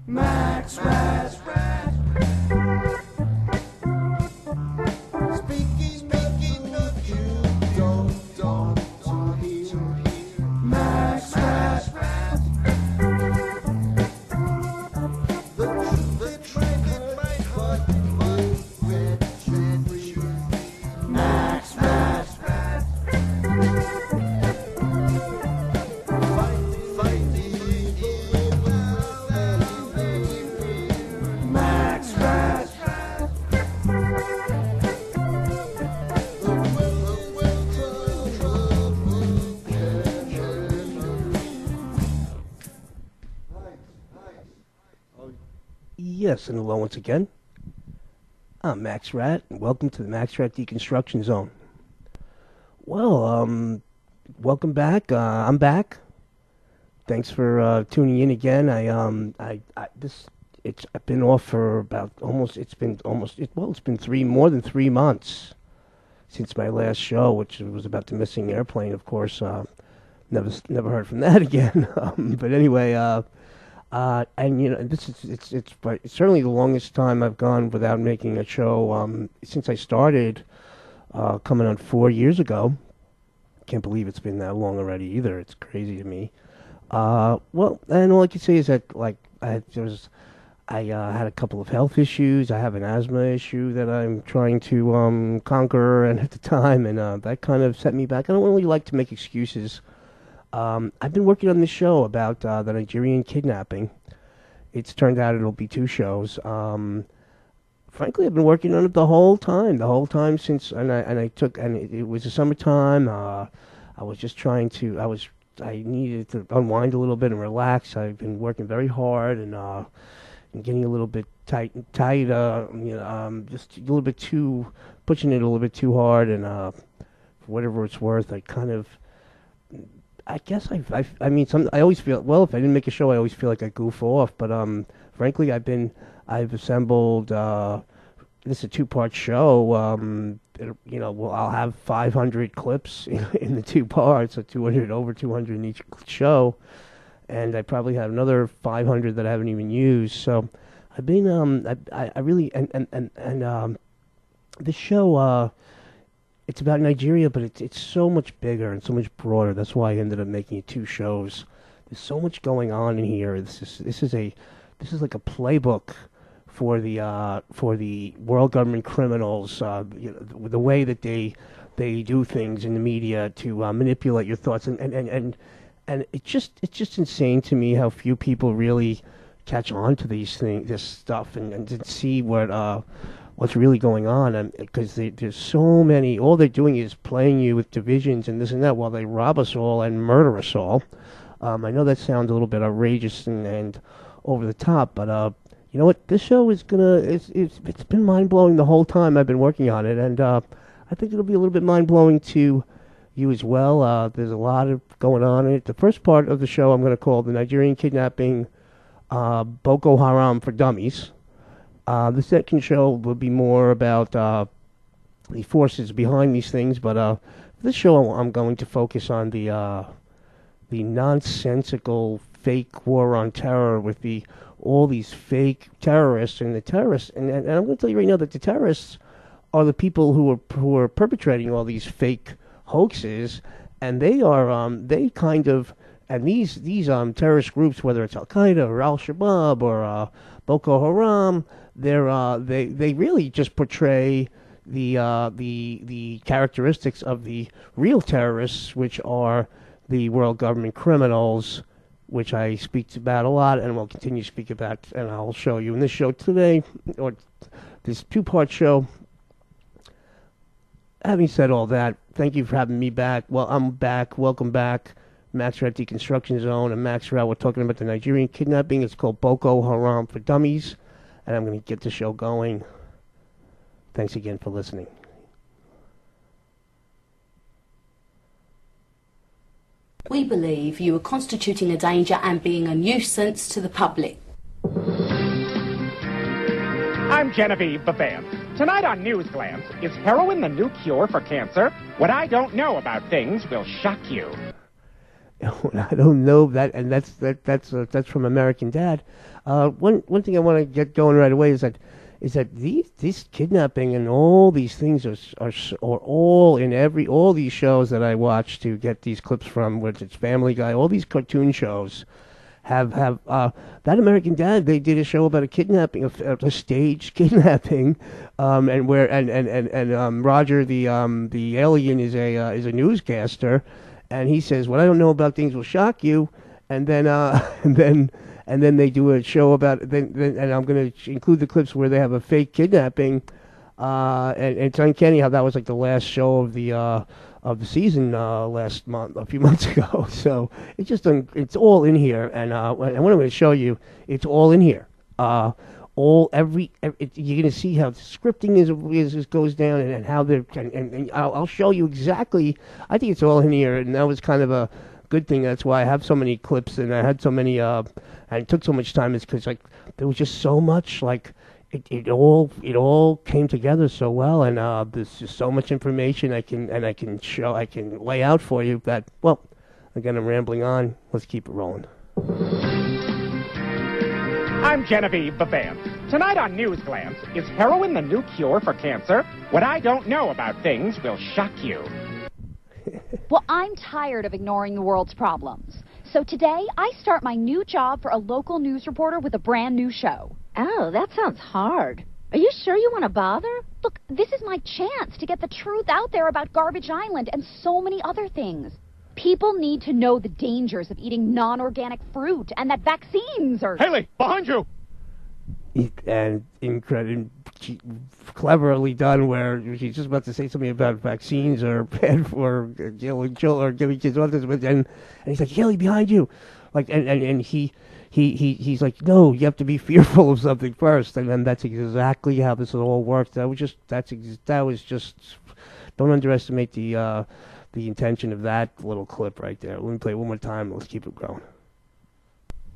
Max Rat. Speaking of you, don't hear. Max Rat. The train in my heart, red. Max Rat. Fight the evil. Max Rat. Yes, and hello once again. I'm Max Rat, and welcome to the Max Rat Deconstruction Zone. Well, welcome back. I'm back. Thanks for tuning in again. I've been off for about more than 3 months since my last show, which was about the missing airplane. Of course, never heard from that again. But anyway, and it's certainly the longest time I've gone without making a show since I started, coming on 4 years ago. Can't believe it's been that long already either. It's crazy to me. Well, and all I can say is that I had a couple of health issues. I have an asthma issue that I'm trying to conquer, and at the time, and that kind of set me back. I don't really like to make excuses. I've been working on this show about the Nigerian kidnapping. It's turned out it'll be 2 shows. Frankly, I've been working on it the whole time since, and it was the summertime. I was just trying to, I needed to unwind a little bit and relax. I've been working very hard and getting a little bit tight, just a little bit pushing it a little bit too hard, and for whatever it's worth, I guess I always feel, well, if I didn't make a show, I always feel like I goof off. But frankly, I've assembled. This is a 2-part show. I'll have 500 clips in the 2 parts, so over 200 in each show, and I probably have another 500 that I haven't even used. So I've been I really and this show. It's about Nigeria, but it's so much bigger and so much broader. That's why I ended up making it 2 shows. There's so much going on in here. This is like a playbook for the world government criminals. The way that they do things in the media to manipulate your thoughts, and it's just insane to me how few people really catch on to this stuff, and see what's really going on, because there's so many. All they're doing is playing you with divisions and this and that while they rob us all and murder us all. I know that sounds a little bit outrageous and over the top, but you know what? This show is it's been mind-blowing the whole time I've been working on it, and I think it'll be a little bit mind-blowing to you as well. There's a lot of going on in it. The first part of the show I'm going to call the Nigerian Kidnapping, Boko Haram for Dummies. The second show will be more about the forces behind these things, but this show I'm going to focus on the nonsensical fake war on terror with all these fake terrorists, and the terrorists, and I'm going to tell you right now that the terrorists are the people who are perpetrating all these fake hoaxes, and they are these terrorist groups, whether it's Al Qaeda or Al Shabaab or Boko Haram, they really just portray the characteristics of the real terrorists, which are the world government criminals, which I speak about a lot and will continue to speak about, and I'll show you in this show today, or this 2-part show. Having said all that, thank you for having me back. Well, I'm back. Welcome back. Max Rat Deconstruction Zone, and Max Rat, we're talking about the Nigerian kidnapping. It's called Boko Haram for Dummies, and I'm going to get the show going. Thanks again for listening. We believe you are constituting a danger and being a nuisance to the public. I'm Genevieve the Vamp. Tonight on News Glance, is heroin the new cure for cancer? What I don't know about things will shock you. I don't know that, and that's from American Dad. One thing I want to get going right away is that these kidnapping and all these things are all in all these shows that I watch to get these clips from, whether it's Family Guy, all these cartoon shows have that American Dad. They did a show about a kidnapping, a staged kidnapping, and Roger the alien is a newscaster. And he says, "What I don't know about things will shock you," and then and then they do a show about and I'm going to include the clips where they have a fake kidnapping, and it's uncanny how that was like the last show of the season last month, a few months ago. So it's just it's all in here, and what I'm going to show you, it's all in here. You're going to see how the scripting is goes down, and how they're and I'll show you exactly. I think it's all in here, and that was kind of a good thing. That's why I have so many clips, and I had so many and it took so much time. Is because like there was just so much, like it all came together so well, and there's just so much information I can lay out for you. That, well, again, I'm rambling on. Let's keep it rolling. I'm Genevieve the Vamp. Tonight on News Glance, is heroin the new cure for cancer? What I don't know about things will shock you. Well, I'm tired of ignoring the world's problems. So today, I start my new job for a local news reporter with a brand new show. Oh, that sounds hard. Are you sure you want to bother? Look, this is my chance to get the truth out there about Garbage Island and so many other things. People need to know the dangers of eating non-organic fruit, and that vaccines are... Haley, behind you! And cleverly done, where she's just about to say something about vaccines or bad for killing children or giving kids autism, and he's like, "Haley, behind you!" Like, and he's like, "No, you have to be fearful of something first." And then that's exactly how this all worked. That was just. Don't underestimate the intention of that little clip right there. Let me play it one more time. Let's keep it going.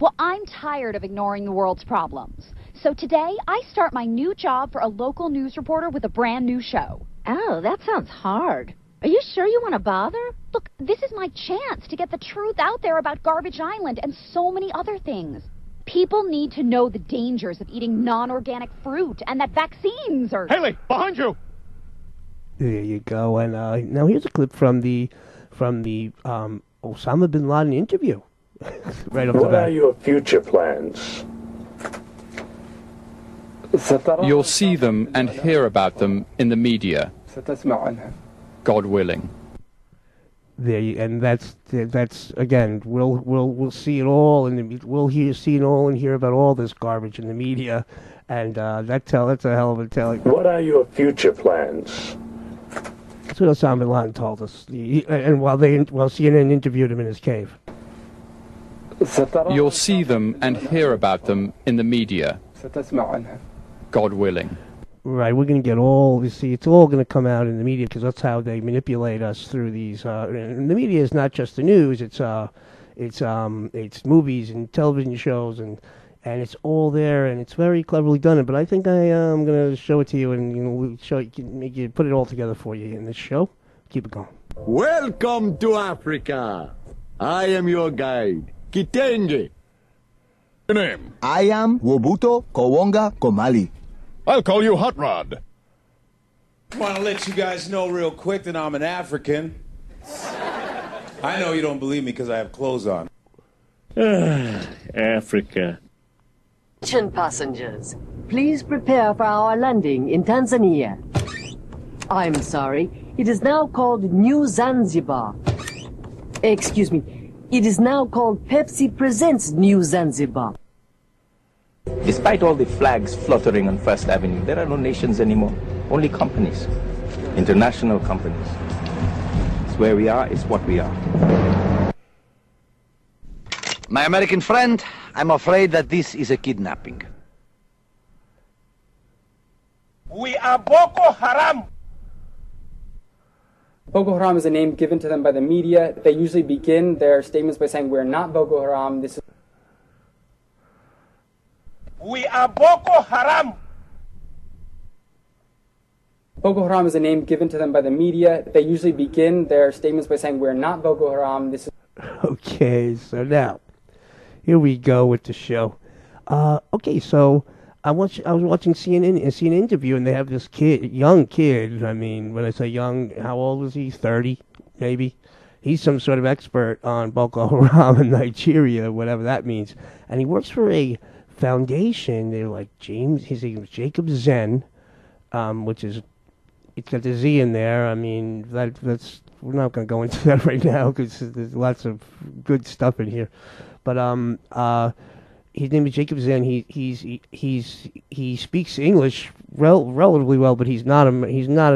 Well, I'm tired of ignoring the world's problems. So today, I start my new job for a local news reporter with a brand new show. Oh, that sounds hard. Are you sure you want to bother? Look, this is my chance to get the truth out there about Garbage Island and so many other things. People need to know the dangers of eating non-organic fruit, and that vaccines are... Haley, behind you! There you go. And now here's a clip from the Osama bin Laden interview. Right off the bat. What are your future plans? You'll see them and hear about them in the media, God willing. And that's again, we'll see it all, and see it all and hear about all this garbage in the media, and that's a hell of a telling. What are your future plans? That's what Osama bin Laden told us, and while CNN interviewed him in his cave. You'll see them and hear about them in the media, God willing. Right, we're going to get all, you see, it's all going to come out in the media, because that's how they manipulate us through these, and the media is not just the news, it's movies and television shows, and it's all there, and it's very cleverly done. But I think I'm going to show it to you, and make you put it all together for you in this show. Keep it going. Welcome to Africa. I am your guide, Kitenge. Your name? I am Wobuto Kowonga Komali. I'll call you Hot Rod. I want to let you guys know real quick that I'm an African. I know you don't believe me because I have clothes on. Africa. Attention passengers, please prepare for our landing in Tanzania. I'm sorry, it is now called New Zanzibar. Excuse me, it is now called Pepsi Presents New Zanzibar. Despite all the flags fluttering on First Avenue, there are no nations anymore, only companies, international companies. It's where we are, it's what we are. My American friend, I'm afraid that this is a kidnapping. We are Boko Haram! Boko Haram is a name given to them by the media. They usually begin their statements by saying, "We're not Boko Haram, this is..." We are Boko Haram! Boko Haram is a name given to them by the media. They usually begin their statements by saying, we're not Boko Haram. This is Okay, so now, here we go with the show. Okay, so I was watching CNN, a CNN interview, and they have this young kid. I mean, when I say young, how old was he? 30, maybe? He's some sort of expert on Boko Haram in Nigeria, whatever that means. And he works for a foundation. They're like his name is Jacob Zen, which is, it's got the Z in there. I mean, that's we're not going to go into that right now because there's lots of good stuff in here. But his name is Jacob Zen. He speaks English relatively well, but he's not an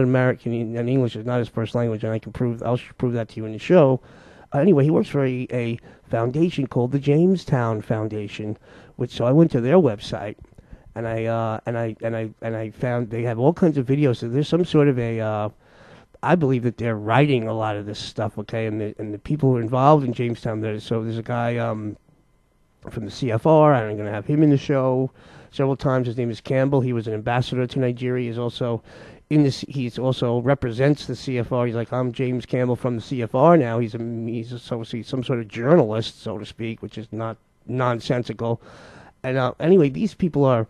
American, and English is not his first language. And I'll prove that to you in the show. Anyway, he works for a foundation called the Jamestown Foundation, so I went to their website. And I found they have all kinds of videos. So there's some sort of I believe that they're writing a lot of this stuff, okay? And the people who are involved in Jamestown, there's a guy from the CFR, and I'm going to have him in the show several times. His name is Campbell. He was an ambassador to Nigeria. He's also also represents the CFR. He's like, I'm James Campbell from the CFR now. He's associated some sort of journalist, so to speak, which is not nonsensical. And anyway, these people are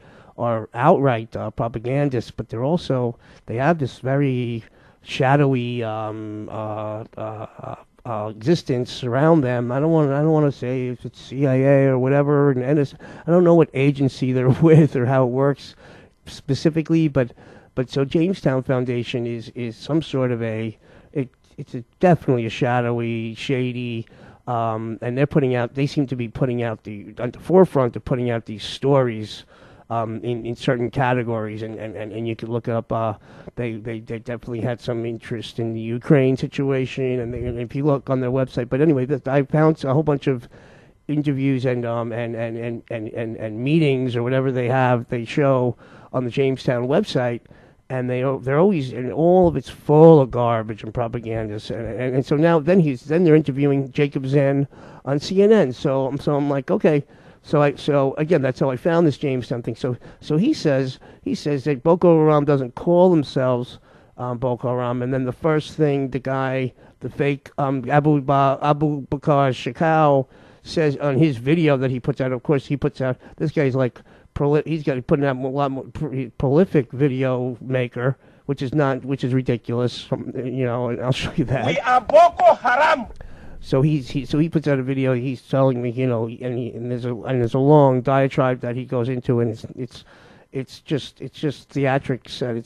outright propagandists, but they have this very shadowy existence around them. I don't want to say if it's CIA or whatever, and I don't know what agency they're with or how it works specifically, but so Jamestown Foundation is some sort of it's definitely a shadowy, shady. And they seem to be putting out on the forefront of putting out these stories in certain categories, and you could look it up. They definitely had some interest in the Ukraine situation, and if you look on their website. But anyway, I found a whole bunch of interviews and meetings or whatever they show on the Jamestown website. And they're always, and all of it's full of garbage and propaganda. And so now they're interviewing Jacob Zen on CNN. So I'm like, okay. So again, that's how I found this Jamestown thing. So he says that Boko Haram doesn't call themselves Boko Haram. And then the first thing the fake Abu Bakar Shekau says on his video that he puts out. Of course, this guy's like. He's putting out a lot more prolific video maker, which is ridiculous. And I'll show you that. We are Boko Haram. So he puts out a video. He's telling me, and there's a long diatribe that he goes into, and it's just theatrics, and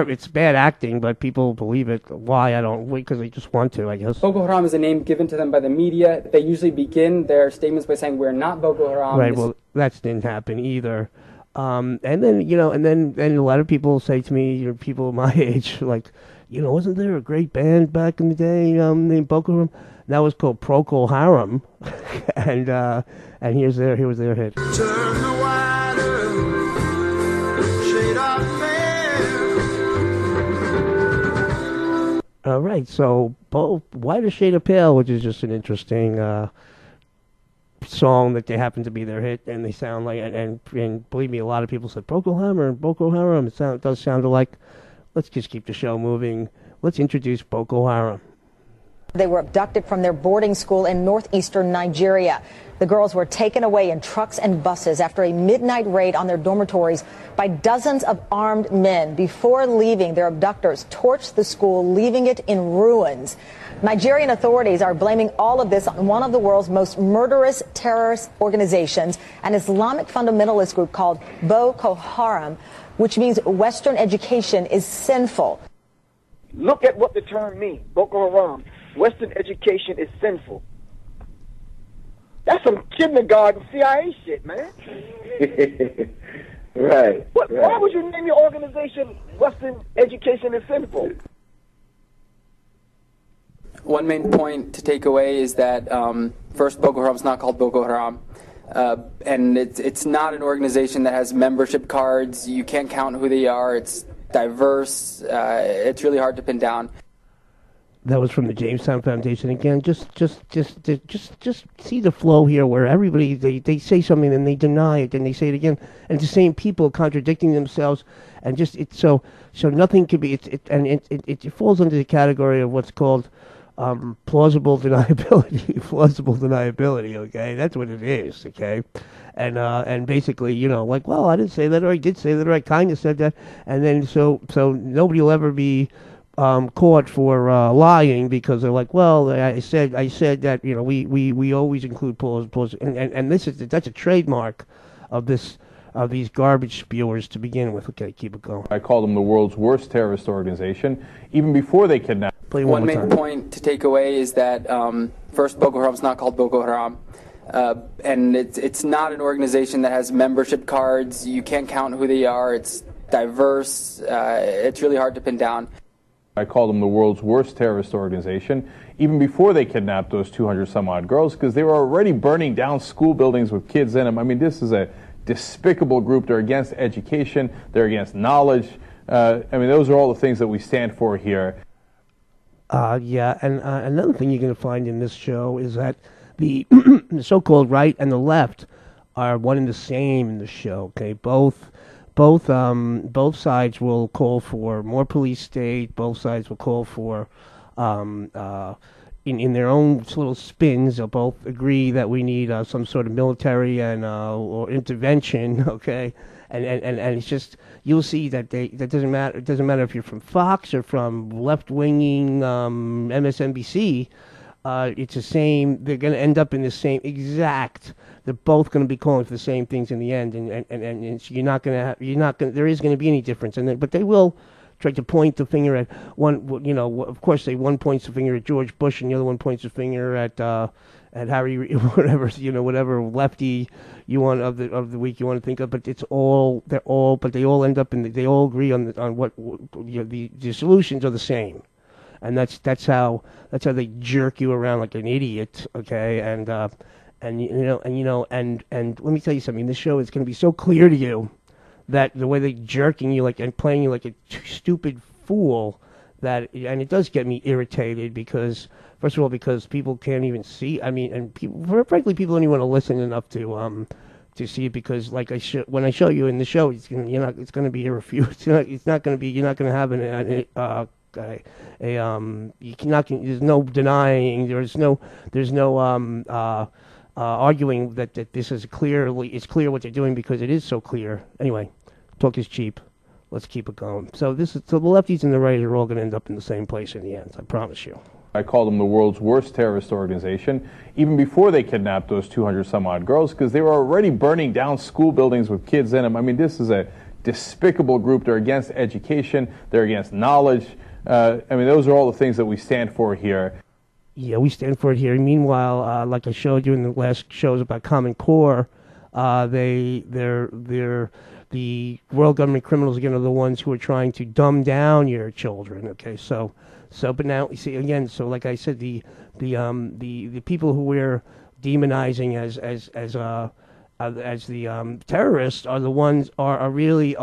it's bad acting, but people believe it. Why? I don't. Because they just want to, I guess. Boko Haram is a name given to them by the media. They usually begin their statements by saying, we're not Boko Haram. Right, well, that didn't happen either. And then a lot of people say to me, people my age, like, wasn't there a great band back in the day named Boko Haram? That was called Boko Haram. And here was their hit. Turn the water, shade of pale. All right, so Whiter Shade of Pale, which is just an interesting song that they happen to be their hit, and they sound like, and believe me, a lot of people said Boko Haram. It does sound alike. Let's just keep the show moving. Let's introduce Boko Haram. They were abducted from their boarding school in northeastern Nigeria. The girls were taken away in trucks and buses after a midnight raid on their dormitories by dozens of armed men. Before leaving, their abductors torched the school, leaving it in ruins. Nigerian authorities are blaming all of this on one of the world's most murderous terrorist organizations, an Islamic fundamentalist group called Boko Haram, which means Western education is sinful. Look at what the term means, Boko Haram. Western education is sinful. That's some kindergarten CIA shit, man. Right. Why would you name your organization Western Education is Sinful? One main point to take away is that, first, Boko Haram is not called Boko Haram. And it's not an organization that has membership cards. You can't count who they are. It's diverse. It's really hard to pin down. That was from the Jamestown Foundation. Again, just see the flow here, where everybody they say something and they deny it, and they say it again, and it's the same people contradicting themselves, and just so nothing could be. It falls under the category of what's called plausible deniability. Plausible deniability. Okay, that's what it is. Okay, and basically, like, well, I didn't say that, or I did say that, or I kind of said that, and then so nobody will ever be caught for lying, because they're like, well, I said that, we always include plausible, and that's a trademark of these garbage spewers to begin with. Okay, keep it going. I call them the world's worst terrorist organization, even before they kidnapped. One main point to take away is that first, Boko Haram is not called Boko Haram, and it's not an organization that has membership cards. You can't count who they are. It's diverse. It's really hard to pin down. I call them the world's worst terrorist organization, even before they kidnapped those 200 some odd girls, because they were already burning down school buildings with kids in them. I mean, this is a despicable group. They're against education. They're against knowledge. I mean, those are all the things that we stand for here. Yeah, and another thing you're going to find in this show is that the so-called right and the left are one and the same in the show. Okay, both sides will call for more police state. Both sides will call for, in their own little spins, they'll both agree that we need some sort of military and or intervention. Okay, and it's just, you'll see that that doesn't matter. It doesn't matter if you're from Fox or from left-winging MSNBC. It's the same. They're going to end up in the same exact. They're both going to be calling for the same things in the end, and you're not going to. There is going to be any difference, but they will try to point the finger at one. Of course, one points the finger at George Bush, and the other one points the finger at Harry, whatever lefty you want of the week you want to think of. But they all end up in. They all agree on what the solutions are the same. And that's how they jerk you around like an idiot, okay? And let me tell you something. This show is going to be so clear to you that the way they're jerking you and playing you like a stupid fool, and it does get me irritated, because first of all, because people can't even see. I mean, and frankly, people don't even want to listen enough to see it, because when I show you in the show, it's going to be irrefutable. It's not going to be. You're not going to have you cannot. There's no denying. There's no arguing that this is it's clear what they're doing, because it is so clear. Anyway, talk is cheap. Let's keep it going. So the lefties and the right are all going to end up in the same place in the end. I promise you. I call them the world's worst terrorist organization, even before they kidnapped those 200 some odd girls, because they were already burning down school buildings with kids in them. I mean, this is a despicable group. They're against education. They're against knowledge. I mean, those are all the things that we stand for here. Yeah, we stand for it here. Meanwhile, like I showed you in the last shows about Common Core, they're the world government criminals again are the ones who are trying to dumb down your children. Okay, but now you see again. So like I said, the people who we're demonizing as the terrorists are the ones are really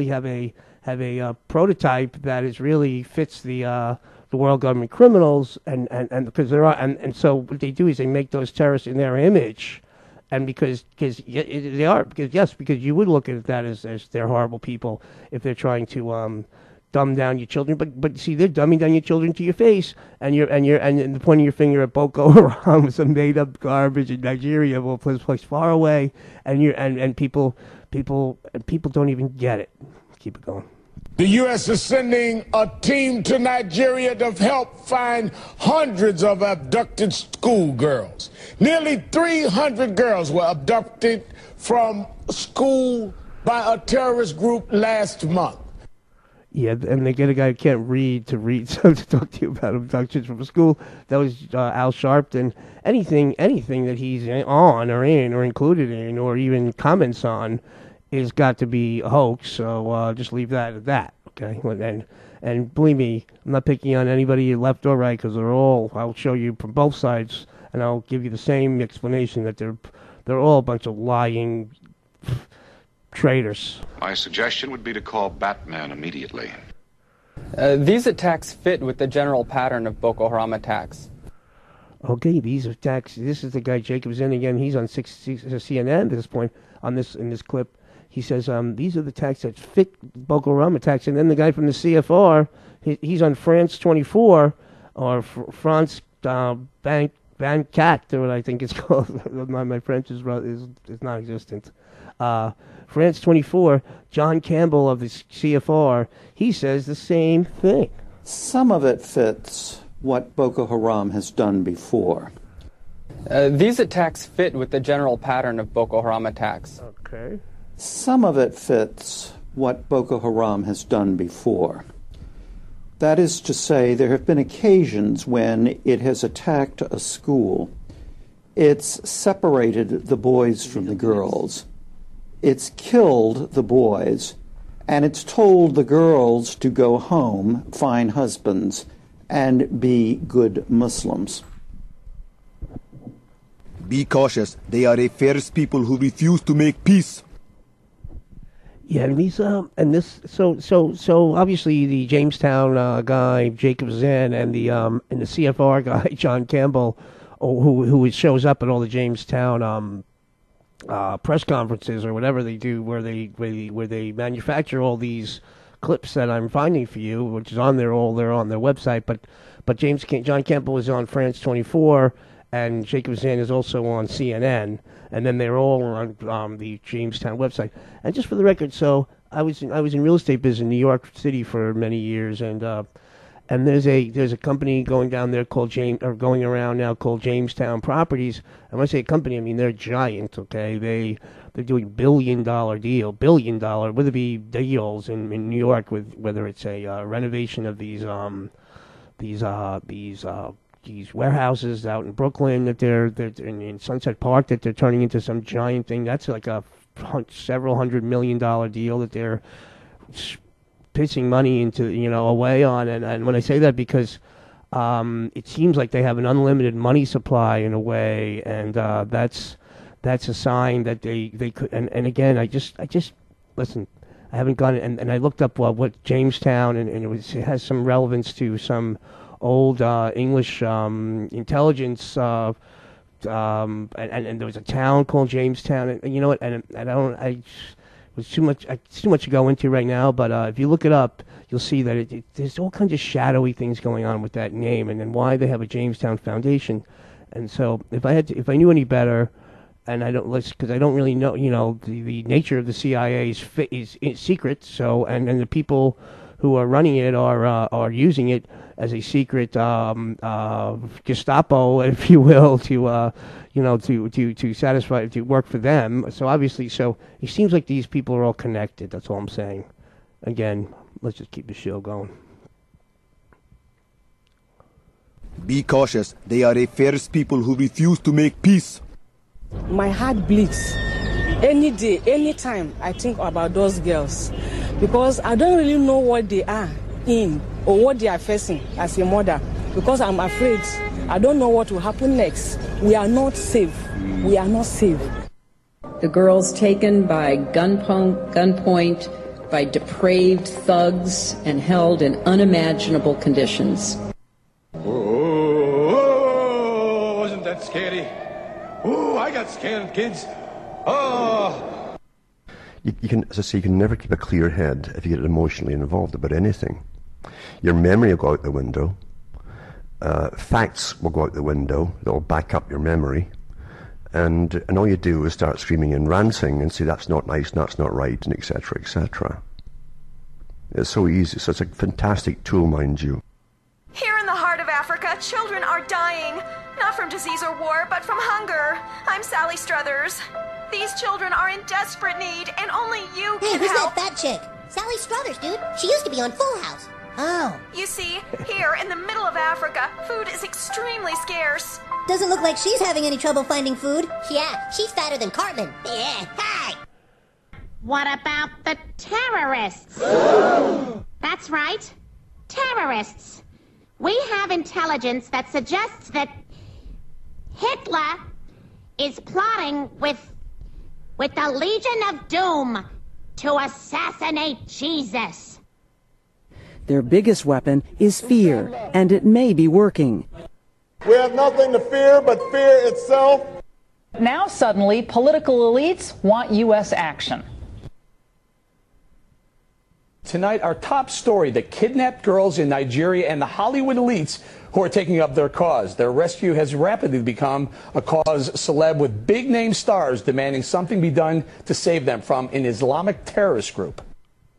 have a prototype that is really fits the world government criminals, and because there are and so what they do is they make those terrorists in their image, and because they are, because you would look at that as they're horrible people if they're trying to dumb down your children, but see, they're dumbing down your children to your face, and pointing your finger at Boko Haram, some made up garbage in Nigeria, well, place far away, and people don't even get it. Keep it going. The U.S. is sending a team to Nigeria to help find hundreds of abducted schoolgirls. Nearly 300 girls were abducted from school by a terrorist group last month. Yeah, and they get a guy who can't read to talk to you about abductions from school. That was Al Sharpton. Anything that he's on or in or included in or even comments on is got to be a hoax. So just leave that at that, okay? And believe me, I'm not picking on anybody left or right, because I'll show you from both sides, and I'll give you the same explanation that they're all a bunch of lying traitors. My suggestion would be to call Batman immediately. These attacks fit with the general pattern of Boko Haram attacks. Okay, these attacks. This is the guy Jacobs in again. He's on CNN at this point. In this clip, He says, these are the attacks that fit Boko Haram attacks. And then the guy from the CFR, he's on France 24, or France Bancat, or what I think it's called. my French is non-existent. France 24, John Campbell of the CFR, he says the same thing. Some of it fits what Boko Haram has done before. These attacks fit with the general pattern of Boko Haram attacks. Okay. Some of it fits what Boko Haram has done before. That is to say, there have been occasions when it has attacked a school. It's separated the boys from the girls. It's killed the boys, and it's told the girls to go home, find husbands, and be good Muslims. Be cautious. They are a fierce people who refuse to make peace. Yeah, and these so obviously the Jamestown guy Jacob Zen and the CFR guy John Campbell, who shows up at all the Jamestown press conferences or whatever they do, where they manufacture all these clips that I'm finding for you, which is on they're on their website. But John Campbell is on France 24, and Jacob Zen is also on CNN. And then they're all on the Jamestown website. And just for the record, so I was in real estate business in New York City for many years, and there's a company going around now called Jamestown Properties. And when I say a company, I mean they're giant. Okay, they're doing billion dollar whether it be deals in New York, with whether it's a renovation of these warehouses out in Brooklyn that they're in Sunset Park that they're turning into some giant thing. That's like a several $100 million deal that they're pitching money into, away on. And when I say that, because it seems like they have an unlimited money supply in a way, and that's a sign that they could. And again, I just listen. I haven't gone and I looked up what Jamestown and it has some relevance to some old English intelligence, and there was a town called Jamestown, and you know what? And it's too much to go into right now. But if you look it up, you'll see that there's all kinds of shadowy things going on with that name, and then why they have a Jamestown Foundation. And so, if I knew any better, and I don't, because I don't really know, the nature of the CIA is secret. So, and the people who are running it are using it as a secret Gestapo, if you will, to satisfy, to work for them. So obviously, it seems like these people are all connected. That's all I'm saying. Again, let's just keep the show going. Be cautious. They are a fierce people who refuse to make peace. My heart bleeds. Any day, any time I think about those girls, because I don't really know what they are in or what they are facing as a mother, because I'm afraid. I don't know what will happen next. We are not safe. We are not safe. The girls taken by gunpoint, by depraved thugs, and held in unimaginable conditions. Oh, wasn't that scary? Oh, I got scared, kids. Oh. You can, as I say, you can never keep a clear head if you get emotionally involved about anything. Your memory will go out the window. Facts will go out the window. They'll back up your memory. And all you do is start screaming and ranting and say, that's not nice, that's not right, and etc., etc. It's so easy. So it's a fantastic tool, mind you. Here in the heart of Africa, children are dying. Not from disease or war, but from hunger. I'm Sally Struthers. These children are in desperate need, and only you can help. Hey, who's that fat chick? Sally Struthers, dude. She used to be on Full House. Oh. You see, here in the middle of Africa, food is extremely scarce. Doesn't look like she's having any trouble finding food. Yeah, she's fatter than Cartman. Yeah, hi! What about the terrorists? That's right, terrorists. We have intelligence that suggests that Hitler is plotting with the Legion of Doom to assassinate Jesus. Their biggest weapon is fear, and it may be working. We have nothing to fear but fear itself. Now suddenly, political elites want U.S. action. Tonight, our top story, the kidnapped girls in Nigeria and the Hollywood elites who are taking up their cause. Their rescue has rapidly become a cause celeb with big-name stars demanding something be done to save them from an Islamic terrorist group.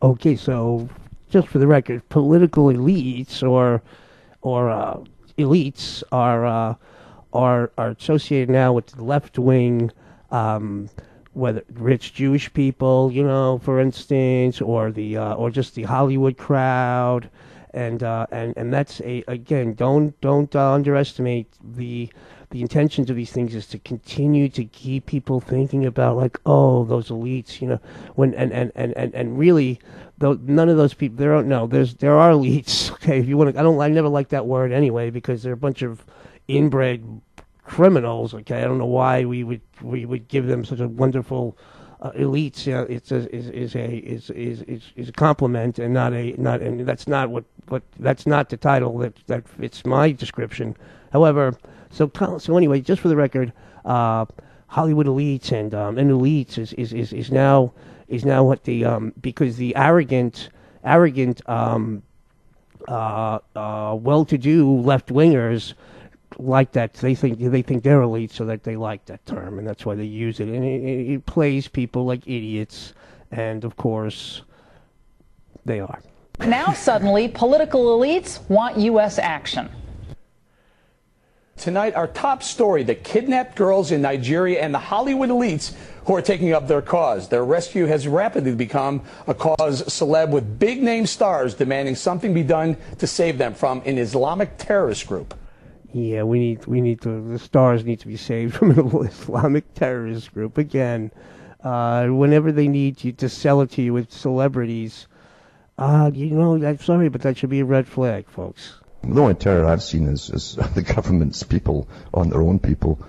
Okay, so just for the record, political elites or elites are associated now with the left-wing, whether rich Jewish people, you know, for instance, or just the Hollywood crowd, and that's again, don't underestimate the intentions of these things is to continue to keep people thinking about, like, oh, those elites, you know, when and really, though none of those people, there are elites. Okay, if you want to, I never like that word anyway, because they're a bunch of inbred criminals. Okay, I don't know why we would give them such a wonderful elites. Is a compliment and and that's not what that's not the title that fits my description. However, so anyway, just for the record, Hollywood elites and elites is now what the because the arrogant well-to-do left-wingers like that. They think they're elite, so that they like that term, and that's why they use it. And it plays people like idiots, and of course, they are. Now suddenly, political elites want U.S. action. Tonight, our top story, the kidnapped girls in Nigeria and the Hollywood elites who are taking up their cause. Their rescue has rapidly become a cause celeb with big-name stars demanding something be done to save them from an Islamic terrorist group. Yeah, the stars need to be saved from an Islamic terrorist group. Again, whenever they need you to sell it to you with celebrities, I'm sorry, but that should be a red flag, folks. The only terror I've seen is the government's people on their own people,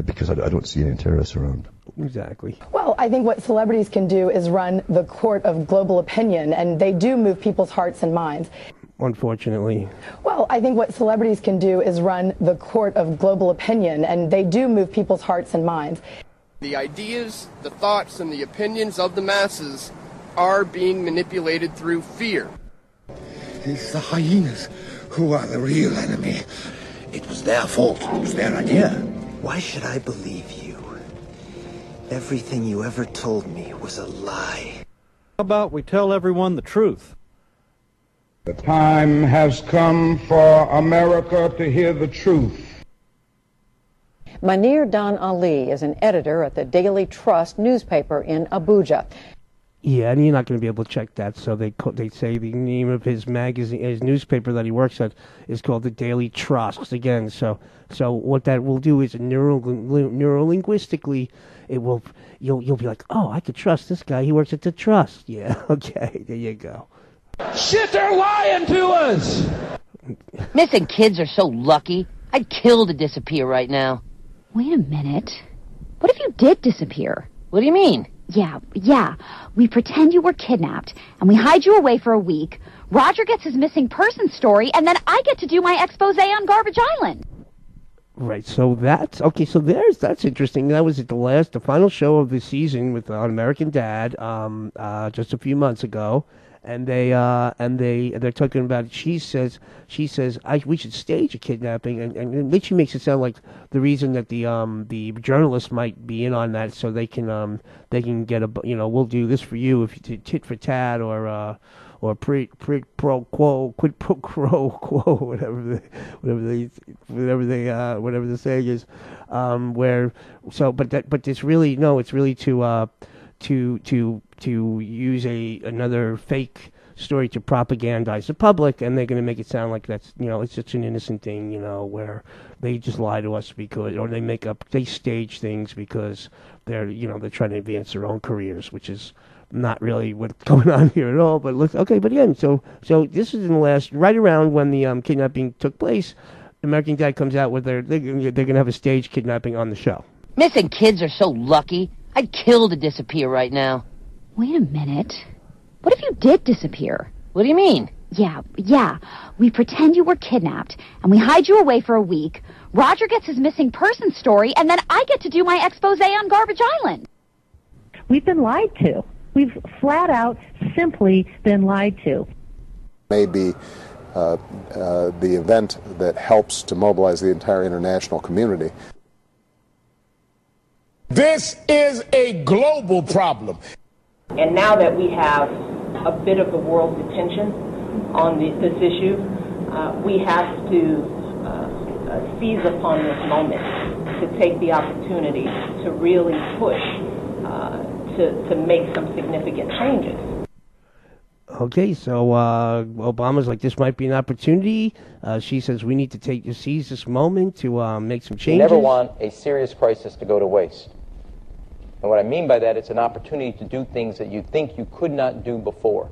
because I don't see any terrorists around. Exactly. Well, I think what celebrities can do is run the court of global opinion, and they do move people's hearts and minds. Unfortunately. Well, I think what celebrities can do is run the court of global opinion, and they do move people's hearts and minds. The ideas, the thoughts, and the opinions of the masses are being manipulated through fear. It's the hyenas who are the real enemy. It was their fault. It was their idea. Why should I believe you? Everything you ever told me was a lie. How about we tell everyone the truth? The time has come for America to hear the truth. Manir Dan Ali is an editor at the Daily Trust newspaper in Abuja. Yeah, and you're not going to be able to check that. So they say the name of his magazine, his newspaper that he works at, is called the Daily Trust. Again, so what that will do is neurolinguistically, you'll be like, oh, I could trust this guy. He works at the Trust. Yeah, okay, there you go. Shit, they're lying to us! Missing kids are so lucky. I'd kill to disappear right now. Wait a minute. What if you did disappear? What do you mean? Yeah. We pretend you were kidnapped, and we hide you away for a week. Roger gets his missing person story, and then I get to do my expose on Garbage Island. Right, so that's interesting. That was the final show of the season with on American Dad, just a few months ago. And they're talking about. She says we should stage a kidnapping, and then she makes it sound like the reason that the journalists might be in on that, so they can get we'll do this for you if you tit for tat or quid pro quo, whatever the saying is, but it's really it's really to use another fake story to propagandize the public, and they're going to make it sound like that's it's such an innocent thing, where they just lie to us or they stage things because they're trying to advance their own careers, which is not really what's going on here at all. But but again, so this is in the last right around when the kidnapping took place. American Dad comes out with they're going to have a staged kidnapping on the show. Missing kids are so lucky. I'd kill to disappear right now. Wait a minute. What if you did disappear? What do you mean? Yeah. We pretend you were kidnapped, and we hide you away for a week. Roger gets his missing person story, and then I get to do my expose on Garbage Island. We've been lied to. We've flat out simply been lied to. Maybe the event that helps to mobilize the entire international community. This is a global problem. And now that we have a bit of the world's attention on this issue, we have to seize upon this moment to take the opportunity to really push to make some significant changes. Okay, so Obama's like, this might be an opportunity. She says we need to seize this moment to make some changes. You never want a serious crisis to go to waste. And what I mean by that, it's an opportunity to do things that you think you could not do before.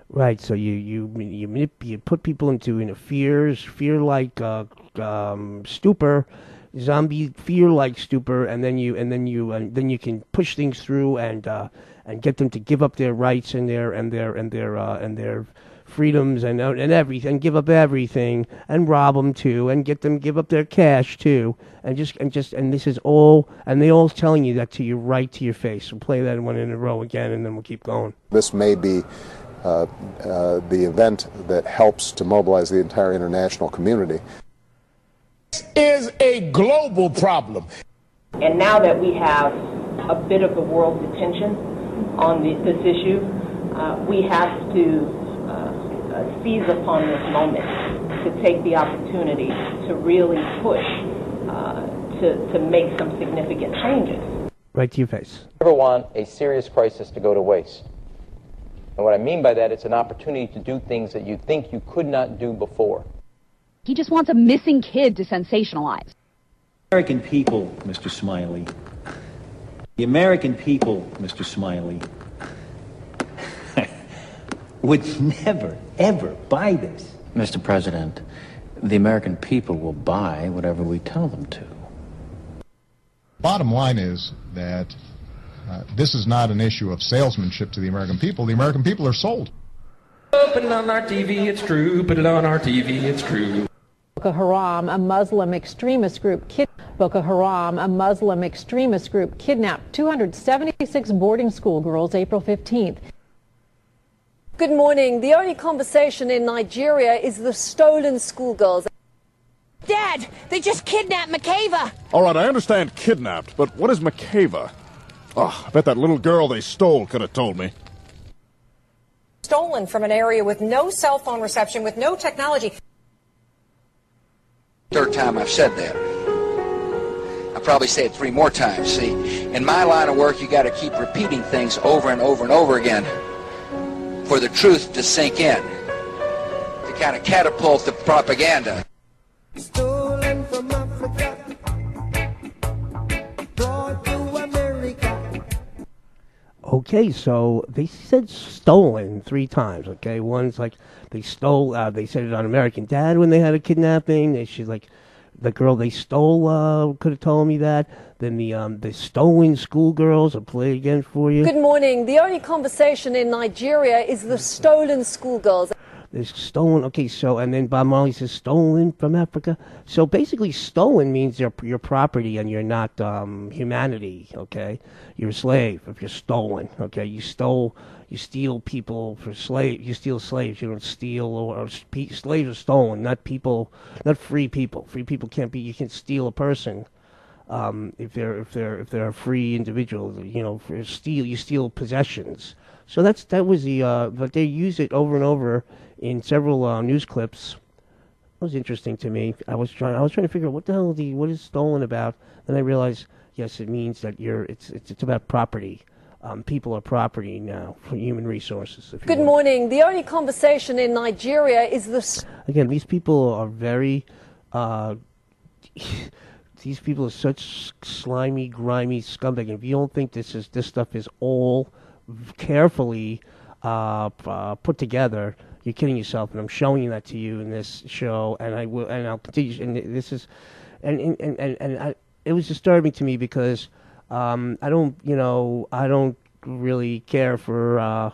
Right, so you put people into a fear-like stupor, zombie fear-like stupor, and then you can push things through and get them to give up their rights and their freedoms and everything, and give up everything, and rob them too, and get them to give up their cash too, and this is all, and they all telling you that to you right to your face. We'll play that one in a row again, and then we'll keep going. This may be the event that helps to mobilize the entire international community. This is a global problem. And now that we have a bit of the world's attention on this issue, we have to seize upon this moment to take the opportunity to really push to make some significant changes. Right to your face. You never want a serious crisis to go to waste. And what I mean by that, it's an opportunity to do things that you think you could not do before. He just wants a missing kid to sensationalize. American people, Mr. Smiley. The American people, Mr. Smiley, would never, ever buy this. Mr. President, the American people will buy whatever we tell them to. Bottom line is that this is not an issue of salesmanship to the American people. The American people are sold. Oh, put it on our TV, it's true. Put it on our TV, it's true. Boko Haram, a Muslim extremist group, kidnapped 276 boarding school girls April 15th. Good morning. The only conversation in Nigeria is the stolen schoolgirls. Dad, they just kidnapped Makeva. All right, I understand kidnapped, but what is Makeva? Oh, I bet that little girl they stole could have told me. Stolen from an area with no cell phone reception, with no technology. Third time I've said that. I'll probably say it 3 more times. See, in my line of work, you got to keep repeating things over and over and over again for the truth to sink in, to kind of catapult the propaganda. Stolen from Africa, brought to America. Okay, so they said stolen 3 times, okay? One's like they stole, they said it on American Dad when they had a kidnapping. She's like, the girl they stole could have told me that. Then the stolen schoolgirls, I'll play again for you. Good morning. The only conversation in Nigeria is the stolen schoolgirls. They're stolen, okay, so, and then Bob Marley says stolen from Africa. So basically stolen means your property and you're not humanity, okay? You're a slave if you're stolen, okay? You steal people for you steal slaves, you don't steal, or slaves are stolen, not people, not free people. Free people can't be, you can steal a person. If they're a free individual, you know, you steal possessions. So that was the, but they use it over and over in several news clips. It was interesting to me. I was trying to figure out what is stolen about. Then I realized, yes, it means that it's about property. People are property now for human resources. Good morning. The only conversation in Nigeria is the. Again, these people are very. These people are such slimy, grimy scumbag. And if you don't think this stuff is all carefully put together, you're kidding yourself. And I'm showing you that to you in this show, and I'll continue. And this is, it was disturbing to me because I don't really care for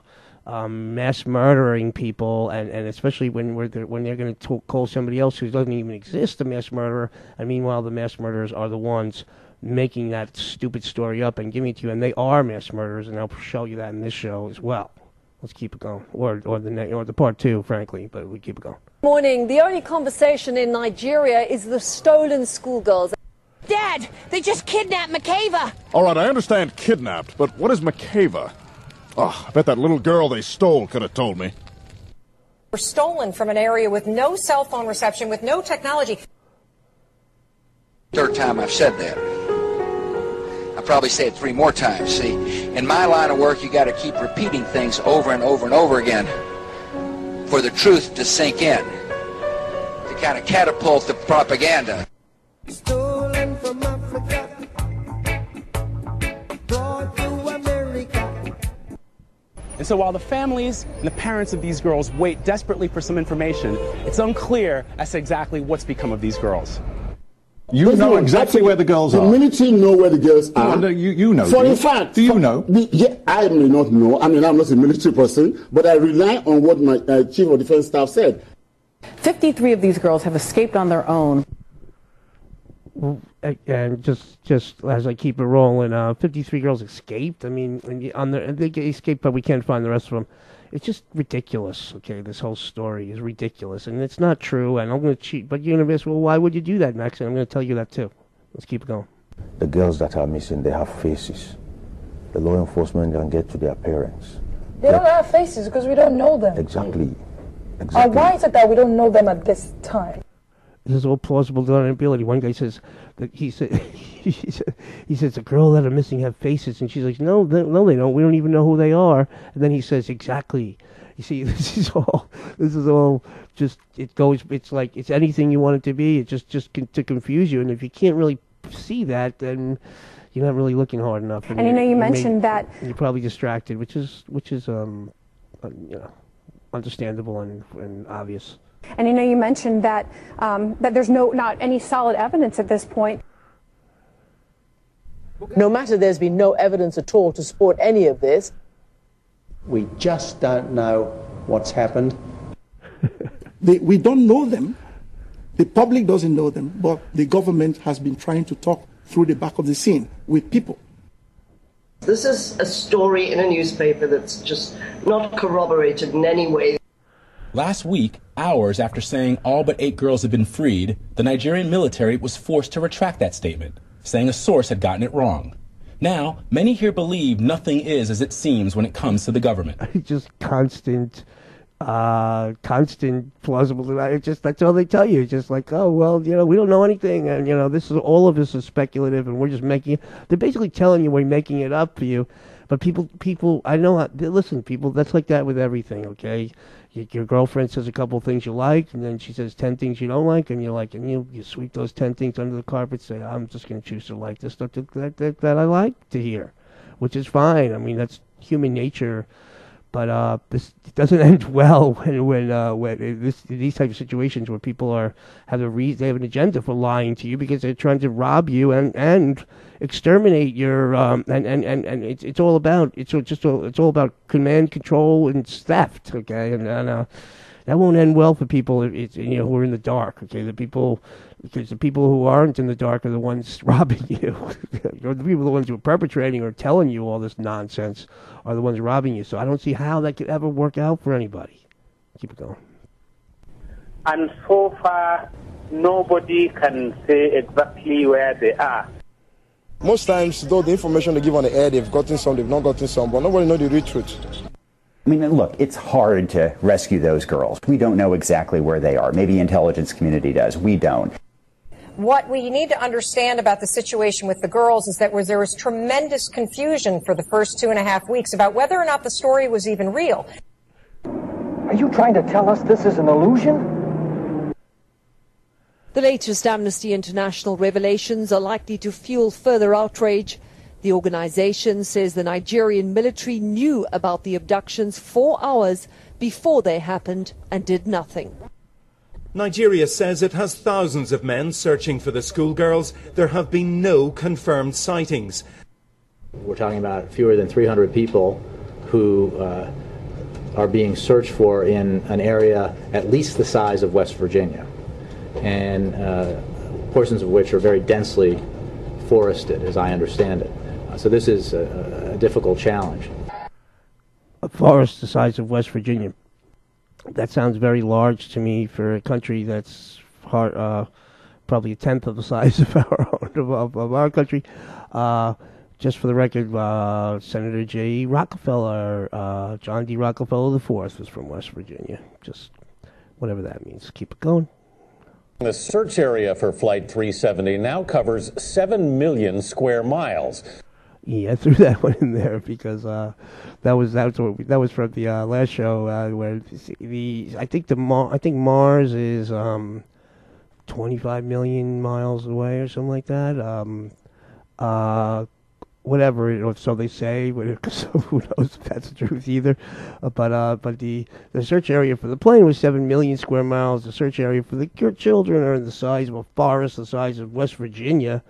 mass murdering people, and especially when they're going to call somebody else who doesn't even exist a mass murderer, and meanwhile the mass murderers are the ones making that stupid story up and giving it to you, and they are mass murderers, and I'll show you that in this show as well. Let's keep it going, or the part 2, frankly, but we keep it going. Morning. The only conversation in Nigeria is the stolen schoolgirls. Dad, they just kidnapped Makeva. All right, I understand kidnapped, but what is Makeva? Oh, I bet that little girl they stole could have told me. Were stolen from an area with no cell phone reception, with no technology. Third time I've said that. I'll probably say it 3 more times. See, in my line of work, you got to keep repeating things over and over and over again for the truth to sink in, to kind of catapult the propaganda. Stolen from Africa, brought to America. And so while the families and the parents of these girls wait desperately for some information, it's unclear as to exactly what's become of these girls. You know exactly where the girls are. The military know where the girls are. No, you know. For a fact. Do you know? Yeah, I may not know. I mean, I'm not a military person, but I rely on what my chief of defense staff said. 53 of these girls have escaped on their own. And just as I keep it rolling, 53 girls escaped. I mean, they escaped, but we can't find the rest of them. It's just ridiculous, okay? This whole story is ridiculous, and it's not true, and I'm going to cheat. But you're going to ask, well, why would you do that, Max? And I'm going to tell you that, too. Let's keep it going. The girls that are missing, they have faces. The law enforcement can get to their parents. They don't have faces because we don't know them. Exactly. Why is it that we don't know them at this time? This is all plausible deniability. One guy says that he says the girl that are missing have faces, and she's like, no, they don't. We don't even know who they are. And then he says, exactly. You see, this is all just it goes. It's like it's anything you want it to be. It's just to confuse you. And if you can't really see that, then you're not really looking hard enough. And you mentioned that you're probably distracted, which is understandable and obvious. And you mentioned that that there's not any solid evidence at this point. No matter there's been no evidence at all to support any of this. We just don't know what's happened. We don't know them. The public doesn't know them, but the government has been trying to talk through the back of the scene with people. This is a story in a newspaper that's just not corroborated in any way. Last week, hours after saying all but 8 girls had been freed, the Nigerian military was forced to retract that statement, saying a source had gotten it wrong. Now, many here believe nothing is as it seems when it comes to the government. Just constant plausible. That's all they tell you. It's just like, oh, well, we don't know anything, and all of this is speculative, and we're just making it. They're basically telling you we're making it up for you. But people, I know. Listen, people, that's like that with everything. Okay, your girlfriend says a couple things you like, and then she says 10 things you don't like, and you're like, and you sweep those 10 things under the carpet. Say, I'm just going to choose to like this stuff that I like to hear, which is fine. I mean, that's human nature. But this doesn't end well when these types of situations where people have an agenda for lying to you because they're trying to rob you and exterminate your and it's all about command, control, and theft. Okay, and that won't end well for people who are in the dark. Okay, because the people who aren't in the dark are the ones robbing you. Or the people, the ones who are perpetrating or telling you all this nonsense, are the ones robbing you. So I don't see how that could ever work out for anybody. Keep it going. And so far, nobody can say exactly where they are. Most times, though, the information they give on the air, they've gotten some, they've not gotten some, but nobody knows the real truth. I mean, look, it's hard to rescue those girls. We don't know exactly where they are. Maybe the intelligence community does. We don't. What we need to understand about the situation with the girls is that there was tremendous confusion for the first 2.5 weeks about whether or not the story was even real. Are you trying to tell us this is an illusion? The latest Amnesty International revelations are likely to fuel further outrage. The organization says the Nigerian military knew about the abductions 4 hours before they happened and did nothing. Nigeria says it has thousands of men searching for the schoolgirls. There have been no confirmed sightings. We're talking about fewer than 300 people who are being searched for in an area at least the size of West Virginia, and portions of which are very densely forested, as I understand it. So this is a difficult challenge. A forest the size of West Virginia. That sounds very large to me for a country that's probably a tenth of the size of our country. Just for the record, Senator J. Rockefeller, John D. Rockefeller IV was from West Virginia. Just whatever that means. Keep it going. The search area for Flight 370 now covers 7 million square miles. Yeah, I threw that one in there because that was from the last show where I think Mars is 25 million miles away or something like that. Whatever, so they say. So who knows if that's the truth either? But the search area for the plane was 7 million square miles. The search area for the children are the size of a forest, the size of West Virginia.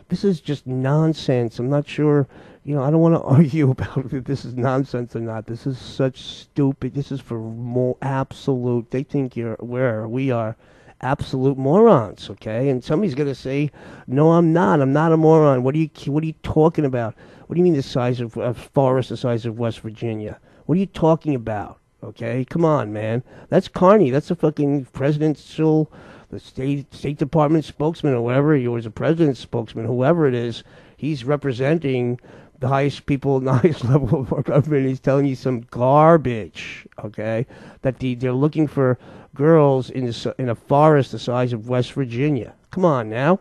This is just nonsense. I'm not sure. I don't want to argue about if this is nonsense or not. This is such stupid. This is for more absolute. They think we are absolute morons, okay? And somebody's going to say, no, I'm not. I'm not a moron. What are you talking about? What do you mean the size of a forest the size of West Virginia? What are you talking about, okay? Come on, man. That's Carney. That's a fucking presidential, the State Department spokesman or whatever. He was a president's spokesman, whoever it is. He's representing the highest people, the highest level of our government. He's telling you some garbage, okay? That they're looking for girls in a forest the size of West Virginia. Come on now.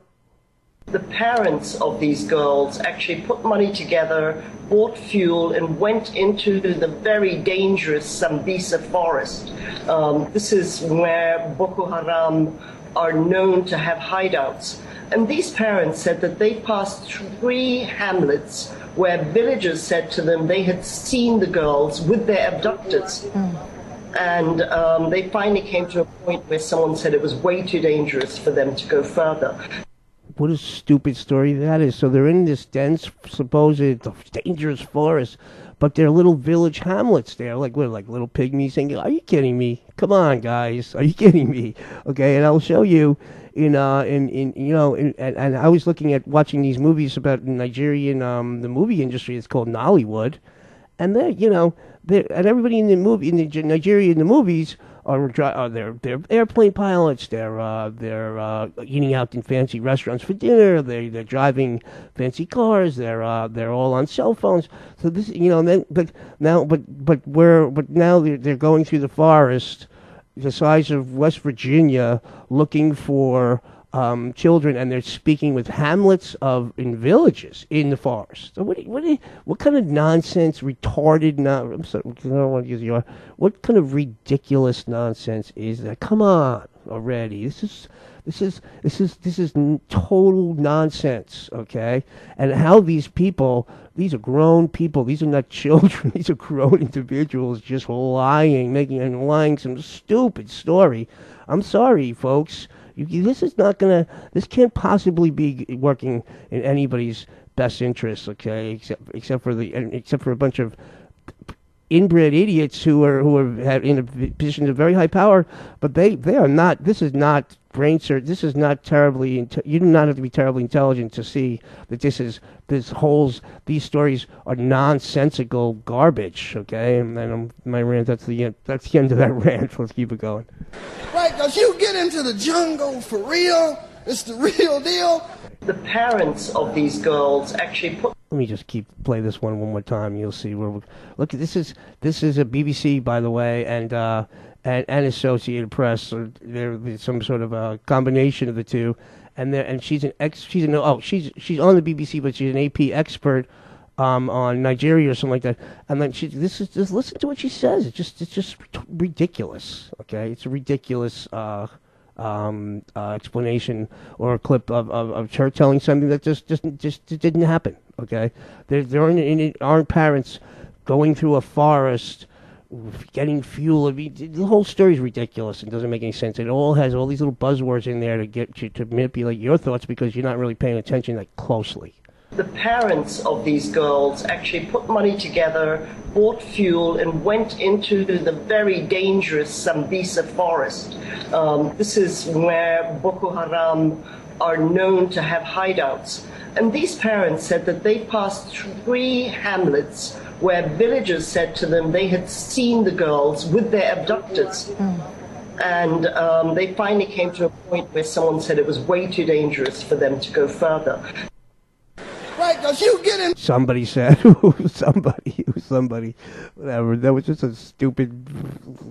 The parents of these girls actually put money together, bought fuel, and went into the very dangerous Sambisa forest. This is where Boko Haram are known to have hideouts. And these parents said that they passed 3 hamlets where villagers said to them they had seen the girls with their abductors. And they finally came to a point where someone said it was way too dangerous for them to go further. What a stupid story that is. So they're in this dense, supposed dangerous forest, but they're little village hamlets there, like little pygmies saying, are you kidding me? Come on, guys. Are you kidding me? Okay, and I'll show you and I was watching these movies about Nigerian, the movie industry. It's called Nollywood. And and everybody in the movie, in Nigeria, in the movies, they're airplane pilots. They're eating out in fancy restaurants for dinner. They're driving fancy cars. They're all on cell phones. So this, but now they're going through the forest, the size of West Virginia, looking for children, and they're speaking with hamlets in villages in the forest. So what kind of nonsense, retarded? I'm sorry, I don't want to use your. What kind of ridiculous nonsense is that? Come on already. This is total nonsense. Okay, and how these are grown people. These are not children. These are grown individuals just lying some stupid story. I'm sorry, folks. This can't possibly be working in anybody's best interest, okay? Except for a bunch of inbred idiots who are in a position of very high power, but they are not. This is not brain surgery. This is not terribly. You do not have to be terribly intelligent to see that these stories are nonsensical garbage. Okay, and then my rant. That's the end. That's the end of that rant. Let's keep it going. Right, because you get into the jungle for real. It's the real deal. The parents of these girls actually put. Let me just play this one more time. You'll see where. Look, this is a BBC, by the way, and Associated Press. Or there's some sort of a combination of the two, and she's on the BBC, but she's an AP expert on Nigeria or something like that. And then just listen to what she says. It's just ridiculous. Okay, it's a ridiculous explanation or a clip of her telling something that just didn't happen. Okay, there aren't parents going through a forest getting fuel. I mean, the whole story is ridiculous and doesn't make any sense. It all has all these little buzzwords in there to get you to manipulate your thoughts because you're not really paying attention that closely. The parents of these girls actually put money together, bought fuel, and went into the very dangerous Sambisa forest. This is where Boko Haram are known to have hideouts. And these parents said that they passed 3 hamlets where villagers said to them they had seen the girls with their abductors. And they finally came to a point where someone said it was way too dangerous for them to go further. Right, because you get in. Somebody said, somebody, whatever. That was just a stupid,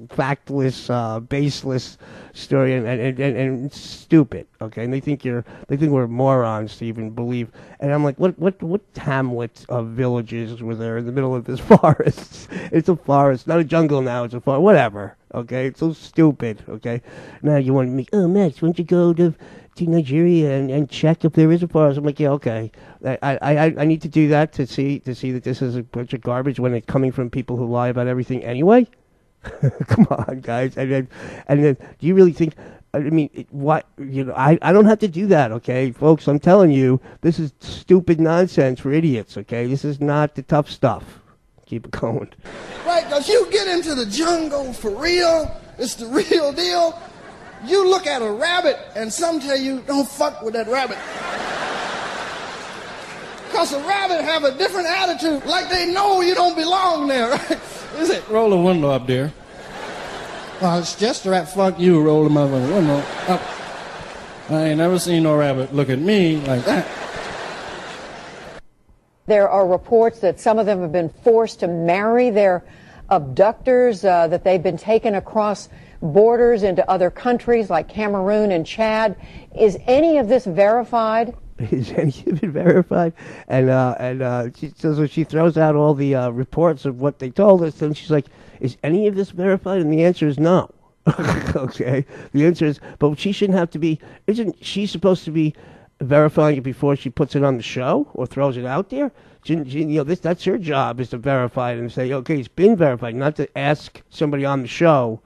factless, baseless story, and stupid. Okay, and they think we're morons to even believe. And I'm like, what hamlet of villages were there in the middle of this forest? It's a forest, not a jungle now. It's a forest. Whatever. Okay, it's so stupid. Okay, now you want me? Oh, Max, why don't you go to Nigeria and check if there is a forest? I'm like, yeah, okay. I need to do that to see that this is a bunch of garbage when it's coming from people who lie about everything anyway. Come on, guys. And then do you really think? I mean, what I don't have to do that, okay, folks. I'm telling you, this is stupid nonsense for idiots. Okay, this is not the tough stuff. Keep it going. Right, because you get into the jungle for real. It's the real deal. You look at a rabbit, and some tell you, don't fuck with that rabbit. Because a rabbit have a different attitude, like they know you don't belong there, right? Is it? Roll the window up, dear. Well, it's just a rabbit. Fuck you, roll the motherfucking window up. I ain't never seen no rabbit look at me like that. There are reports that some of them have been forced to marry their abductors, that they've been taken across borders into other countries like Cameroon and Chad. Is any of this verified? Is any of it verified? And so she throws out all the reports of what they told us, and she's like, is any of this verified? And the answer is no. Okay, the answer is, but she shouldn't have to be. Isn't she supposed to be verifying it before she puts it on the show or throws it out there? That's her job, is to verify it and say, okay, it's been verified, not to ask somebody on the show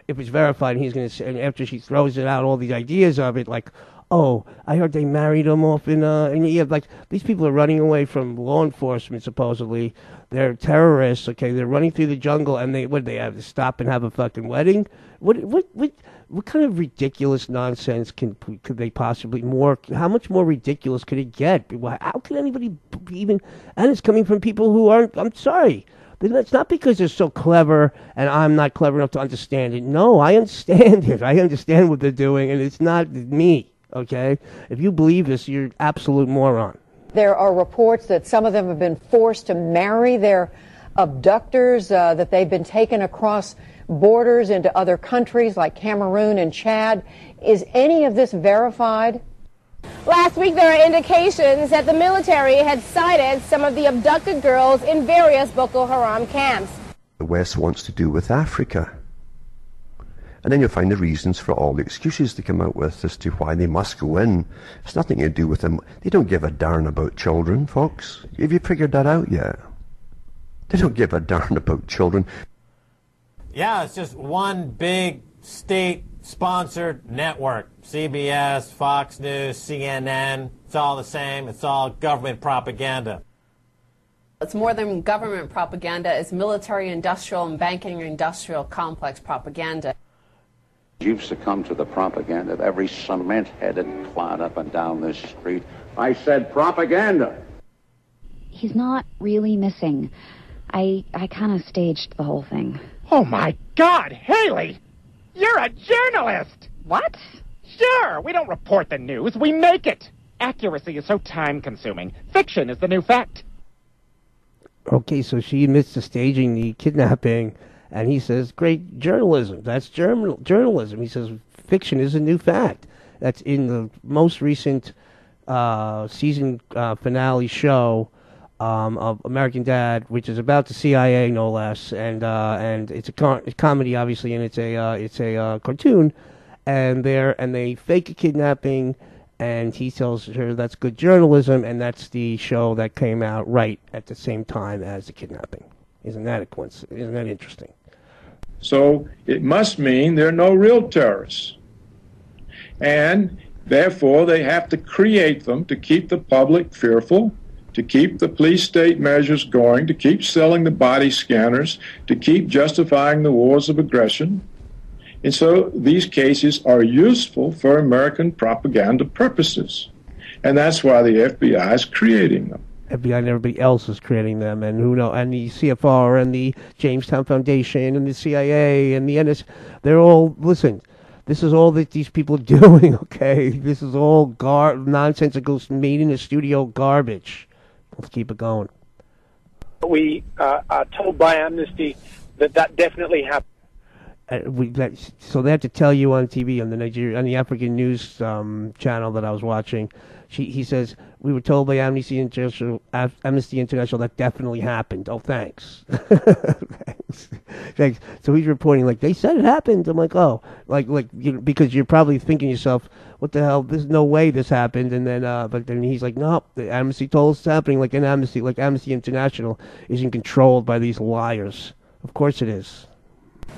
if it's verified. And he's going to say, and after she throws it out, all these ideas of it, like, oh, I heard they married him off in, and yeah, like, these people are running away from law enforcement, supposedly. They're terrorists, okay? They're running through the jungle, and they have to stop and have a fucking wedding? What kind of ridiculous nonsense could they possibly how much more ridiculous could it get? How can anybody even, and it's coming from people who aren't, I'm sorry. It's not because they're so clever and I'm not clever enough to understand it. No, I understand it. I understand what they're doing, and it's not me, okay? If you believe this, you're an absolute moron. There are reports that some of them have been forced to marry their abductors, that they've been taken across borders into other countries like Cameroon and Chad. Is any of this verified? Last week, there are indications that the military had sighted some of the abducted girls in various Boko Haram camps. The West wants to do with Africa. And then you'll find the reasons for all the excuses they come out with as to why they must go in. It's nothing to do with them. They don't give a darn about children, folks. Have you figured that out yet? They don't give a darn about children. Yeah, it's just one big state-sponsored network. CBS, Fox News, CNN, it's all the same. It's all government propaganda. It's more than government propaganda. It's military, industrial, and banking industrial complex propaganda. You've succumbed to the propaganda of every cement-headed clown up and down this street. I said propaganda. He's not really missing. I kind of staged the whole thing. Oh, my God, Haley! You're a journalist! What? Sure, we don't report the news, we make it. Accuracy is so time-consuming. Fiction is the new fact. Okay, so she admits to staging the kidnapping, and he says, great journalism. That's journalism. He says, fiction is a new fact. That's in the most recent season finale show of American Dad, which is about the CIA, no less, and it's a comedy, obviously, and it's a cartoon, and they fake a kidnapping, and he tells her that's good journalism, and that's the show that came out right at the same time as the kidnapping. Isn't that a coincidence? Isn't that interesting? So it must mean there are no real terrorists, and therefore they have to create them to keep the public fearful, to keep the police state measures going, to keep selling the body scanners, to keep justifying the wars of aggression. And so these cases are useful for American propaganda purposes. And that's why the FBI is creating them. FBI and everybody else is creating them, and who know, and the CFR and the Jamestown Foundation and the CIA and the NS, they're all, listen, this is all that these people are doing, okay? This is all nonsensical, made in the studio garbage. Let's keep it going. We are told by Amnesty that definitely happened. So they had to tell you on TV, on the African news channel that I was watching. He says, we were told by Amnesty International that definitely happened. Oh, thanks. Thanks. So he's reporting like they said it happened. I'm like, oh, because you're probably thinking to yourself, what the hell? There's no way this happened. And then, but then he's like, no, the Amnesty told us it's happening. Like Amnesty International isn't controlled by these liars. Of course it is.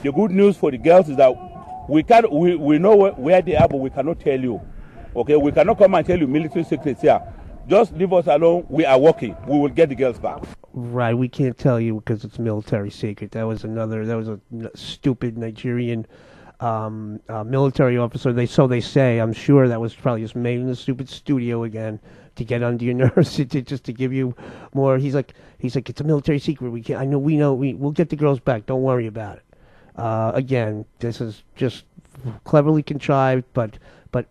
The good news for the girls is that we know where they are, but we cannot tell you. Okay, we cannot come and tell you military secrets here. Just leave us alone. We are working. We will get the girls back. Right, we can't tell you because it's military secret. That was a stupid Nigerian military officer. So they say. I'm sure that was probably just made in a stupid studio again to get under your nerves, just to give you more. He's like, it's a military secret. We'll get the girls back. Don't worry about it. Again, this is just cleverly contrived, but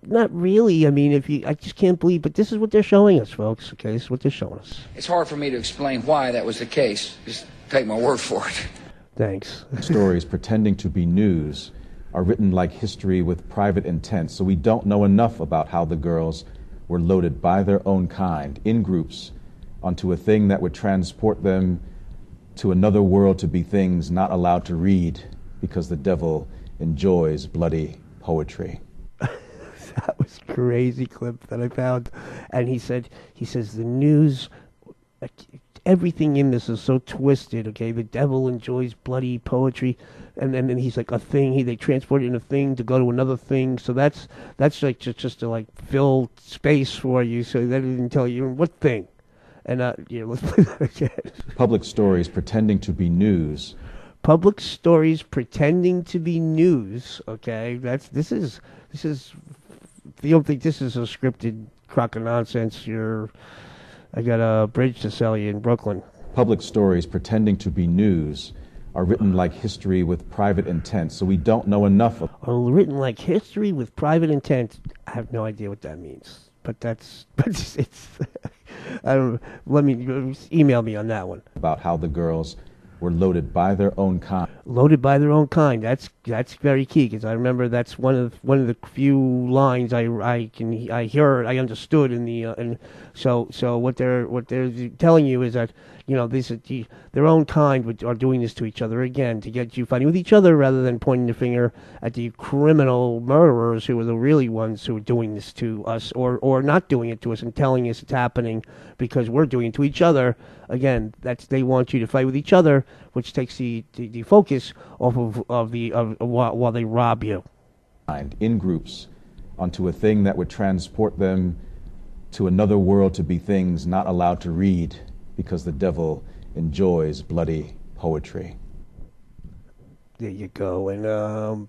not really. I mean, I just can't believe, but this is what they're showing us, folks. Okay, this is what they're showing us. It's hard for me to explain why that was the case. Just take my word for it. Thanks. Stories pretending to be news are written like history with private intent, so we don't know enough about how the girls were loaded by their own kind, in groups, onto a thing that would transport them to another world to be things not allowed to read, because the devil enjoys bloody poetry. That was a crazy clip that I found. And he says the news, everything in this is so twisted, okay? The devil enjoys bloody poetry. And then he's like a thing, they transport it in a thing to go to another thing. So that's like just to like fill space for you, so that didn't tell you what thing. And let's play that again. Public stories pretending to be news. Public stories pretending to be news. Okay, this is. You don't think this is a scripted crock of nonsense? I got a bridge to sell you in Brooklyn. Public stories pretending to be news are written like history with private intent, so we don't know enough. Written like history with private intent. I have no idea what that means, but it's. I don't. Email me on that one. About how the girls were loaded by their own kind. Loaded by their own kind. That's very key, because I remember that's one of the few lines I understood in the and so what they're telling you is that their own kind are doing this to each other again to get you fighting with each other rather than pointing the finger at the criminal murderers who are the really ones who are doing this to us or not doing it to us and telling us it's happening because we're doing it to each other. Again, they want you to fight with each other, which takes the focus off of while they rob you. In groups onto a thing that would transport them to another world to be things not allowed to read, because the devil enjoys bloody poetry. There you go. And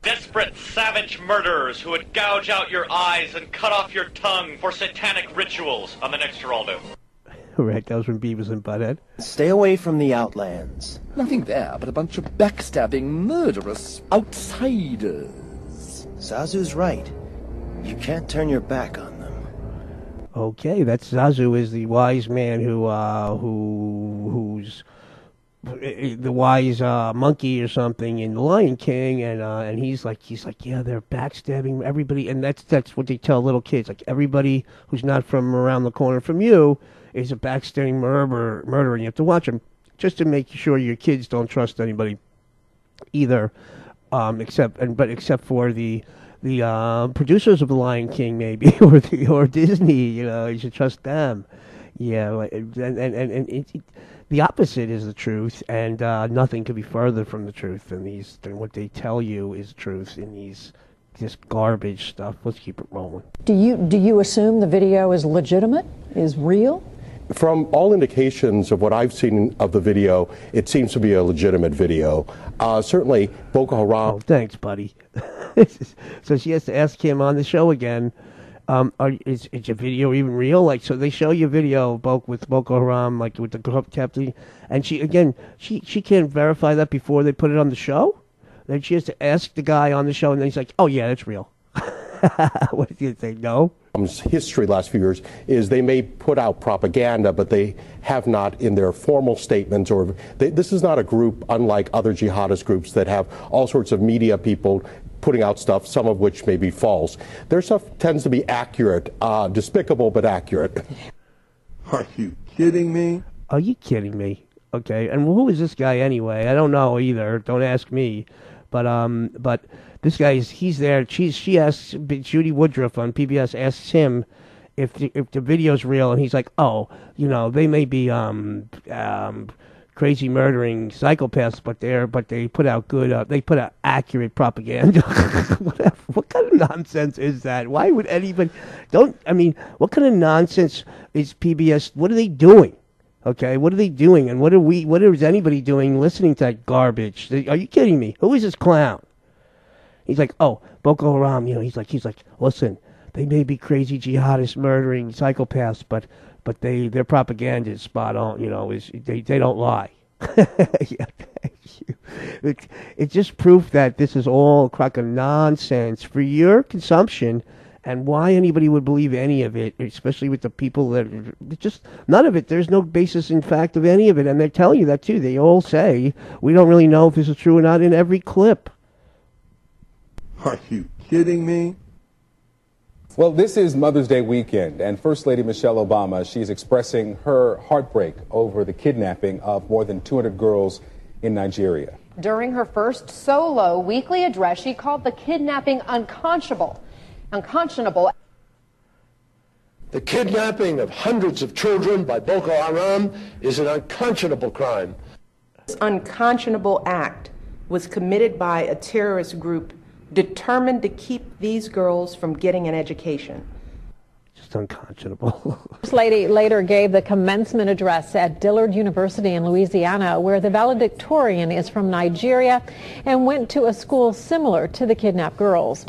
desperate, savage murderers who would gouge out your eyes and cut off your tongue for satanic rituals on the next Geraldo. Right, that was from Beavis and Butthead. Stay away from the Outlands. Nothing there but a bunch of backstabbing, murderous outsiders. Zazu's right. You can't turn your back on them. Okay, that's Zazu is the wise man who's the wise monkey or something in The Lion King, and he's like, yeah, they're backstabbing everybody, and that's what they tell little kids, like everybody who's not from around the corner from you is a backstabbing murderer, and you have to watch them just to make sure your kids don't trust anybody either, except for the producers of The Lion King, maybe, or Disney. You should trust them. Yeah, and the opposite is the truth, and nothing could be further from the truth than what they tell you is truth in this garbage stuff. Let's keep it rolling. Do you assume the video is legitimate, is real? From all indications of what I've seen of the video, it seems to be a legitimate video. Certainly, Boko Haram. Oh, thanks, buddy. So she has to ask him on the show again, Is your video even real? Like, so they show you video with Boko Haram, like with the captain, and she can't verify that before they put it on the show. Then she has to ask the guy on the show, and then he's like, "Oh yeah, that's real." What did you think? No. History last few years is they may put out propaganda, but they have not in their formal statements, or this is not a group unlike other jihadist groups that have all sorts of media people putting out stuff, some of which may be false. Their stuff tends to be accurate, despicable but accurate. Are you kidding me? Are you kidding me? Okay, and who is this guy anyway? I don't know either. Don't ask me. But this guy he's there. She asks, Judy Woodruff on PBS asks him if the video's real, and he's like, oh, they may be crazy murdering psychopaths, but they put out good they put out accurate propaganda. What kind of nonsense is that? Why would anyone what kind of nonsense is PBS? What are they doing? Okay, what are they doing? And what is anybody doing listening to that garbage? Are you kidding me? Who is this clown? He's like, oh, Boko Haram, he's like, listen, they may be crazy jihadists murdering psychopaths, but their propaganda is spot on, they don't lie. Yeah, thank you. It's just proof that this is all a crock of nonsense for your consumption. And why anybody would believe any of it, especially with the people that just none of it. There's no basis in fact of any of it, and they're telling you that too. They all say we don't really know if this is true or not in every clip. Are you kidding me? Well, this is Mother's Day weekend, and First Lady Michelle Obama, she's expressing her heartbreak over the kidnapping of more than 200 girls in Nigeria. During her first solo weekly address, she called the kidnapping unconscionable. The kidnapping of hundreds of children by Boko Haram is an unconscionable crime. This unconscionable act was committed by a terrorist group determined to keep these girls from getting an education. Just unconscionable. First Lady later gave the commencement address at Dillard University in Louisiana, where the valedictorian is from Nigeria and went to a school similar to the kidnapped girls.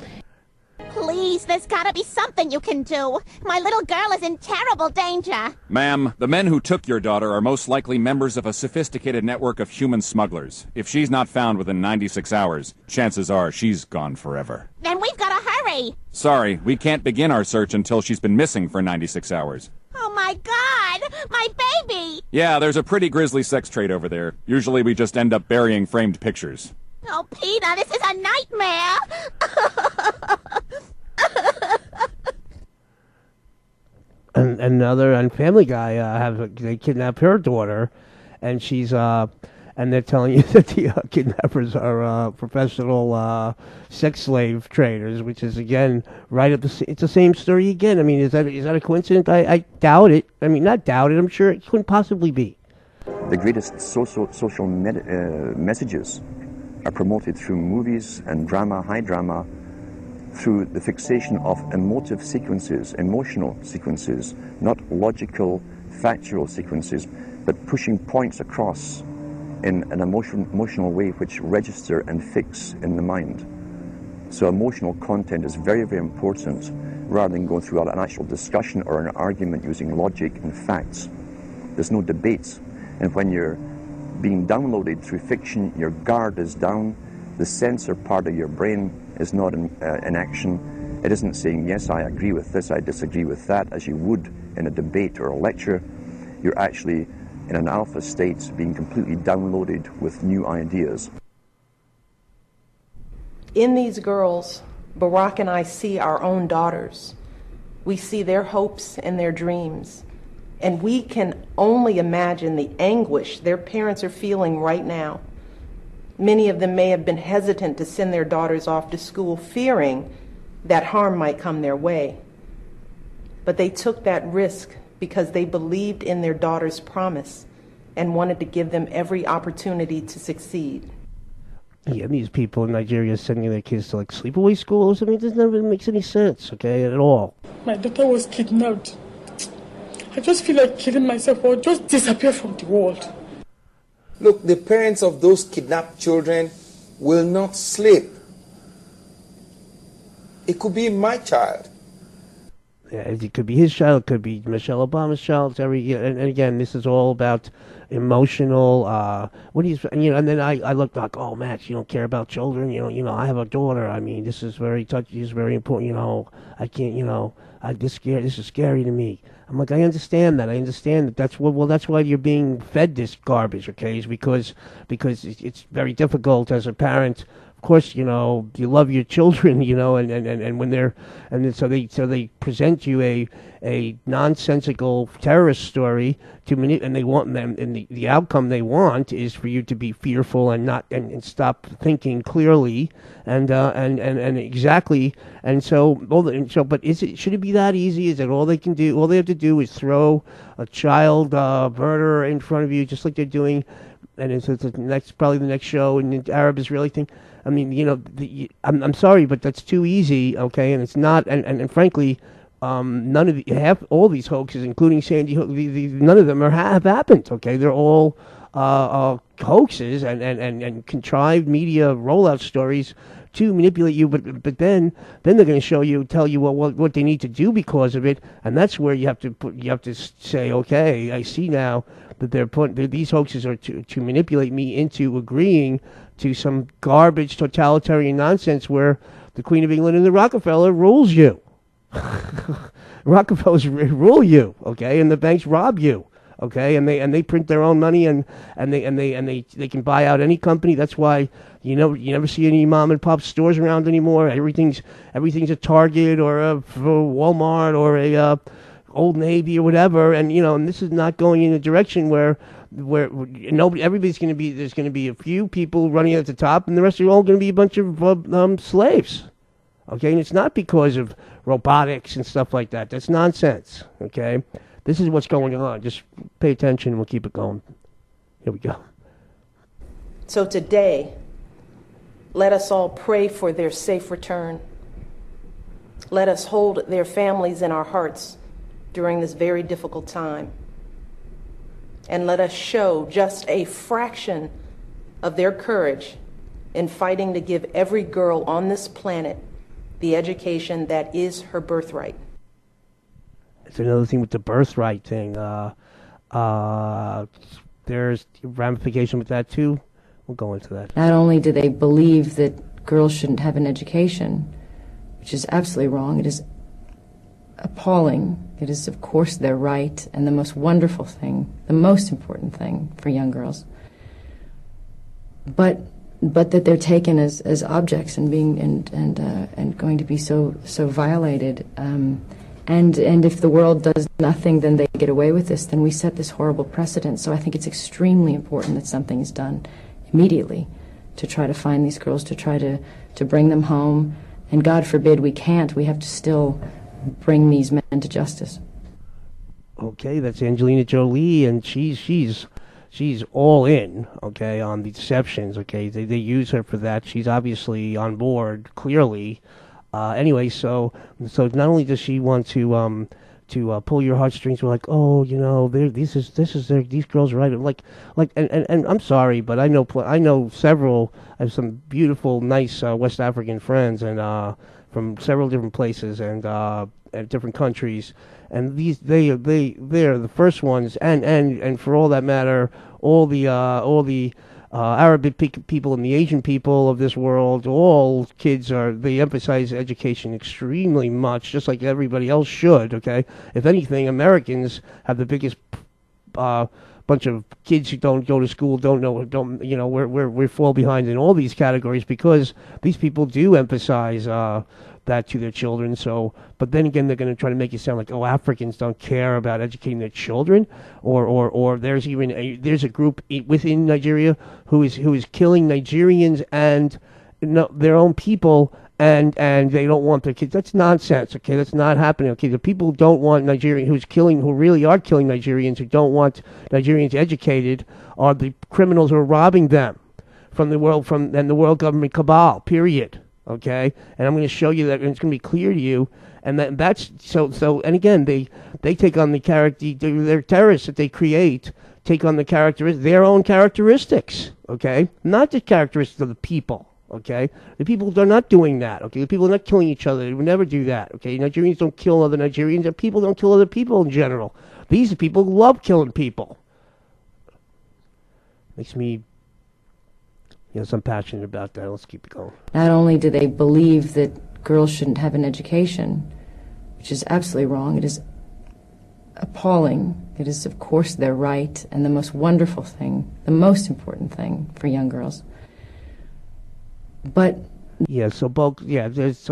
Please, there's gotta be something you can do. My little girl is in terrible danger. Ma'am, the men who took your daughter are most likely members of a sophisticated network of human smugglers. If she's not found within 96 hours, chances are she's gone forever. Then we've gotta hurry. Sorry, we can't begin our search until she's been missing for 96 hours. Oh my God, my baby! Yeah, there's a pretty grisly sex trade over there. Usually we just end up burying framed pictures. Oh, Peter, this is a nightmare! and Family Guy they kidnapped her daughter, and she's and they're telling you that the kidnappers are professional sex slave traders, which is again right up it's the same story again. I mean, is that a coincidence? I doubt it. I mean, not doubt it. I'm sure it couldn't possibly be. The greatest social messages are promoted through movies and drama, high drama, through the fixation of emotive sequences, emotional sequences, not logical, factual sequences, but pushing points across in an emotional way which register and fix in the mind. So emotional content is very, very important, rather than going through an actual discussion or an argument using logic and facts. There's no debate. And when you're being downloaded through fiction, your guard is down, the sensor part of your brain is not in action. It isn't saying, yes, I agree with this, I disagree with that, as you would in a debate or a lecture. You're actually in an alpha state, being completely downloaded with new ideas. In these girls, Barack and I see our own daughters. We see their hopes and their dreams. And we can only imagine the anguish their parents are feeling right now. Many of them may have been hesitant to send their daughters off to school, fearing that harm might come their way. But they took that risk because they believed in their daughter's promise and wanted to give them every opportunity to succeed. Yeah, these people in Nigeria sending their kids to like sleepaway schools. I mean, this never makes any sense, okay, at all. My daughter was kidnapped. I just feel like killing myself or just disappear from the world. Look, the parents of those kidnapped children will not sleep. It could be my child. It could be his child, it could be Michelle Obama's child. And again, this is all about emotional. What he's, and then I looked like, oh, Max, you don't care about children. I have a daughter. I mean, this is very touchy. It's very important. I can't. This is scary to me. I'm like, I understand that. I understand that. That's why you're being fed this garbage, okay? Is because it's very difficult as a parent. Of course, you love your children, and when they're, so they present you a nonsensical terrorist story and they want them, and the outcome they want is for you to be fearful and not and stop thinking clearly and exactly, and so but should it be that easy? Is that all they can do? All they have to do is throw a child murderer in front of you, just like they're doing, and it's probably the next show in the Arab-Israeli thing. I mean, I'm sorry, but that's too easy, okay? And it's not, and frankly, all these hoaxes, including Sandy Hook, none of them have happened, okay? They're all hoaxes and contrived media rollout stories to manipulate you, but then they're going to tell you what they need to do because of it, and that's where you have to say, okay, I see now that these hoaxes are to manipulate me into agreeing to some garbage totalitarian nonsense where the Queen of England and the Rockefeller rules you. Rockefellers rule you, okay, and the banks rob you, okay, and they print their own money and they can buy out any company. That's why you never see any mom and pop stores around anymore. Everything's a Target or a Walmart or a Old Navy or whatever, and this is not going in a direction where everybody's going to be. There's going to be a few people running at the top, and the rest are all going to be a bunch of slaves. Okay, and it's not because of robotics and stuff like that. That's nonsense. Okay, this is what's going on. Just pay attention, and we'll keep it going. Here we go. So today, let us all pray for their safe return. Let us hold their families in our hearts during this very difficult time. And let us show just a fraction of their courage in fighting to give every girl on this planet the education that is her birthright. It's another thing with the birthright thing. There's ramification with that too. We'll go into that. Not only do they believe that girls shouldn't have an education, which is absolutely wrong, it is appalling. It is, of course, their right and the most wonderful thing, the most important thing for young girls. But that they're taken as objects and being and going to be so violated. And if the world does nothing, then they get away with this. Then we set this horrible precedent. So I think it's extremely important that something is done immediately to try to find these girls, to try to bring them home. And God forbid we can't. We have to still bring these men to justice. Okay, that's Angelina Jolie, and she's all in, okay, on the deceptions, okay. They use her for that. She's obviously on board, clearly. Anyway, so not only does she want to pull your heartstrings, we're like, oh, these girls are right. And I'm sorry, but I know several. I have some beautiful, nice West African friends, and from several different places and different countries, and they're the first ones, and for all that matter, all the Arabic people and the Asian people of this world, all kids they emphasize education extremely much, just like everybody else should. Okay, if anything, Americans have the biggest bunch of kids who don't go to school, we fall behind in all these categories because these people do emphasize that to their children. So, but then again, they're going to try to make it sound like, oh, Africans don't care about educating their children, or there's a group within Nigeria who is killing Nigerians and their own people, and they don't want their kids. That's nonsense. Okay, that's not happening. Okay, the people who don't want who really are killing Nigerians, who don't want Nigerians educated, are the criminals who are robbing them from the world government cabal. Period. Okay, and I'm going to show you that, and it's going to be clear to you. And that's so. And again, they take on the character. They're terrorists that they create. Take on their own characteristics. Okay, not the characteristics of the people. okay? The people are not doing that, okay? The people are not killing each other. They would never do that, okay? Nigerians don't kill other Nigerians, and people don't kill other people in general. These are people who love killing people. Makes me, so I'm passionate about that. Let's keep it going. Not only do they believe that girls shouldn't have an education, which is absolutely wrong, it is appalling. It is, of course, their right and the most wonderful thing, the most important thing for young girls. But so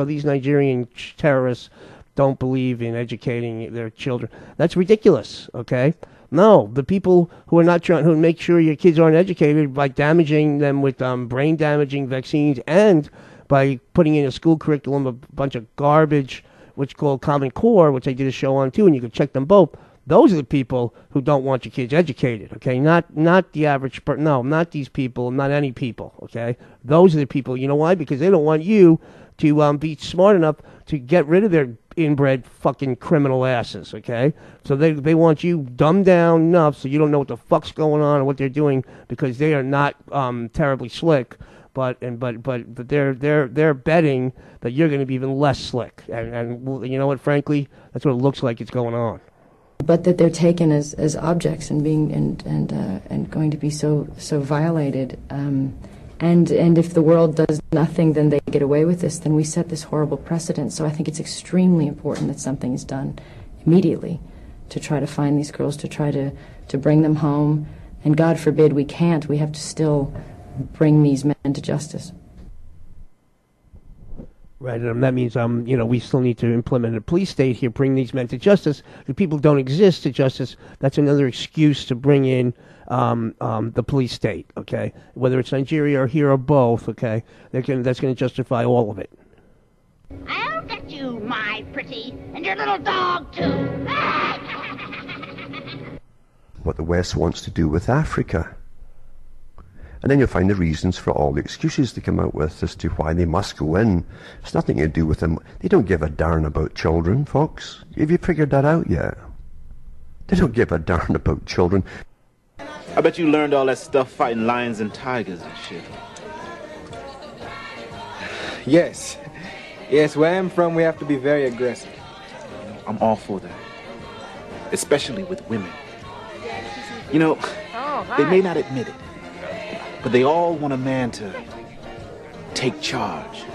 these Nigerian terrorists don't believe in educating their children. That's ridiculous, okay? No, the people who are not trying, who make sure your kids aren't educated by damaging them with brain-damaging vaccines and by putting in a school curriculum a bunch of garbage, which is called Common Core, which I did a show on too, and you can check them both. Those are the people who don't want your kids educated, okay? Not the average person. No, not these people, not any people, okay? Those are the people. You know why? Because they don't want you to be smart enough to get rid of their inbred fucking criminal asses, okay? So they want you dumbed down enough so you don't know what the fuck's going on or what they're doing because they are not terribly slick. But they're betting that you're going to be even less slick, and you know what? Frankly, that's what it looks like it's going on. But that they're taken as objects and being and going to be so violated, and if the world does nothing, then they get away with this. Then we set this horrible precedent. So I think it's extremely important that something is done immediately to try to find these girls, to try to bring them home. And God forbid we can't. We have to still bring these men to justice. Right, and that means we still need to implement a police state here, bring these men to justice. If people don't exist to justice, that's another excuse to bring in the police state, okay? Whether it's Nigeria or here or both, okay? That's going to justify all of it. I'll get you, my pretty, and your little dog, too. What the West wants to do with Africa. And then you'll find the reasons for all the excuses they come out with as to why they must go in. It's nothing to do with them. They don't give a darn about children, folks. Have you figured that out yet? They don't give a darn about children. I bet you learned all that stuff fighting lions and tigers and shit. Yes. Yes, where I'm from, we have to be very aggressive. I'm all for that. Especially with women. You know, they may not admit it, but they all want a man to take charge.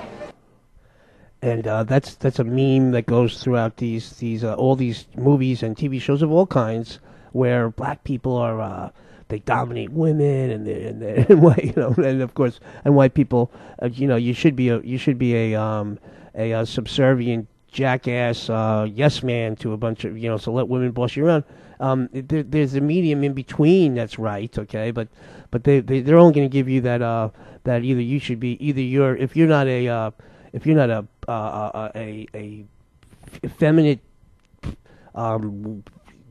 And that's a meme that goes throughout these all these movies and TV shows of all kinds, where black people are they dominate women, and of course, and white people, you should be a subservient jackass yes man to a bunch of so let women boss you around. There's a medium in between that's right, okay, but they're only going to give you that either you should be if you're not a effeminate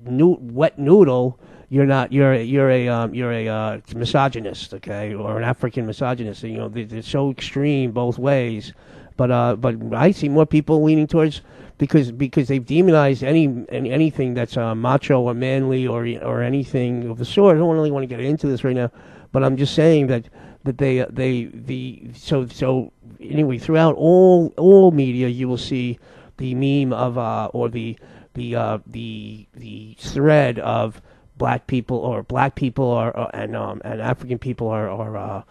wet noodle, you're a misogynist, okay, or an African misogynist. They're so extreme both ways. But I see more people leaning towards because they've demonized anything that's macho or manly or anything of the sort. I don't really want to get into this right now, but I'm just saying that so anyway, throughout all media you will see the meme of or the thread of black people and African people are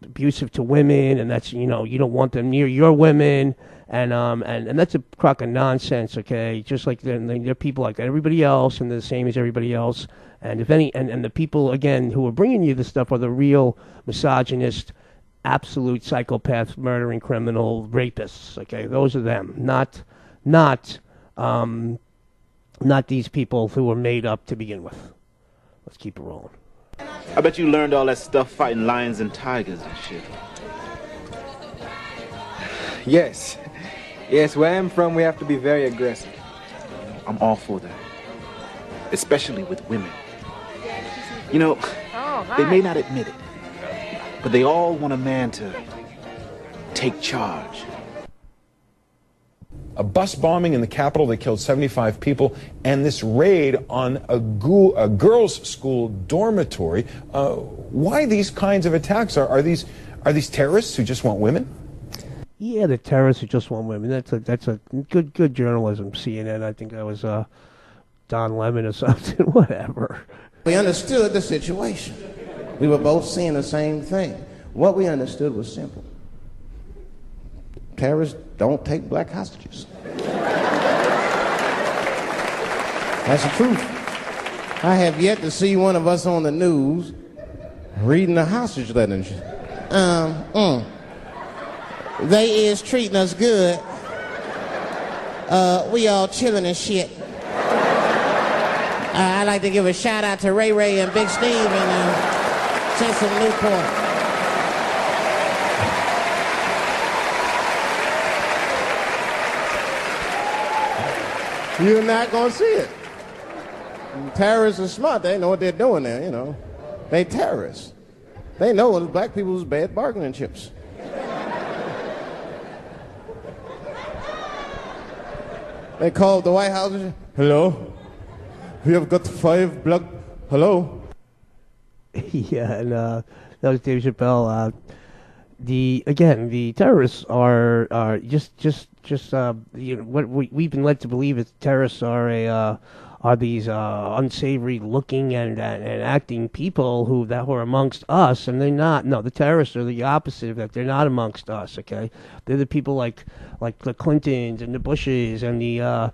abusive to women, and that's you don't want them near your women, and that's a crock of nonsense, okay? Just like they're people like everybody else, and they're the same as everybody else. And if any, and the people again who are bringing you this stuff are the real misogynist, absolute psychopaths, murdering criminal rapists. Okay, those are them, not these people who were made up to begin with. Let's keep it rolling. I bet you learned all that stuff fighting lions and tigers and shit. Yes. Yes, where I'm from, we have to be very aggressive. I'm all for that. Especially with women. They may not admit it, but they all want a man to take charge. A bus bombing in the capital that killed 75 people, and this raid on a girls' school dormitory. Why these kinds of attacks? Are these Are these terrorists who just want women? Yeah, the terrorists who just want women. That's a good journalism. CNN. I think that was Don Lemon or something. Whatever. We understood the situation. We were both seeing the same thing. What we understood was simple. Terrorists don't take black hostages. That's the truth. I have yet to see one of us on the news reading a hostage letter. They is treating us good. We all chilling and shit. I'd like to give a shout out to Ray Ray and Big Steve and Central Newport. You're not going to see it. Terrorists are smart. They know what they're doing there, you know. They terrorists. They know it's black people's bad bargaining chips. They called the White House and said, hello? We have got 5 black... Hello? Yeah, and that was Dave Chappelle. The terrorists are just you know, what we've been led to believe is terrorists are these unsavory looking and acting people who are amongst us, and they're not. No, the terrorists are the opposite of that. They're not amongst us. Okay, they're the people like the Clintons and the Bushes and the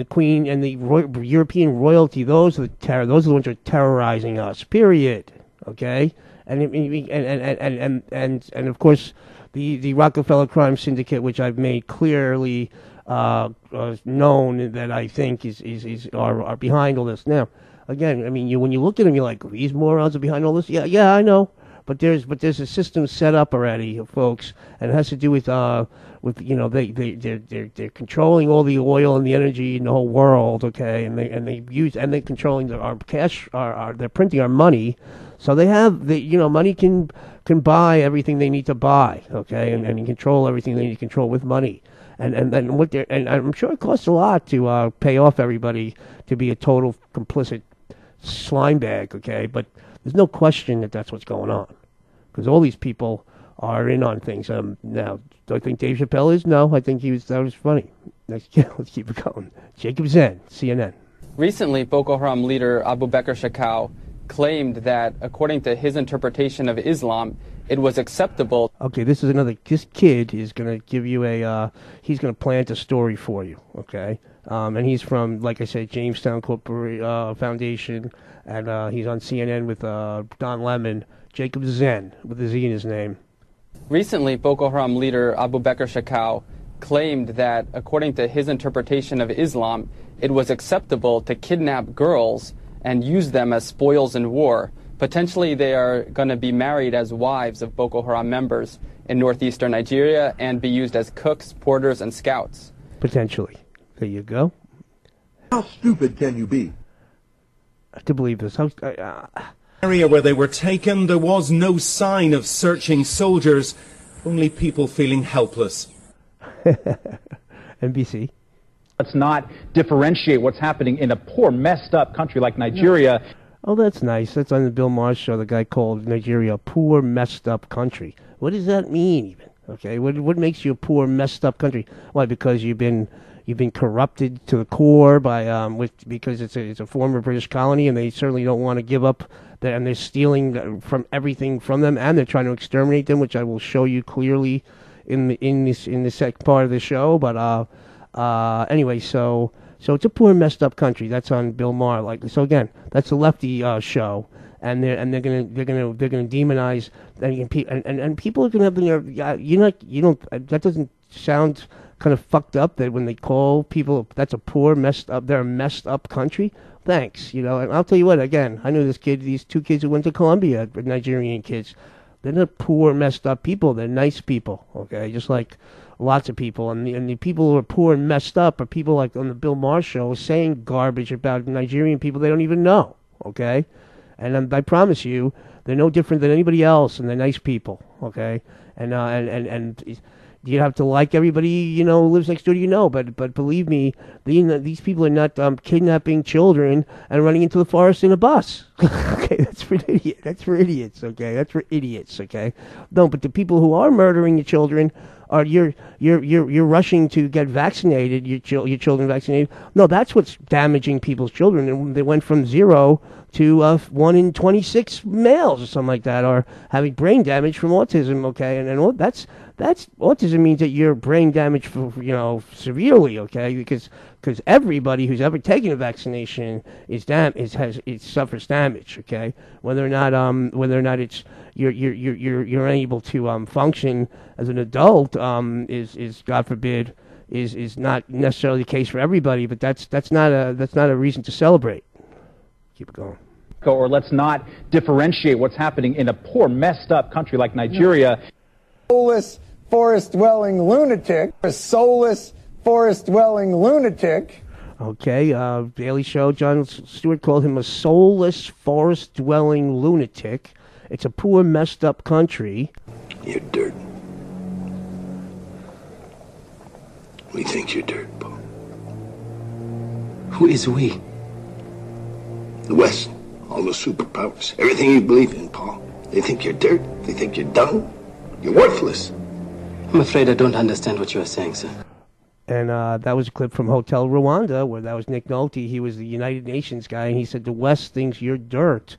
Queen and the European royalty. Those are the ones who are terrorizing us. Period. Okay, and of course the Rockefeller crime syndicate, which I've made clearly known that I think are behind all this. Now, again, I mean, when you look at them, you're like, these morons are behind all this. Yeah, I know, but there's a system set up already, folks, and it has to do with you know they're controlling all the oil and the energy in the whole world, okay, and they're controlling our cash, they're printing our money, so they have money can buy everything they need to buy, okay, and control everything they need to control with money. And I'm sure it costs a lot to pay off everybody to be a total complicit slime bag, okay? But there's no question that that's what's going on, because all these people are in on things. Now, do I think Dave Chappelle is? No, I think that was funny. Let's keep it going. Jacob Zen, CNN. Recently, Boko Haram leader Abu Bakr Shekau claimed that, according to his interpretation of Islam, it was acceptable. Okay, this kid is going to give you he's going to plant a story for you, okay? And he's from, like I said, Jamestown Foundation, and he's on CNN with Don Lemon. Jacob Zen, with a Z in his name. Recently, Boko Haram leader Abu Bakr Shekau claimed that, according to his interpretation of Islam, it was acceptable to kidnap girls and use them as spoils in war. Potentially, they are going to be married as wives of Boko Haram members in northeastern Nigeria and be used as cooks, porters, and scouts. Potentially. There you go. How stupid can you be? To believe this. Area where they were taken, there was no sign of searching soldiers, only people feeling helpless. NBC. Let's not differentiate what's happening in a poor, messed up country like Nigeria. Oh, that's nice. That's on the Bill Maher show. The guy called Nigeria a poor, messed up country. What does that mean, even? Okay, what makes you a poor, messed up country? Why? Because you've been corrupted to the core because it's a former British colony, and they certainly don't want to give up. And they're stealing from everything from them, and they're trying to exterminate them, which I will show you clearly in the second part of the show. But anyway, so it's a poor, messed up country. That's on Bill Maher. So again, that's a lefty show, and they're gonna demonize and people are gonna have that doesn't sound kind of fucked up that when they call people that's a poor, messed up, they're a messed up country. Thanks, and I'll tell you what. Again, I knew these 2 kids who went to Columbia, Nigerian kids. They're not poor, messed up people. They're nice people. Okay, just like lots of people, and the people who are poor and messed up are people like on the Bill Maher show saying garbage about Nigerian people they don't even know, okay? And I promise you, they're no different than anybody else, and they're nice people, okay? And Do you have to like everybody, who lives next door to you? No, but believe me, these people are not kidnapping children and running into the forest in a bus. Okay, that's for idiots. That's for idiots. Okay, that's for idiots. Okay, no, but the people who are murdering your children are you're rushing to get vaccinated. Your children vaccinated. No, that's what's damaging people's children. And they went from 0 to 1 in 26 males or something like that are having brain damage from autism. Okay, and that's autism means that you're brain damaged for severely. Okay, because everybody who's ever taken a vaccination suffers damage. Okay, whether or not it's you're unable to function as an adult is God forbid is not necessarily the case for everybody, but that's not a reason to celebrate. Keep it going. Or let's not differentiate what's happening in a poor, messed up country like Nigeria. Soulless, forest-dwelling lunatic. A soulless, forest-dwelling lunatic. Okay, Daily Show, Jon Stewart called him a soulless, forest-dwelling lunatic. It's a poor, messed up country. You're dirt. We think you're dirt, Paul. Who is we? The West. All the superpowers. Everything you believe in, Paul. They think you're dirt. They think you're dung. You're worthless. I'm afraid I don't understand what you are saying, sir. And that was a clip from Hotel Rwanda, where that was Nick Nolte. He was the United Nations guy, and he said the West thinks you're dirt.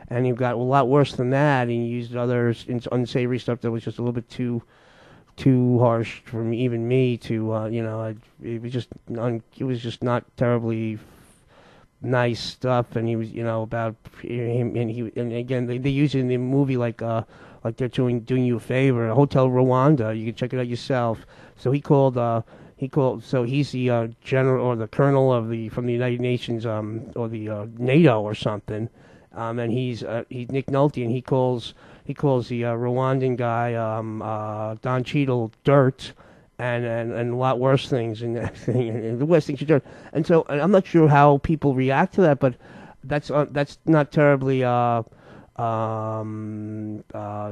And he got a lot worse than that, and he used other unsavory stuff that was just a little bit too harsh for even me to, it was just not terribly nice stuff. And he was, about him, and again, they use it in the movie like they're doing you a favor. Hotel Rwanda, you can check it out yourself. So so he's the general or the colonel from the United Nations, or the NATO or something. And he's Nick Nolte, and he calls the Rwandan guy Don Cheadle dirt, and a lot worse things, and the West thinks you're dirt. And so I'm not sure how people react to that, but that's not terribly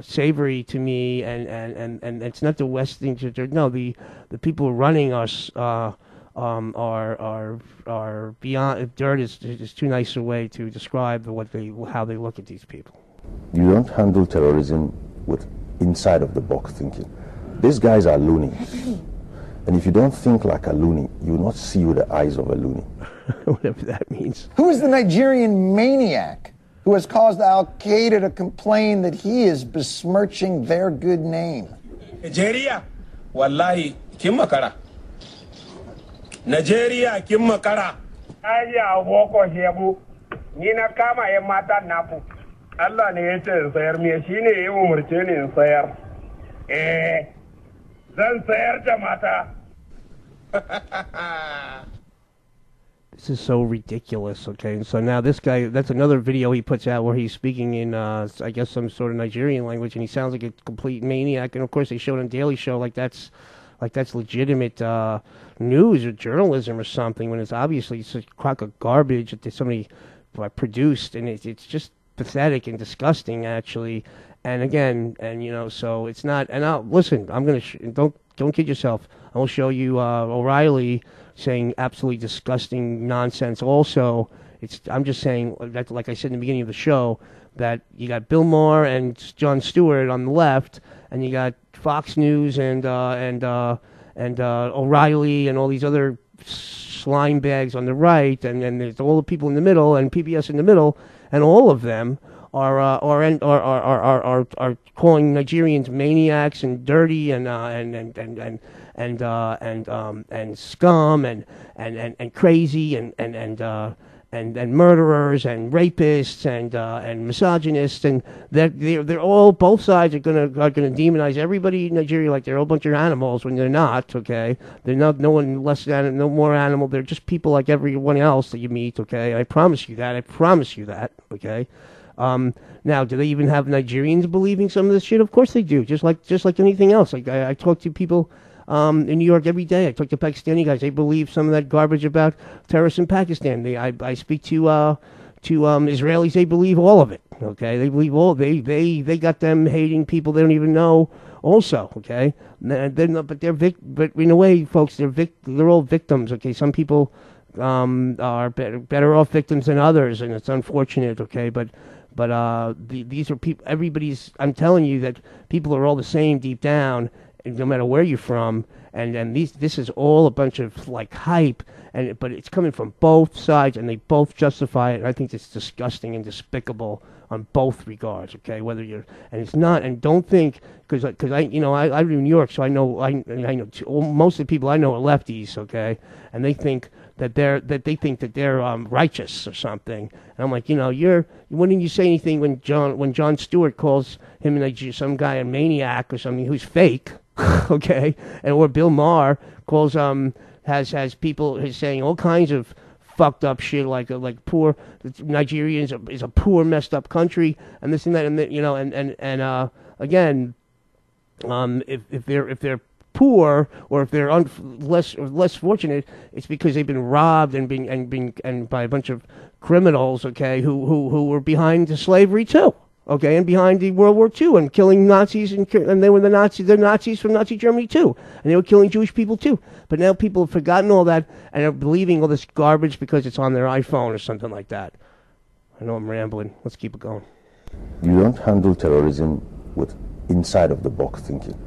savory to me, and it's not the West thinks you're dirt. No, the people running us are beyond. Dirt is too nice a way to describe how they look at these people. You don't handle terrorism with inside of the box thinking. These guys are loony, and if you don't think like a loony, you will not see with the eyes of a loony. Whatever that means. Who is the Nigerian maniac who has caused Al-Qaeda to complain that he is besmirching their good name? Nigeria, wallahi, kimakara. Nigeria kimakara. Aya woko hebu. Nina kama ya mata napu. Allah ne yace sayar me shine ya umurce ni in sayar. Zan sayar da mata. This is so ridiculous, okay? And so now this guy, that's another video he puts out where he's speaking in, I guess, some sort of Nigerian language, and he sounds like a complete maniac. And of course, they showed on Daily Show like that's legitimate news or journalism or something, when it's obviously it's a crock of garbage that somebody produced, and it's just pathetic and disgusting, actually. And again, so it's not. And listen, I'm gonna don't kid yourself. I will show you O'Reilly saying absolutely disgusting nonsense. Also, I'm just saying that, like I said in the beginning of the show, that you got Bill Maher and Jon Stewart on the left, and you got Fox News and O'Reilly and all these other slime bags on the right, and there's all the people in the middle, and PBS in the middle, and all of them are calling Nigerians maniacs and dirty and scum and crazy and murderers and rapists and misogynists, and they're all, both sides are gonna demonize everybody in Nigeria like they're a whole bunch of animals, when they're not. Okay, they're not no one less than, no more animal. They're just people like everyone else that you meet. Okay, I promise you that. Okay. Now, do they even have Nigerians believing some of this shit? Of course they do. Just like anything else. Like I talk to people in New York every day. I talk to Pakistani guys. They believe some of that garbage about terrorists in Pakistan. I speak to Israelis. They believe all of it. Okay, they believe all. They got them hating people they don't even know, also, okay? They're not, but but in a way, folks, they're all victims, okay? Some people are better off victims than others, and it's unfortunate, okay? But these are people. I'm telling you that people are all the same deep down, no matter where you're from. And this is all a bunch of like hype, but it's coming from both sides, and they both justify it. And I think it's disgusting and despicable on both regards. Okay, whether you're and it's not, and don't think because I live in New York, so I know most of the people I know are lefties. Okay, and they think that they're righteous or something. And I'm like, wouldn't you say anything when Jon Stewart calls him some guy a maniac or something who's fake? Okay, or Bill Maher calls has people who's saying all kinds of fucked up shit like poor Nigeria is a poor messed up country and this and that and again if they're poor or if they're less fortunate, it's because they've been robbed and by a bunch of criminals, okay, who were behind the slavery too. Okay, and behind the World War II and killing Nazis, and they were they're Nazis from Nazi Germany too, and they were killing Jewish people too. But now people have forgotten all that and are believing all this garbage because it's on their iPhone or something like that. I know I'm rambling. Let's keep it going. You don't handle terrorism with inside of the box thinking.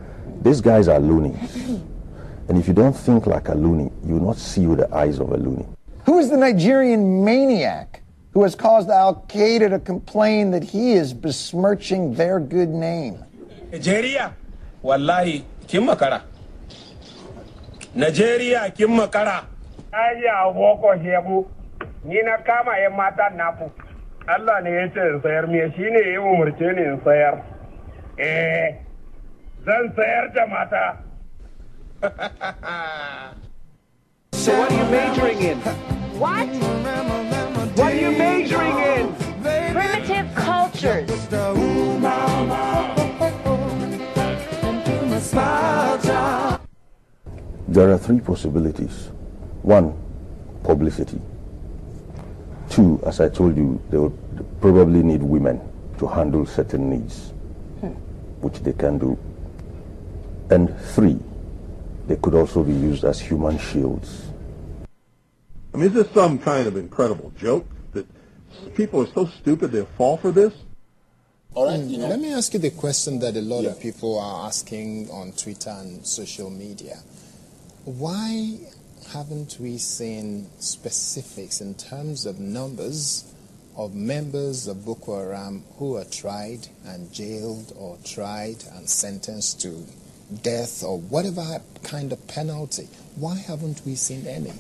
These guys are loony. And if you don't think like a loony, you will not see with the eyes of a loony. Who is the Nigerian maniac who has caused Al-Qaeda to complain that he is besmirching their good name? Nigeria, wallahi, kin makara. Nigeria, kin makara. Aya Boko Haram, ni na kama yan mata naku. Allah ne ya ce in sayar, me shi ne ya umurce ni in sayar. Zan sayar da mata. So what are you majoring in? What? What are you majoring in? Primitive cultures. There are three possibilities. One, publicity. Two, as I told you, they would probably need women to handle certain needs, which they can do. And three, they could also be used as human shields. I mean, is this some kind of incredible joke that people are so stupid they'll fall for this? All right, let me ask you the question that a lot of people are asking on Twitter and social media. Why haven't we seen specifics in terms of numbers of members of Boko Haram who are tried and jailed or tried and sentenced to death or whatever kind of penalty? Why haven't we seen any?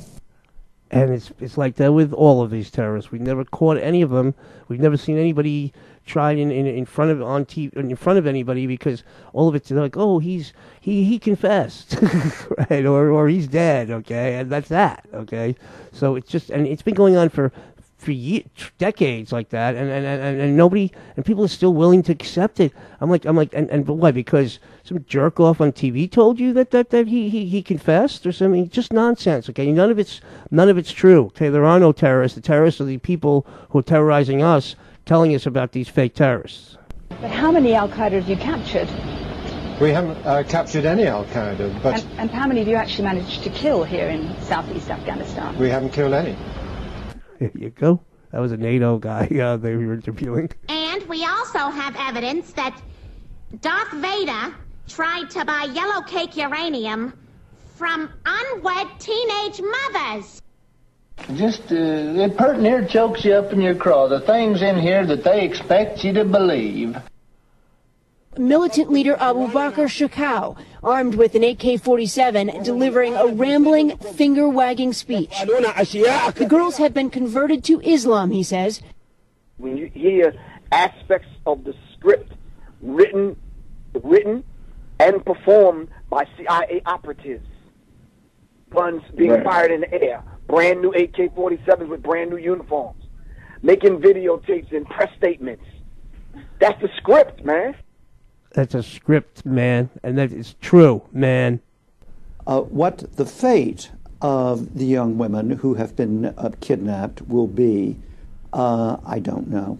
And it's like that with all of these terrorists. We've never caught any of them. We've never seen anybody tried in front of on TV in front of anybody because all of it's like, oh, he confessed, right, or he's dead, okay, and that's that, okay. So it's just and it's been going on for years, decades like that, and nobody and people are still willing to accept it. I'm like, and why? Because some jerk off on TV told you that he confessed or something? Just nonsense. Okay, none of it's true. Okay, there are no terrorists. The terrorists are the people who are terrorizing us, telling us about these fake terrorists. But how many Al-Qaeda have you captured? We haven't captured any Al-Qaeda, but and how many have you actually managed to kill here in southeast Afghanistan? We haven't killed any. There you go. That was a NATO guy they were interviewing. And we also have evidence that Darth Vader tried to buy yellow cake uranium from unwed teenage mothers. Just, they're putting their chokes you up in your craw. The things in here that they expect you to believe. Militant leader Abu Bakr Shakau, armed with an AK-47, delivering a rambling, finger-wagging speech. The girls have been converted to Islam, he says. When you hear aspects of the script written and performed by CIA operatives, guns being fired in the air, brand new AK-47s with brand new uniforms, making videotapes and press statements. That's the script, man. That's a script, man, and that is true, man. What the fate of the young women who have been kidnapped will be, I don't know.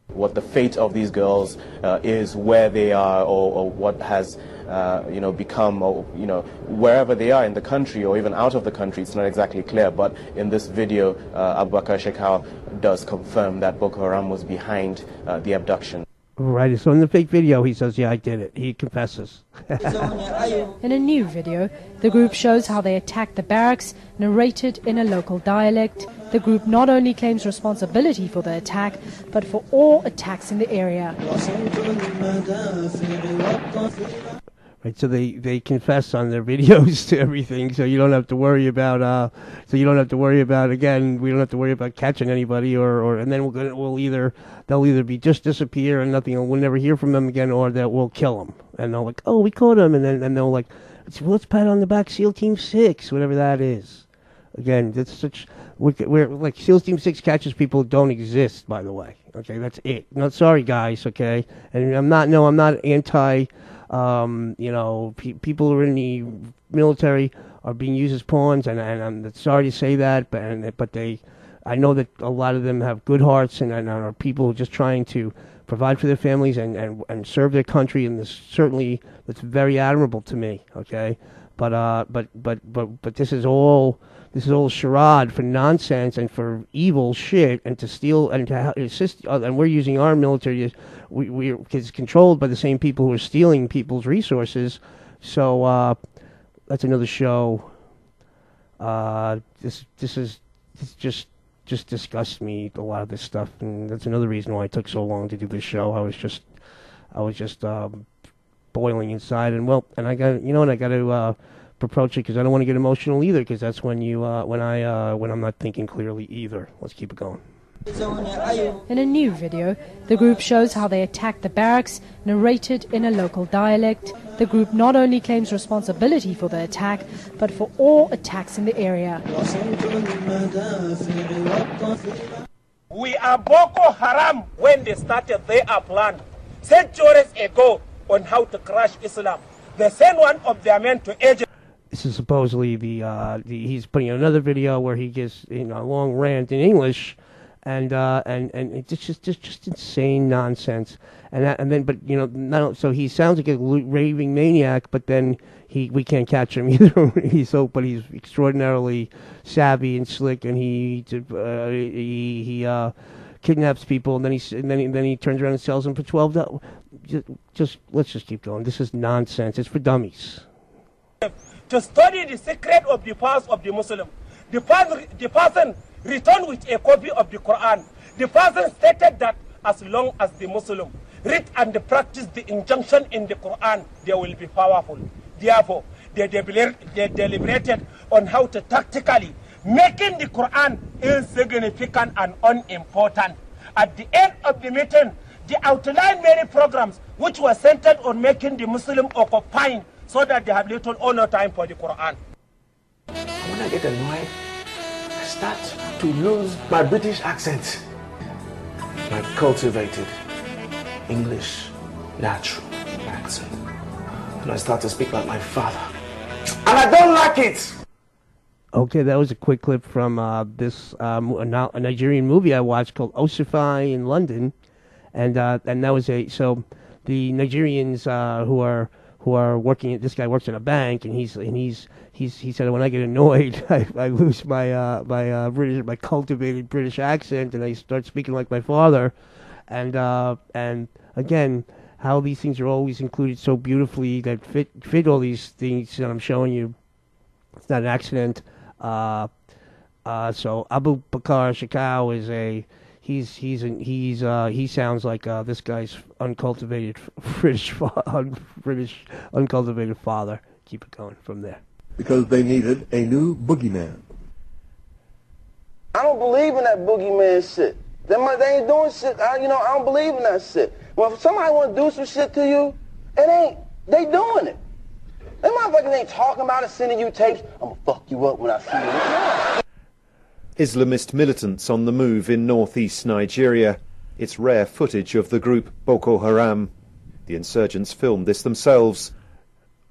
What the fate of these girls is, where they are, or what has become, or, wherever they are in the country or even out of the country. It's not exactly clear, but in this video, Abu Bakr Shekau does confirm that Boko Haram was behind the abduction. Right, so in the fake video, he says, yeah, I did it. He confesses. In a new video, the group shows how they attacked the barracks, narrated in a local dialect. The group not only claims responsibility for the attack, but for all attacks in the area. Right, so they confess on their videos to everything, so you don't have to worry about we don't have to worry about catching anybody, and then they'll either be just disappear and we'll never hear from them again, or that we'll kill them, and they'll like, oh, we caught them, and they'll like, let's pat on the back SEAL Team 6, whatever that is. Again, we're like SEAL Team 6 catches people who don't exist, by the way. Okay, that's it. Not sorry, guys. Okay, and I'm not anti. People who are in the military are being used as pawns, and I'm sorry to say that, but I know that a lot of them have good hearts and are people just trying to provide for their families and serve their country, and that's very admirable to me. Okay, but this is all charade for nonsense and for evil shit, and to steal and to assist, and we're using our military. It's controlled by the same people who are stealing people's resources. So that's another show. This just disgusts me, a lot of this stuff, and that's another reason why it took so long to do this show. I was just boiling inside, and I got to approach it because I don't want to get emotional either, because that's when I'm not thinking clearly either. Let's keep it going. In a new video, the group shows how they attacked the barracks, narrated in a local dialect. The group not only claims responsibility for the attack, but for all attacks in the area. We are Boko Haram when they started their plan centuries ago on how to crush Islam. They sent one of their men to Egypt. This is supposedly he's putting in another video where he gives a long rant in English, and it's just insane nonsense. So he sounds like a raving maniac, but then we can't catch him either. He's extraordinarily savvy and slick, and he kidnaps people, and then he turns around and sells them for $12. Let's just keep going. This is nonsense. It's for dummies. To study the secret of the past of the Muslim. The person returned with a copy of the Quran. The person stated that as long as the Muslim read and practice the injunction in the Quran, they will be powerful. Therefore, they deliberated on how to tactically making the Quran insignificant and unimportant. At the end of the meeting, they outlined many programs which were centered on making the Muslim occupying, so that they have little or no time for the Quran. When I get annoyed, I start to lose my British accent. My cultivated English natural accent. And I start to speak like my father. And I don't like it! Okay, that was a quick clip from a Nigerian movie I watched called Osify in London. And that was so the Nigerians who are working. This guy works in a bank, and he said, when I get annoyed, I lose my cultivated British accent, and I start speaking like my father. And again, how these things are always included so beautifully that fit all these things that I'm showing you. It's not an accident. So Abu Bakr Shekau is he sounds like this guy's uncultivated British uncultivated father. Keep it going from there. Because they needed a new boogeyman. I don't believe in that boogeyman shit. They ain't doing shit. I don't believe in that shit. Well, if somebody want to do some shit to you, they doing it. Them motherfuckers ain't talking about it, sending you tapes. I'm gonna fuck you up when I see you. Islamist militants on the move in northeast Nigeria. It's rare footage of the group Boko Haram. The insurgents filmed this themselves.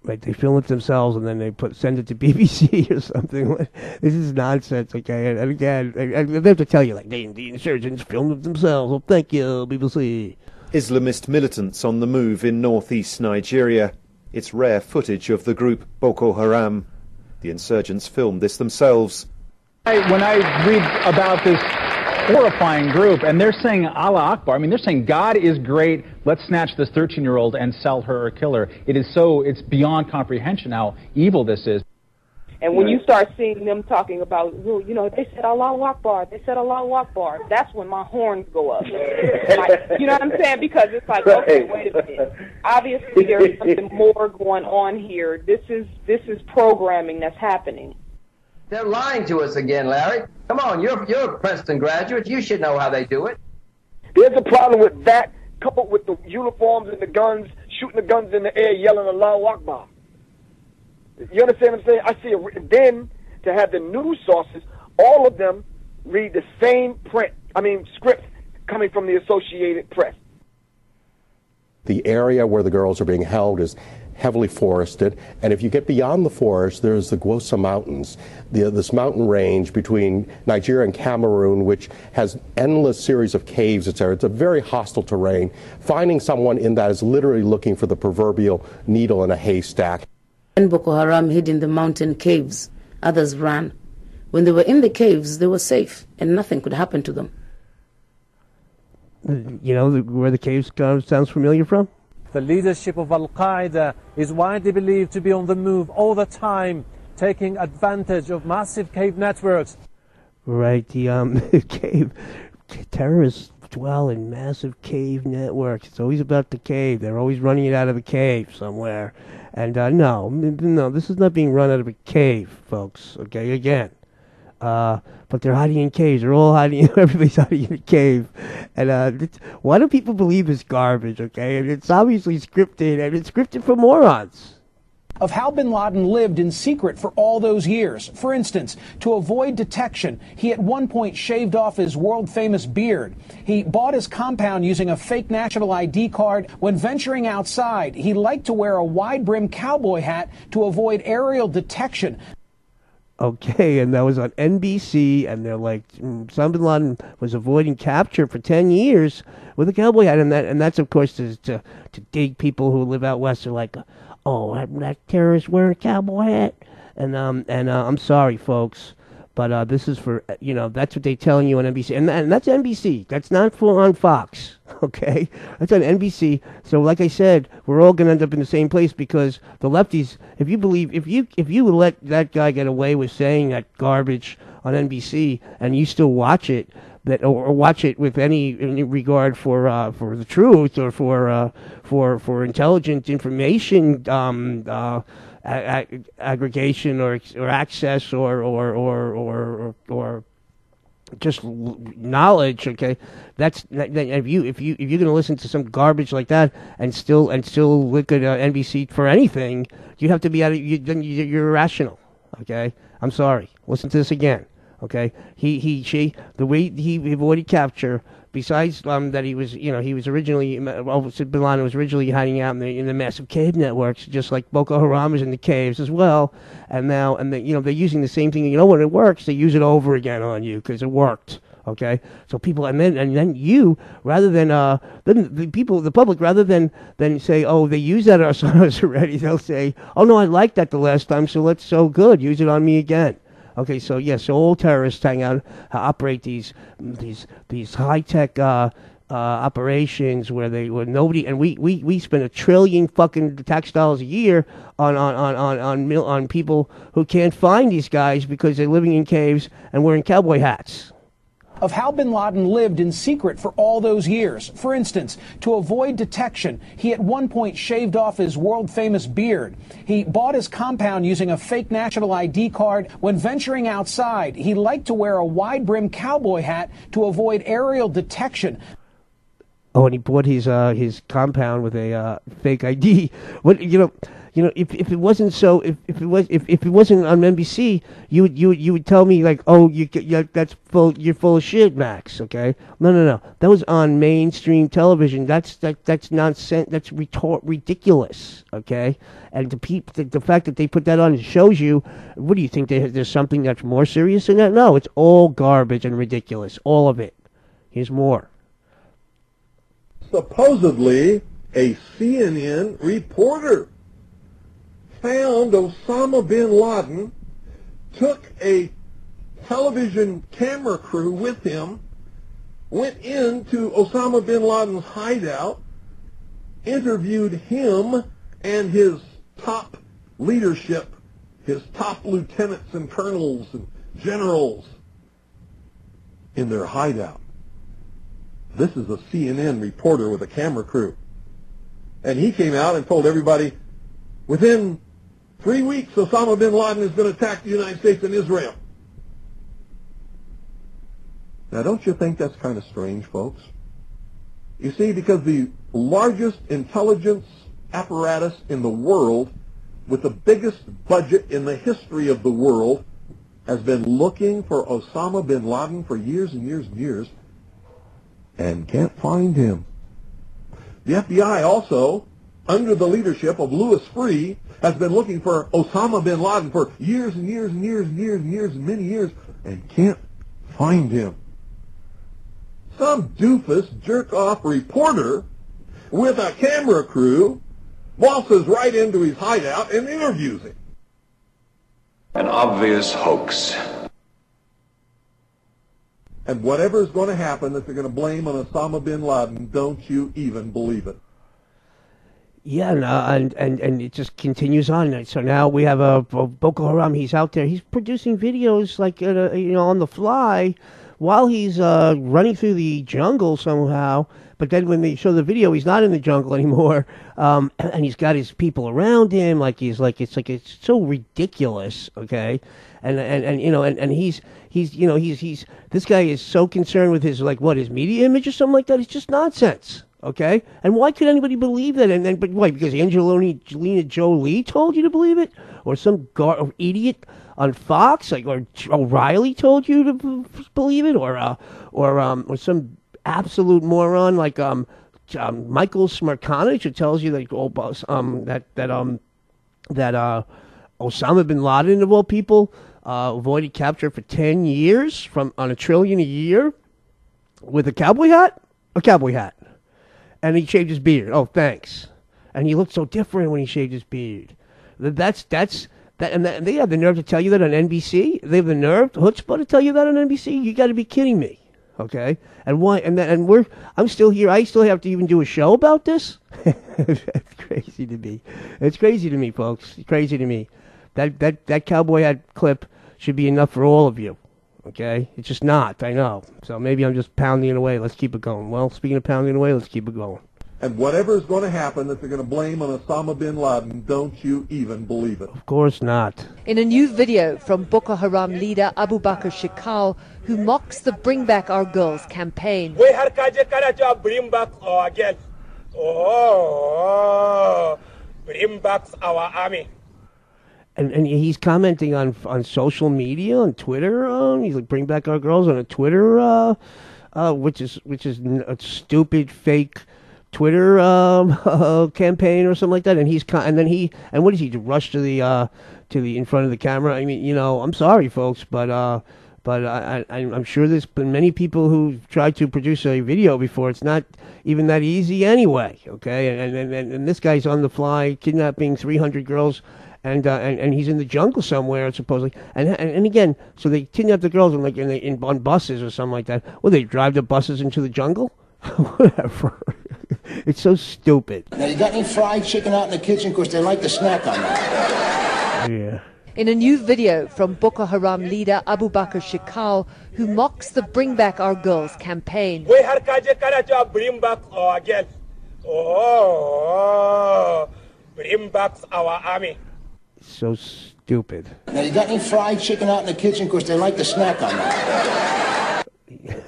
Right, they film it themselves and then they send it to BBC or something. This is nonsense, okay? And again, they have to tell you, like, the insurgents filmed it themselves. Well, thank you, BBC. Islamist militants on the move in northeast Nigeria. It's rare footage of the group Boko Haram. The insurgents filmed this themselves. When I read about this horrifying group, and they're saying Allah Akbar, I mean, they're saying God is great, let's snatch this 13-year-old and sell her or kill her. It's beyond comprehension how evil this is. And when you start seeing them talking about, well, you know, they said Allahu Akbar, they said Allahu Akbar, that's when my horns go up. Like, you know what I'm saying? Because it's like, okay, wait a minute. Obviously, there's something more going on here. This is programming that's happening. They're lying to us again, Larry. Come on, you're a Princeton graduate. You should know how they do it. There's a problem with that, coupled with the uniforms and the guns, shooting the guns in the air, yelling Allahu Akbar. You understand what I'm saying? I see it. Then, to have the news sources, all of them read the same script coming from the Associated Press. The area where the girls are being held is heavily forested, and if you get beyond the forest, there's the Gwosa Mountains, this mountain range between Nigeria and Cameroon, which has endless series of caves, etc. It's a very hostile terrain. Finding someone in that is literally looking for the proverbial needle in a haystack. When Boko Haram hid in the mountain caves, others ran. When they were in the caves, they were safe, and nothing could happen to them. You know where the caves sounds familiar from? The leadership of Al-Qaeda is widely believed to be on the move all the time, taking advantage of massive cave networks. Right, the cave terrorists dwell in massive cave networks. It's always about the cave. They're always running it out of a cave somewhere. And no, this is not being run out of a cave, folks. Okay, again. But they're hiding in caves. They're all hiding. Everybody's hiding in a cave. And why do people believe this garbage? Okay, and it's obviously scripted, and it's scripted for morons. Of how bin Laden lived in secret for all those years. For instance, to avoid detection, he at one point shaved off his world-famous beard. He bought his compound using a fake national ID card. When venturing outside, he liked to wear a wide-brimmed cowboy hat to avoid aerial detection. Okay, and that was on NBC, and they're like, Osama bin Laden was avoiding capture for 10 years with a cowboy hat, and that's of course to dig people who live out west. They're like, oh, that terrorist wearing a cowboy hat, and I'm sorry, folks, but this is for, that's what they're telling you on NBC, and that's NBC. That's not on Fox, okay? That's on NBC. So, like I said, we're all gonna end up in the same place because the lefties. If you let that guy get away with saying that garbage on NBC, and you still watch it, or watch it with any regard for the truth or for intelligent information aggregation or access or just knowledge, okay? If you're going to listen to some garbage like that and still look at NBC for anything, you have to be you're irrational, okay? I'm sorry. Listen to this again. Okay, she, the way he avoided capture, besides that he was originally, bin Laden was originally hiding out in the massive cave networks, just like Boko Haram is in the caves as well, and they're using the same thing. When it works, they use it over again on you because it worked. Okay, so people, and then you, rather than the public, rather than say, oh, they used that on us already, they'll say, oh no, I liked that the last time, so good, use it on me again. Okay, so yes, all terrorists operate these high-tech operations where nobody, and we spend $1 trillion fucking tax dollars a year on people who can't find these guys because they're living in caves and wearing cowboy hats. Of how bin Laden lived in secret for all those years. For instance, to avoid detection, he at one point shaved off his world-famous beard. He bought his compound using a fake national ID card. When venturing outside, he liked to wear a wide-brimmed cowboy hat to avoid aerial detection. Oh, and he bought his compound with a fake ID. If it wasn't so, if it wasn't on NBC, you would tell me like, oh, you're full of shit, Max. Okay, no, that was on mainstream television. That's nonsense. That's ridiculous. Okay, and the fact that they put that on shows you. What do you think? There's something that's more serious than that? No, it's all garbage and ridiculous. All of it. Here's more. Supposedly, a CNN reporter found Osama bin Laden, took a television camera crew with him, went into Osama bin Laden's hideout, interviewed him and his top leadership, his top lieutenants and colonels and generals in their hideout. This is a CNN reporter with a camera crew. And he came out and told everybody, within 3 weeks, Osama bin Laden is going to attack the United States and Israel. Now, don't you think that's kind of strange, folks? You see, because the largest intelligence apparatus in the world, with the biggest budget in the history of the world, has been looking for Osama bin Laden for years and years and years, and can't find him. The FBI also, under the leadership of Louis Freeh, has been looking for Osama bin Laden for years and years and years and years and years and many years, and can't find him. Some doofus, jerk-off reporter with a camera crew waltzes right into his hideout and interviews him. An obvious hoax. And whatever is going to happen that they're going to blame on Osama bin Laden, don't you even believe it. Yeah, and it just continues on. So now we have a Boko Haram. He's out there. He's producing videos like on the fly while he's running through the jungle somehow. But then when they show the video, he's not in the jungle anymore, and he's got his people around him. It's so ridiculous. Okay, and he's this guy is so concerned with his his media image or something like that. It's just nonsense. Okay, and why could anybody believe that? But why? Because Angelina Jolie told you to believe it, or some idiot on Fox, or O'Reilly told you to believe it, or some absolute moron like Michael Smerconic, who tells you that Osama bin Laden of all people avoided capture for 10 years on $1 trillion a year with a cowboy hat. And he shaved his beard. Oh, thanks. And he looked so different when he shaved his beard. And they have the nerve to tell you that on NBC. They have the nerve, chutzpah, to tell you that on NBC. You got to be kidding me, okay? And why? I'm still here. I still have to even do a show about this. It's crazy to me. It's crazy to me, folks. It's crazy to me. That cowboy hat clip should be enough for all of you. Okay? It's just not, I know. So maybe I'm just pounding it away. Let's keep it going. Well, speaking of pounding away, let's keep it going. And whatever is going to happen that they're going to blame on Osama bin Laden, don't you even believe it. Of course not. In a new video from Boko Haram leader Abu Bakr Shekau, who mocks the Bring Back Our Girls campaign. We have to bring back our girls. Oh, bring back our army. And he's commenting on social media, on Twitter. He's like, "Bring back our girls" on a Twitter, which is a stupid fake Twitter campaign or something like that. And what does he do? Rush to the in front of the camera? I mean, I'm sorry, folks, but I'm sure there's been many people who've tried to produce a video before. It's not even that easy anyway. Okay, and this guy's on the fly kidnapping 300 girls. And he's in the jungle somewhere, supposedly. And again, so they kidnap the girls on buses or something like that. Well, they drive the buses into the jungle? Whatever. It's so stupid. Now, you got any fried chicken out in the kitchen? Because they like to snack on that. Yeah. In a new video from Boko Haram leader Abu Bakr Shekau, who mocks the Bring Back Our Girls campaign. We have to bring back our girls. Oh, bring back our army. So stupid. Now, you got any fried chicken out in the kitchen? Because they like to snack on that.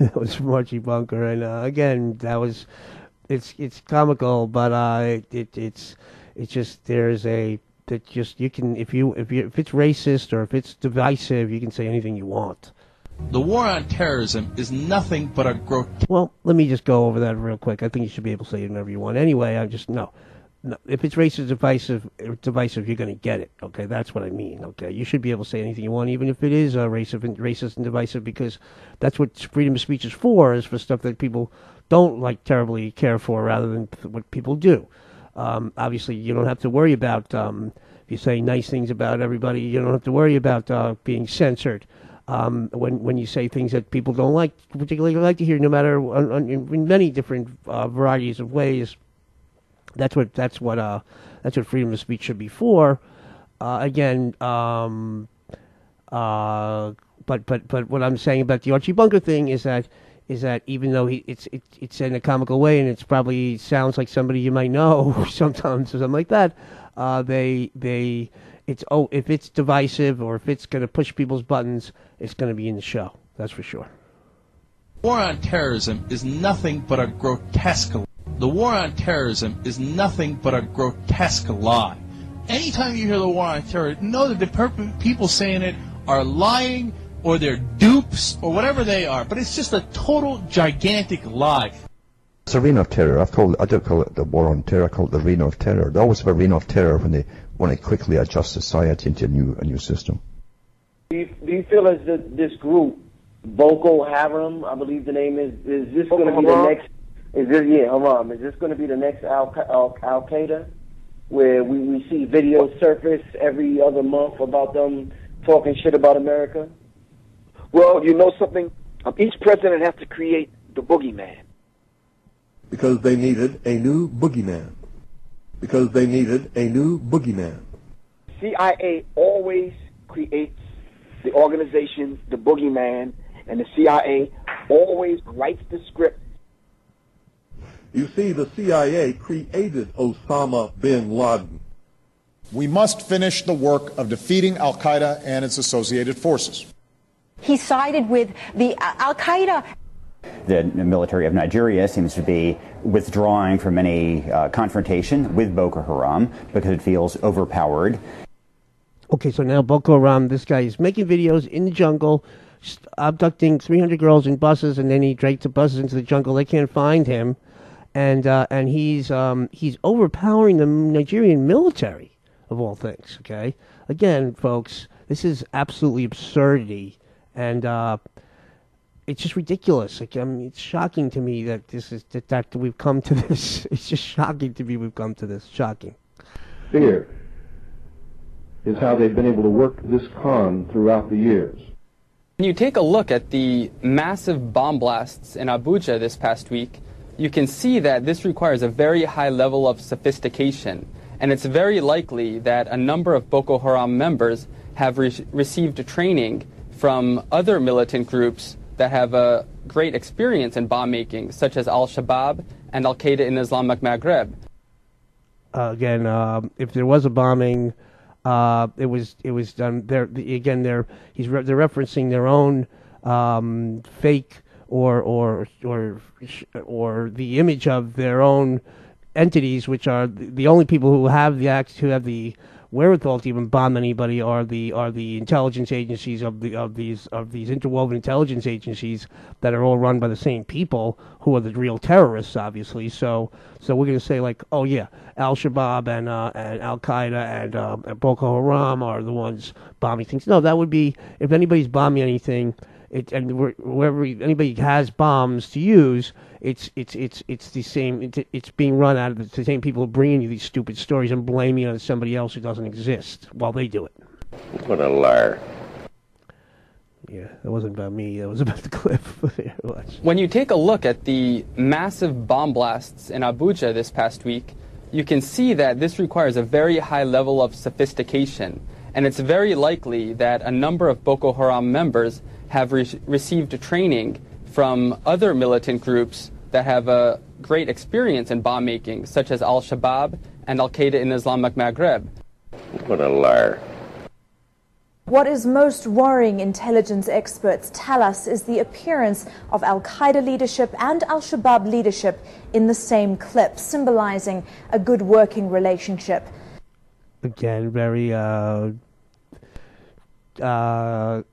That was from Archie Bunker, and again, it's comical, but it's just you can if it's racist or if it's divisive, you can say anything you want. The war on terrorism is nothing but a grotesque. Well, let me just go over that real quick. I think you should be able to say whatever you want. Anyway, no. If it's racist, divisive, you're going to get it. Okay, that's what I mean. Okay, you should be able to say anything you want, even if it is racist and divisive, because that's what freedom of speech is for stuff that people don't terribly care for, rather than what people do. Obviously, you don't have to worry about If you say nice things about everybody, you don't have to worry about being censored. When you say things that people don't like, particularly like to hear, no matter in many different varieties of ways, that's what freedom of speech should be for. But what I'm saying about the Archie Bunker thing is that even though it's in a comical way and it's probably sounds like somebody you might know sometimes or something like that, if it's divisive or if it's going to push people's buttons, it's going to be in the show. That's for sure. War on terrorism is nothing but a grotesque. The war on terrorism is nothing but a grotesque lie. Anytime you hear the war on terror, know that the people saying it are lying or they're dupes or whatever they are. But it's just a total gigantic lie. It's a reign of terror. I don't call it the war on terror. I call it the reign of terror. They always have a reign of terror when they want to quickly adjust society into a new system. Do you feel as this group, Boko Haram, I believe the name is this going to be the next? Haram. Is this going to be the next Al Qaeda, where we see videos surface every other month about them talking shit about America? Well, you know something? Each president has to create the boogeyman. Because they needed a new boogeyman. CIA always creates the organization, the boogeyman, and the CIA always writes the script. You see, the CIA created Osama bin Laden. We must finish the work of defeating Al-Qaeda and its associated forces. He sided with the Al-Qaeda. The military of Nigeria seems to be withdrawing from any confrontation with Boko Haram because it feels overpowered. Okay, so now Boko Haram, this guy is making videos in the jungle, abducting 300 girls in buses, and then he drags the buses into the jungle. They can't find him, and he's overpowering the Nigerian military, of all things. Okay, again, folks, this is absolutely absurdity, and it's just ridiculous. Like, I mean, it's shocking to me that that we've come to this. It's just shocking to me we've come to this. Shocking. Fear is how they've been able to work this con throughout the years. When you take a look at the massive bomb blasts in Abuja this past week, you can see that this requires a very high level of sophistication, and it's very likely that a number of Boko Haram members have received training from other militant groups that have a great experience in bomb making, such as Al-Shabaab and Al-Qaeda in Islamic Maghreb. Again, if there was a bombing, it was done. They're referencing their own fake or the image of their own entities, which are the only people who have the wherewithal to even bomb anybody are the intelligence agencies of these interwoven intelligence agencies that are all run by the same people who are the real terrorists, obviously. So we're going to say, like, oh yeah, Al-Shabaab and Al Qaeda and Boko Haram are the ones bombing things. No, that would be, if anybody's bombing anything, wherever anybody has bombs to use, it's the same. It's being run out of the same people bringing you these stupid stories and blaming it on somebody else who doesn't exist while they do it. What a liar! Yeah, that wasn't about me. That was about the clip. When you take a look at the massive bomb blasts in Abuja this past week, you can see that this requires a very high level of sophistication, and it's very likely that a number of Boko Haram members have received training from other militant groups that have a great experience in bomb making, such as Al-Shabaab and Al-Qaeda in Islamic Maghreb. What a liar. What is most worrying, intelligence experts tell us, is the appearance of Al-Qaeda leadership and Al-Shabaab leadership in the same clip, symbolizing a good working relationship. Again, very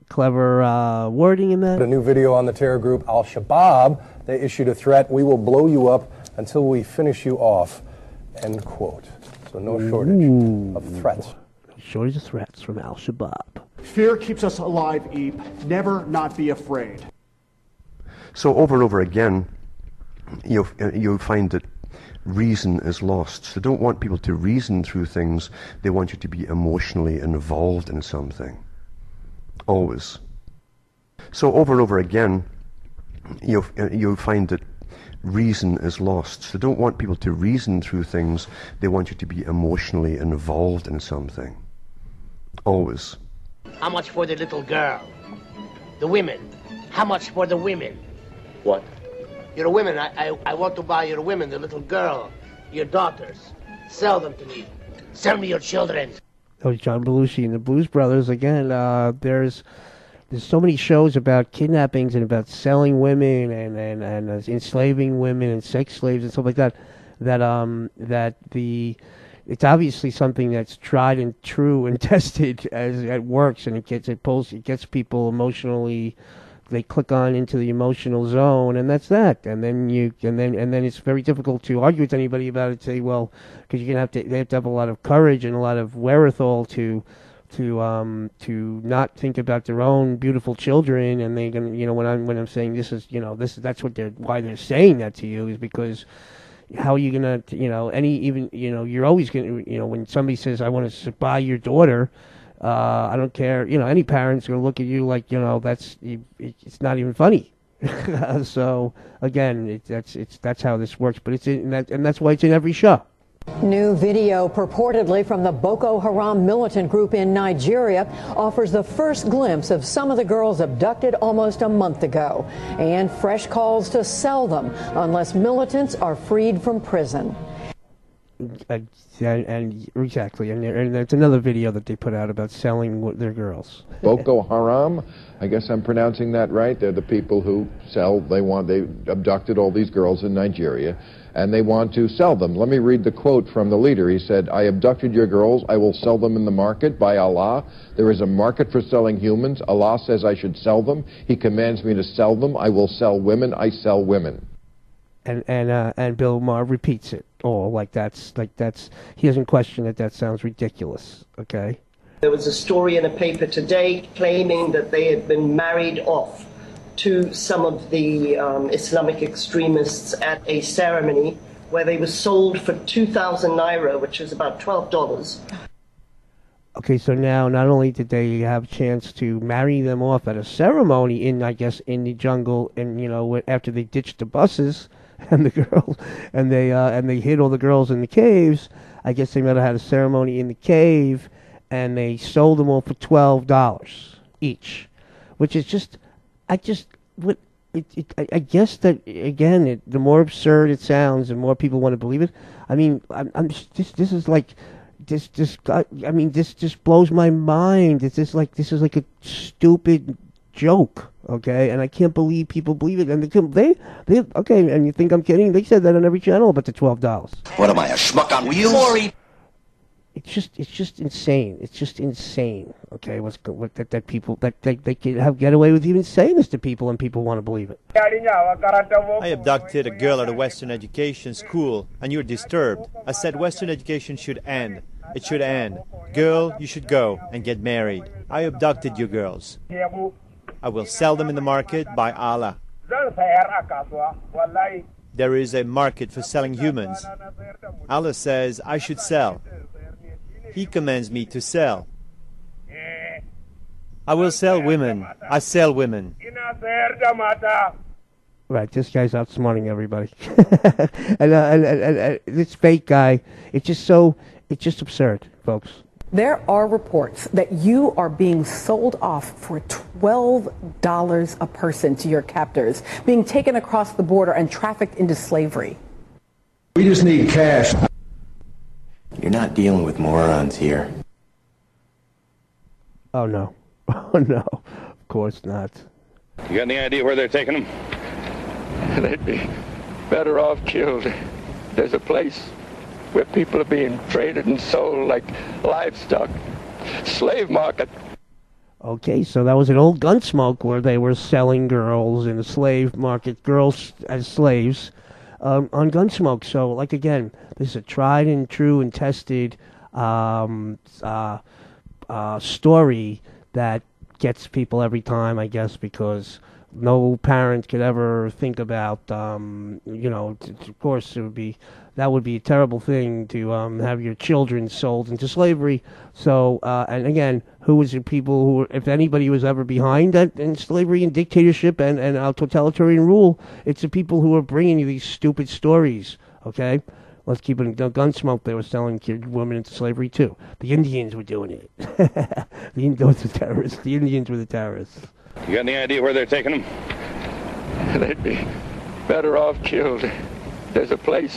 clever wording in that. A new video on the terror group Al-Shabaab. They issued a threat: "We will blow you up until we finish you off." End quote. So no shortage of threats. Shortage of threats from Al-Shabaab. Fear keeps us alive, Eep. Never not be afraid. So over and over again, you find that reason is lost. They don't want people to reason through things. They want you to be emotionally involved in something. Always. So over and over again, you'll find that reason is lost. They don't want people to reason through things. They want you to be emotionally involved in something. Always. How much for the little girl? The women. How much for the women? What? Your women. I want to buy your women, the little girl, your daughters. Sell them to me. Sell me your children. Oh, John Belushi and the Blues Brothers again. There's so many shows about kidnappings and about selling women and enslaving women and sex slaves and stuff like that. It's obviously something that's tried and true and tested as it works, and it gets people emotionally. They click on into the emotional zone, and that's that. And then it's very difficult to argue with anybody about it. Say, well, because they have to have a lot of courage and a lot of wherewithal to not think about their own beautiful children. And they gonna, when I'm saying that's why they're saying that to you, is because how are you gonna, you're always gonna, when somebody says, I want to buy your daughter. I don't care. Any parents will look at you like, it's not even funny. So again, that's how this works. But and that's why it's in every show. New video purportedly from the Boko Haram militant group in Nigeria offers the first glimpse of some of the girls abducted almost a month ago, and fresh calls to sell them unless militants are freed from prison. And exactly, and there's another video that they put out about selling their girls. Boko Haram, I guess I'm pronouncing that right. They're the people who sell. They abducted all these girls in Nigeria, and they want to sell them. Let me read the quote from the leader. He said, "I abducted your girls. I will sell them in the market. By Allah, there is a market for selling humans. Allah says I should sell them. He commands me to sell them. I will sell women. I sell women." And Bill Maher repeats it all like that's he doesn't question it. That sounds ridiculous. Okay. There was a story in a paper today claiming that they had been married off to some of the Islamic extremists at a ceremony where they were sold for 2,000 naira, which is about $12. Okay, so now not only did they have a chance to marry them off at a ceremony in the jungle, and after they ditched the buses and the girls, and they hid all the girls in the caves. I guess they might have had a ceremony in the cave, and they sold them all for $12 each, which is I guess that again, the more absurd it sounds, the more people want to believe it. I mean, this just blows my mind. This is like a stupid joke, okay? And I can't believe people believe it. And they okay. And you think I'm kidding? They said that on every channel about the $12. What am I, a schmuck on wheels? It's just insane. It's just insane. Okay, that people that they can get away with even saying this to people, and people want to believe it. I abducted a girl at a Western education school, and you're disturbed. I said Western education should end. It should end. Girl, you should go and get married. I abducted your girls. I will sell them in the market by Allah. There is a market for selling humans. Allah says I should sell. He commands me to sell. I will sell women. I sell women. Right, this guy's outsmarting everybody. and this fake guy, it's just absurd, folks. There are reports that you are being sold off for $12 a person to your captors, being taken across the border and trafficked into slavery. We just need cash. You're not dealing with morons here. Oh, no. Oh, no. Of course not. You got any idea where they're taking them? They'd be better off killed. There's a place where people are being traded and sold like livestock. Slave market. Okay, so that was an old Gunsmoke where they were selling girls in the slave market, girls as slaves, on Gunsmoke. So, like, again, this is a tried and true and tested story that gets people every time, I guess, because no parent could ever think about, of course, that would be a terrible thing to have your children sold into slavery. So, and again, who was the people who, if anybody was ever behind that in slavery and dictatorship and totalitarian rule, it's the people who are bringing you these stupid stories, okay? Let's keep it in Gunsmoke. They were selling women into slavery, too. The Indians were doing it. Those were terrorists. The Indians were the terrorists. You got any idea where they're taking them? They'd be better off killed. There's a place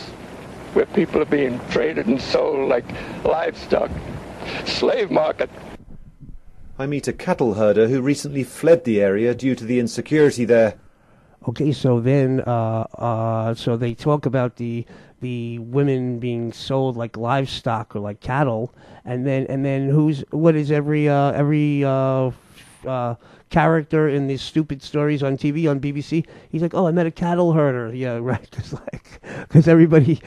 where people are being traded and sold like livestock. Slave market. I meet a cattle herder who recently fled the area due to the insecurity there. Okay, so then, so they talk about the women being sold like livestock or like cattle, and then what is every character in these stupid stories on TV on BBC? He's like, oh, I met a cattle herder. Yeah, right. Because everybody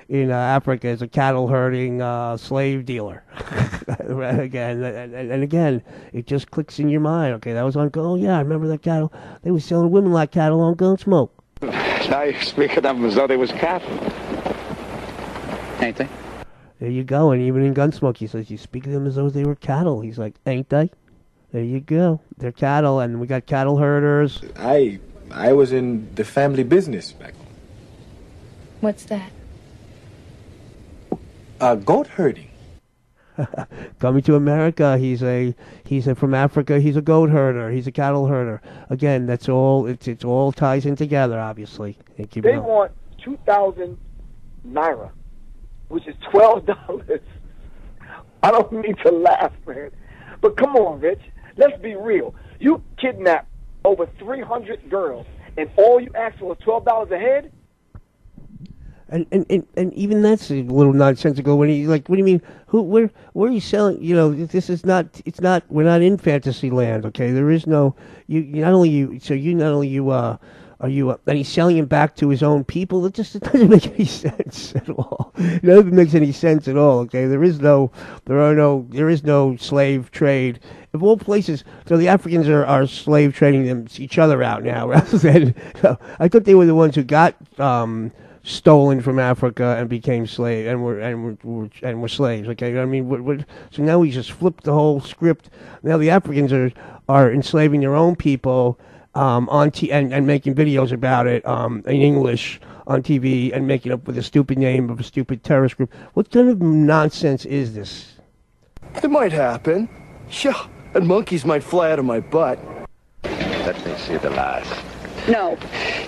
in Africa is a cattle herding slave dealer. Again, and again, it just clicks in your mind. Okay, that was on. Oh yeah, I remember that cattle. They were selling women like cattle on Gunsmoke. Now you speak of them as though they was cattle. Ain't they? There you go. And even in Gunsmoke, he says, you speak of them as though they were cattle. He's like, ain't they? There you go. They're cattle, and we got cattle herders. I was in the family business back then. What's that? Goat herding. Coming to America, he's from Africa. He's a goat herder. He's a cattle herder. Again, that's all. It all ties in together, obviously. They want 2,000 naira, which is $12. I don't mean to laugh, man, but come on, Rich. Let's be real. You kidnapped over 300 girls, and all you asked for was $12 a head? And even that's a little nonsensical when he like, what do you mean? Where are you selling? You know, this is not. It's not. We're not in fantasy land. Okay, there is no. And he's selling him back to his own people. It doesn't make any sense at all. It doesn't make any sense at all. Okay, there is no slave trade. Of all places, so the Africans are slave trading each other out now, rather than. I thought they were the ones who got stolen from Africa and became slave and were slaves. Okay, I mean, so now we just flipped the whole script. Now the Africans are enslaving their own people and making videos about it in English on TV and making up with a stupid name of a stupid terrorist group. What kind of nonsense is this? It might happen. Yeah, and monkeys might fly out of my butt. Let me see the last. No.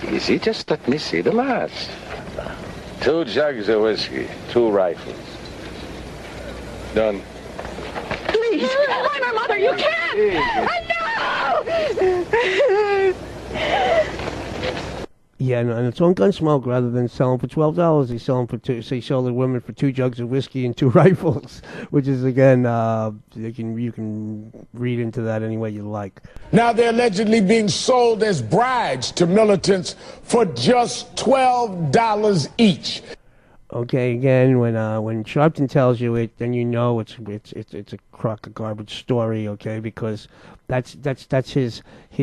Easy, just let me see the last. 2 jugs of whiskey, 2 rifles. Done. Please, I'm her mother. You can't. No! Yeah, and it's on Gunsmoke rather than selling for $12. They sell them for two. So you sell the women for 2 jugs of whiskey and 2 rifles, which is again, you can read into that any way you like. Now they're allegedly being sold as brides to militants for just $12 each. Okay, again, when Sharpton tells you it, then you know it's a crock of garbage story. Okay, because that's his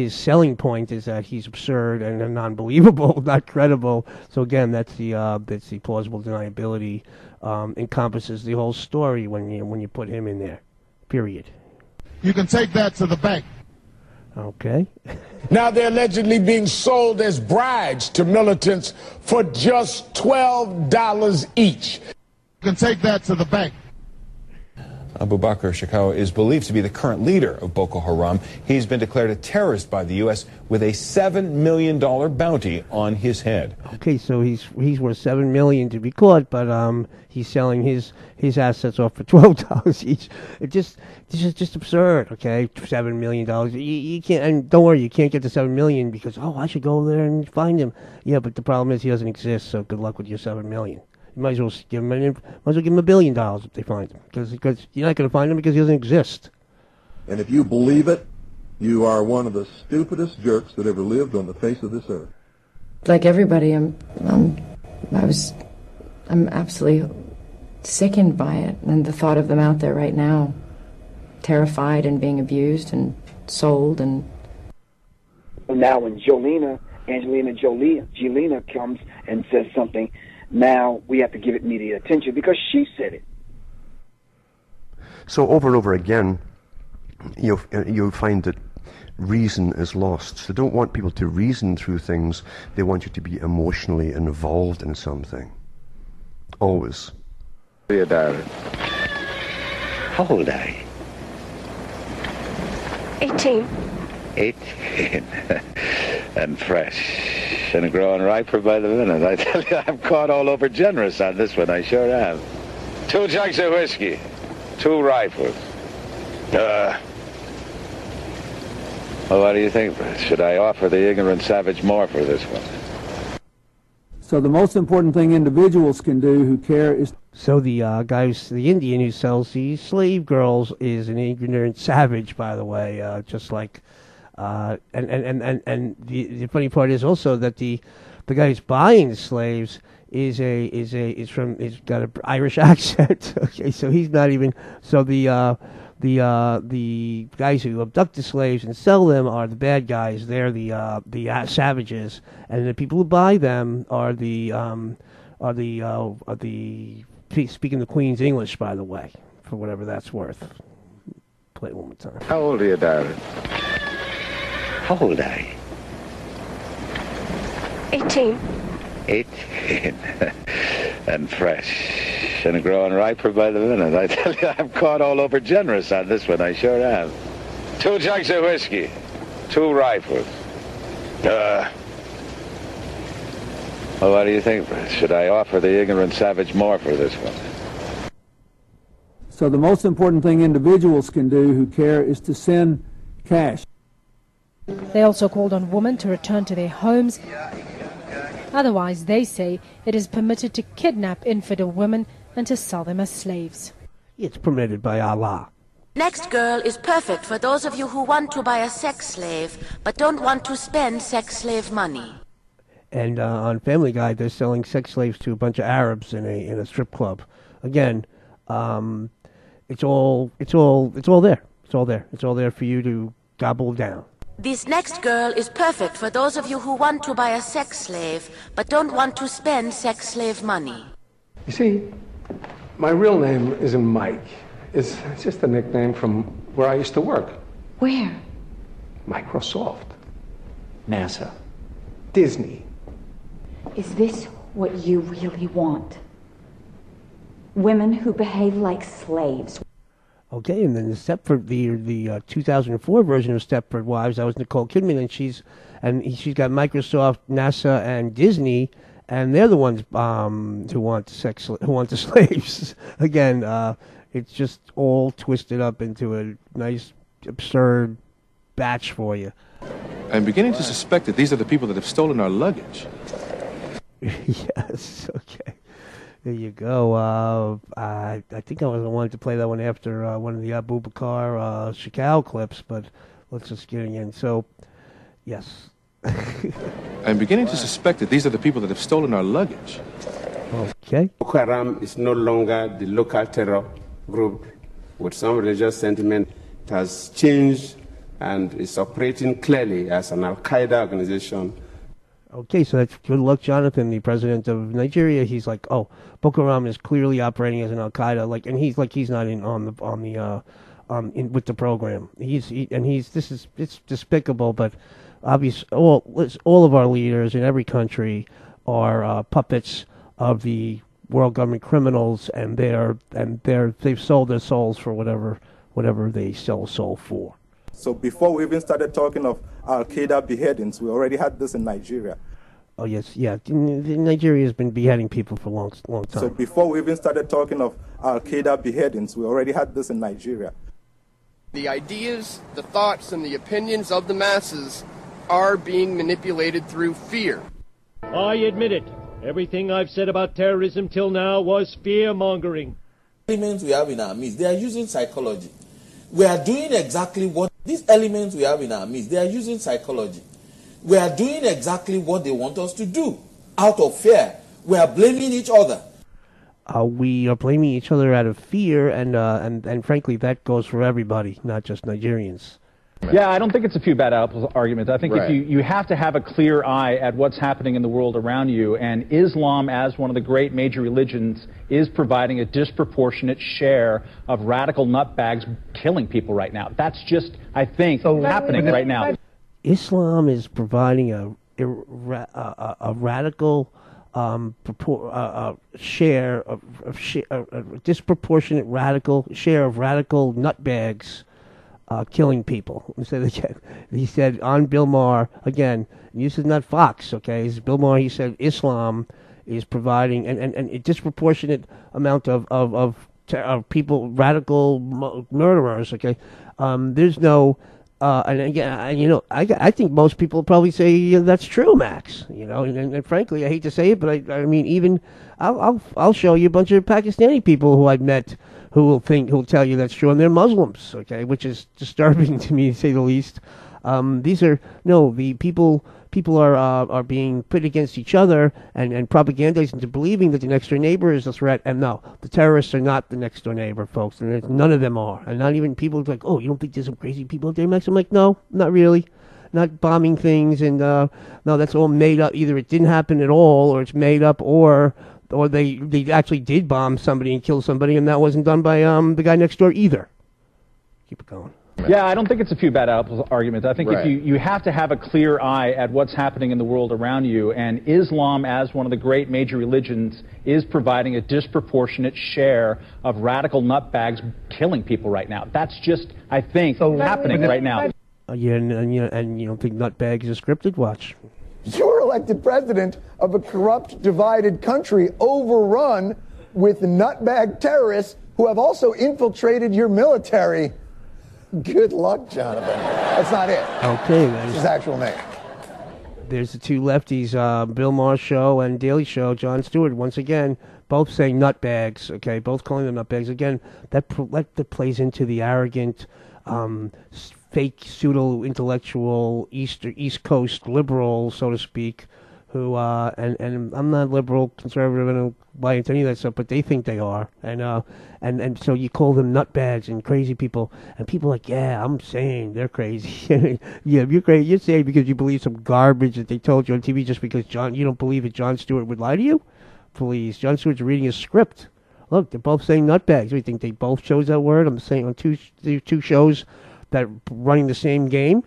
selling point, is that he's absurd and unbelievable, not credible. So again, that's the plausible deniability encompasses the whole story when you put him in there. Period. You can take that to the bank. Okay. Now they're allegedly being sold as brides to militants for just $12 each. You can take that to the bank. Abu Bakr Shekau is believed to be the current leader of Boko Haram. He's been declared a terrorist by the U.S. with a $7 million bounty on his head. Okay, so he's worth $7 million to be caught, but he's selling his assets off for $12 each. This is just absurd. Okay, $7 million. You can't, and don't worry, you can't get the $7 million because I should go over there and find him. Yeah, but the problem is he doesn't exist. So good luck with your $7 million. You might as well give him $1 billion if they find him, because you're not going to find him because he doesn't exist. And if you believe it, you are one of the stupidest jerks that ever lived on the face of this earth. Like everybody, I'm absolutely sickened by it, and the thought of them out there right now, terrified and being abused and sold and. Now when Angelina Jolie comes and says something, now we have to give it media attention because she said it. So over and over again, you'll find that reason is lost. They don't want people to reason through things. They want you to be emotionally involved in something. Always. How old are you? 18. 18. And fresh. And growing riper by the minute. I tell you, I'm caught all over generous on this one. I sure am. 2 jugs of whiskey. 2 rifles. Well, what do you think? Should I offer the ignorant savage more for this one? So the most important thing individuals can do who care is... So the the Indian who sells these slave girls is an ignorant savage, by the way, just like... and the funny part is also that the guy who's buying the slaves is got an Irish accent. Okay, so he's not even... So the guys who abduct the slaves and sell them are the bad guys. They're the savages, and the people who buy them are the speaking the Queen's English, by the way, for whatever that's worth. Play it one more time. How old are you, darling? How old are you? 18. 18. And fresh. And growing riper by the minute. I tell you, I'm caught all over generous on this one. I sure am. 2 jugs of whiskey. 2 rifles. Well, what do you think? Should I offer the ignorant savage more for this one? So the most important thing individuals can do who care is to send cash. They also called on women to return to their homes. Otherwise, they say, it is permitted to kidnap infidel women and to sell them as slaves. It's permitted by Allah. Next girl is perfect for those of you who want to buy a sex slave, but don't want to spend sex slave money. And on Family Guy, they're selling sex slaves to a bunch of Arabs in a strip club. Again, it's all there. It's all there. It's all there for you to gobble down. This next girl is perfect for those of you who want to buy a sex slave, but don't want to spend sex slave money. You see, my real name isn't Mike. It's just a nickname from where I used to work. Where? Microsoft. NASA. Disney. Is this what you really want? Women who behave like slaves. Okay, and then the 2004 version of Stepford Wives, that was Nicole Kidman, and she's got Microsoft, NASA, and Disney, and they're the ones who want the slaves. Again, it's just all twisted up into a nice, absurd batch for you. I'm beginning to suspect that these are the people that have stolen our luggage. Yes, okay. There you go. I think I wanted to play that one after one of the Abu Bakr Shakal clips, but let's just get in. So, yes. I'm beginning to suspect that these are the people that have stolen our luggage. Okay. Boko Haram is no longer the local terror group with some religious sentiment. It has changed and is operating clearly as an Al-Qaeda organization. Okay, so that's good luck, Jonathan, the president of Nigeria. He's like, oh, Boko Haram is clearly operating as an Al-Qaeda, and he's not in with the program. It's despicable, but obvious. All of our leaders in every country are puppets of the world government criminals, and they've sold their souls for whatever they sell a soul for. So before we even started talking of Al-Qaeda beheadings, we already had this in Nigeria. Oh, yes, yeah. Nigeria has been beheading people for a long time. So before we even started talking of Al-Qaeda beheadings, we already had this in Nigeria. The ideas, the thoughts, and the opinions of the masses are being manipulated through fear. I admit it. Everything I've said about terrorism till now was fear-mongering. Elements we have in our midst, they are using psychology. We are doing exactly what these elements we have in our midst, they are using psychology. We are doing exactly what they want us to do. Out of fear, we are blaming each other. We are blaming each other out of fear, and frankly, that goes for everybody, not just Nigerians. Yeah, I don't think it's a few bad apples argument. I think Right. if you have to have a clear eye at what's happening in the world around you, and Islam, as one of the great major religions, is providing a disproportionate share of radical nutbags killing people right now. That's just, I think, happening right now. Islam is providing a radical share of a disproportionate radical share of radical nutbags killing people. He said on Bill Maher again. And this is not Fox, okay? It's Bill Maher. He said Islam is providing and a disproportionate amount of people, radical murderers. Okay, there's no. And again, I think most people probably say that's true, Max. And frankly, I hate to say it, but I mean, even I'll show you a bunch of Pakistani people who I've met who'll tell you that's true, and they're Muslims, okay, which is disturbing to me, to say the least. These are the people are being put against each other and propagandized into believing that the next door neighbor is a threat. And no, the terrorists are not the next door neighbor, folks. And none of them are. And not even people like, oh, you don't think there's some crazy people out there, Max? I'm like, no, not really. Not bombing things. And no, that's all made up. Either it didn't happen at all, or it's made up, or they actually did bomb somebody and kill somebody, and that wasn't done by the guy next door either. Keep it going. Yeah, I don't think it's a few bad apples argument. I think Right. if you have to have a clear eye at what's happening in the world around you, and Islam, as one of the great major religions, is providing a disproportionate share of radical nutbags killing people right now. That's just, I think, happening right now. Yeah, and you don't think nutbags is scripted? Watch. You're elected president of a corrupt, divided country overrun with nutbag terrorists who have also infiltrated your military. Good luck, Jonathan. That's not it. Okay, That's his actual name. There's the two lefties, Bill Maher's show and Daily Show, Jon Stewart, once again, both saying nutbags, okay, both calling them nutbags. Again, that plays into the arrogant, fake pseudo-intellectual East Coast liberal, so to speak, who, and I'm not liberal, conservative, I don't buy into any of that stuff, but they think they are. And so you call them nutbags and crazy people, and people are like, yeah, I'm saying they're crazy. Yeah, you're crazy. You're saying because you believe some garbage that they told you on TV just because you don't believe that Jon Stewart would lie to you? Please. Jon Stewart's reading a script. Look, they're both saying nutbags. We think they both chose that word. I'm saying on two shows that are running the same game.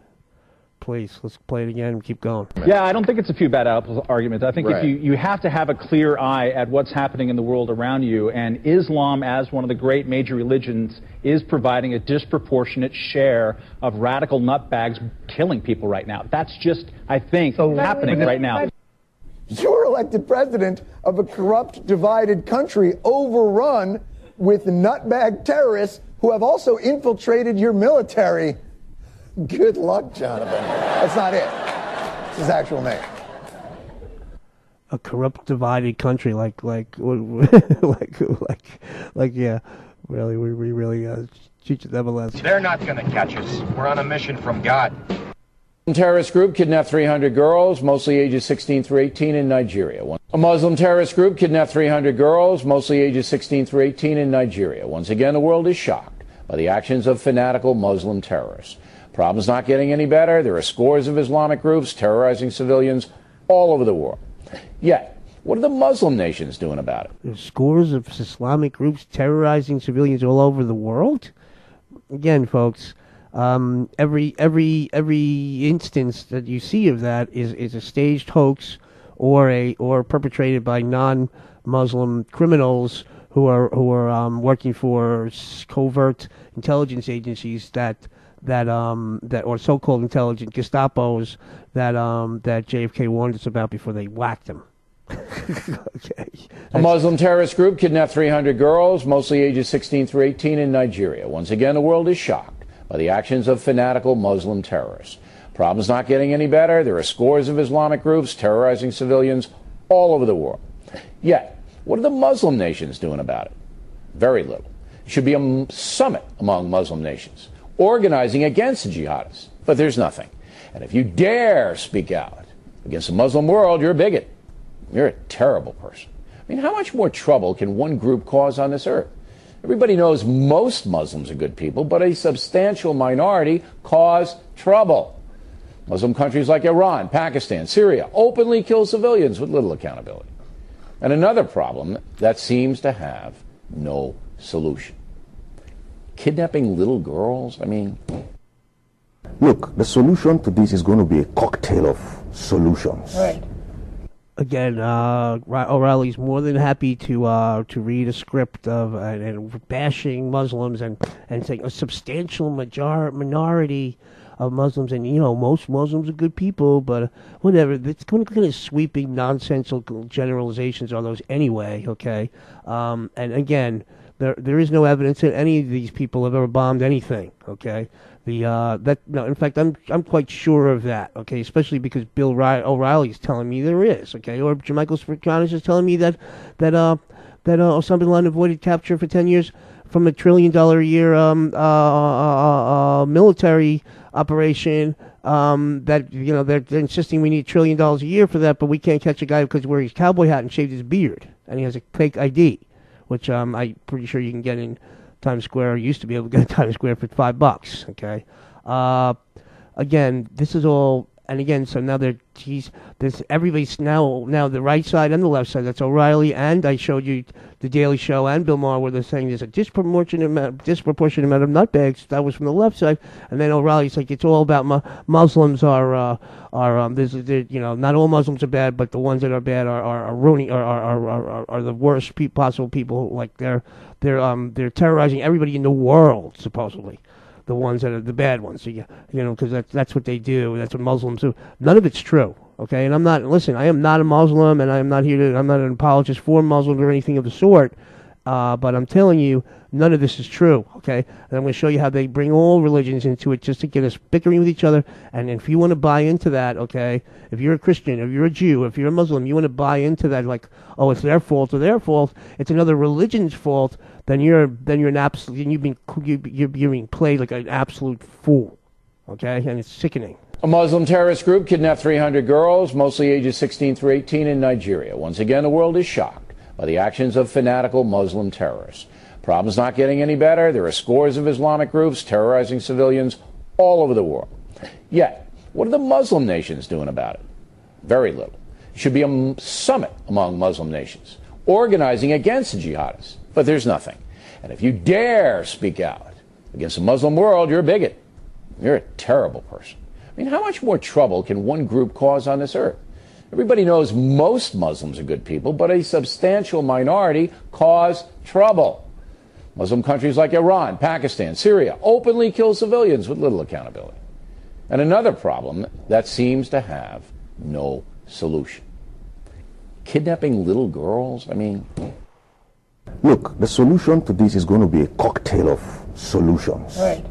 Please, let's play it again and keep going. Yeah, I don't think it's a few bad apples argument. I think Right. if you have to have a clear eye at what's happening in the world around you, and Islam, as one of the great major religions, is providing a disproportionate share of radical nutbags killing people right now. That's just, I think, happening right now. You're elected president of a corrupt, divided country overrun with nutbag terrorists who have also infiltrated your military. Good luck, Jonathan. That's not it. It's his actual name. A corrupt, divided country, like, yeah, really, we really teach them a lesson. They're not going to catch us. We're on a mission from God. A terrorist group kidnapped 300 girls, mostly ages 16 through 18 in Nigeria. A Muslim terrorist group kidnapped 300 girls, mostly ages 16 through 18 in Nigeria. Once again, the world is shocked by the actions of fanatical Muslim terrorists. Problem's not getting any better. There are scores of Islamic groups terrorizing civilians all over the world. Yet, what are the Muslim nations doing about it? There's scores of Islamic groups terrorizing civilians all over the world. Again, folks, every instance that you see of that is a staged hoax or perpetrated by non-Muslim criminals who are working for covert intelligence agencies that or so-called intelligent Gestapos that JFK warned us about before they whacked him. Okay. A Muslim terrorist group kidnapped 300 girls, mostly ages 16 through 18 in Nigeria. Once again, the world is shocked by the actions of fanatical Muslim terrorists. Problem's not getting any better. There are scores of Islamic groups terrorizing civilians all over the world. Yet, what are the Muslim nations doing about it? Very little. It should be a summit among Muslim nations organizing against the jihadists, but there's nothing. And if you dare speak out against the Muslim world, you're a bigot. You're a terrible person. I mean, how much more trouble can one group cause on this earth? Everybody knows most Muslims are good people, but a substantial minority cause trouble. Muslim countries like Iran, Pakistan, Syria openly kill civilians with little accountability. And another problem that seems to have no solution. Kidnapping little girls, I mean... Look, the solution to this is going to be a cocktail of solutions. Right. Again, O'Reilly's more than happy to read a script of and bashing Muslims and saying a substantial minority of Muslims, and most Muslims are good people, but whatever. It's kind of sweeping, nonsensical generalizations are those anyway. Okay, and again, there is no evidence that any of these people have ever bombed anything. Okay. In fact, I'm quite sure of that. Okay, especially because Bill O'Reilly's telling me there is. Okay, or Jermichael Sfrikanis is telling me that Osama bin Laden avoided capture for 10 years from $1 trillion a year military operation. That they're insisting we need $1 trillion a year for that, but we can't catch a guy because he wears his cowboy hat and shaved his beard, and he has a fake ID, which I'm pretty sure you can get in Times Square, used to be able to get to Times Square for $5. Okay, again, this is all, and again, so now there's everybody's now the right side and the left side. That's O'Reilly, and I showed you the Daily Show and Bill Maher, where they're saying there's a disproportionate amount of nutbags. That was from the left side, and then O'Reilly's like it's all about Muslims are not all Muslims are bad, but the ones that are bad are ruining are the worst possible people. Like they're terrorizing everybody in the world, supposedly. The ones that are the bad ones, because that's what they do. That's what Muslims do. None of it's true, okay? And I am not a Muslim, and I'm not an apologist for Muslims or anything of the sort. But I'm telling you, none of this is true, okay? And I'm going to show you how they bring all religions into it just to get us bickering with each other. And if you want to buy into that, okay, if you're a Christian, if you're a Jew, if you're a Muslim, you want to buy into that, like, oh, it's their fault or their fault. It's another religion's fault. Then you're an absolute. You're being played like an absolute fool, okay? And it's sickening. A Muslim terrorist group kidnapped 300 girls, mostly ages 16 through 18 in Nigeria. Once again, the world is shocked by the actions of fanatical Muslim terrorists. Problem's not getting any better. There are scores of Islamic groups terrorizing civilians all over the world. Yet, what are the Muslim nations doing about it? Very little. It should be a summit among Muslim nations, organizing against the jihadists. But there's nothing. And if you dare speak out against the Muslim world, you're a bigot. You're a terrible person. I mean, how much more trouble can one group cause on this earth? Everybody knows most Muslims are good people, but a substantial minority cause trouble. Muslim countries like Iran, Pakistan, Syria openly kill civilians with little accountability. And another problem that seems to have no solution. Kidnapping little girls, I mean... Look, the solution to this is going to be a cocktail of solutions. Right.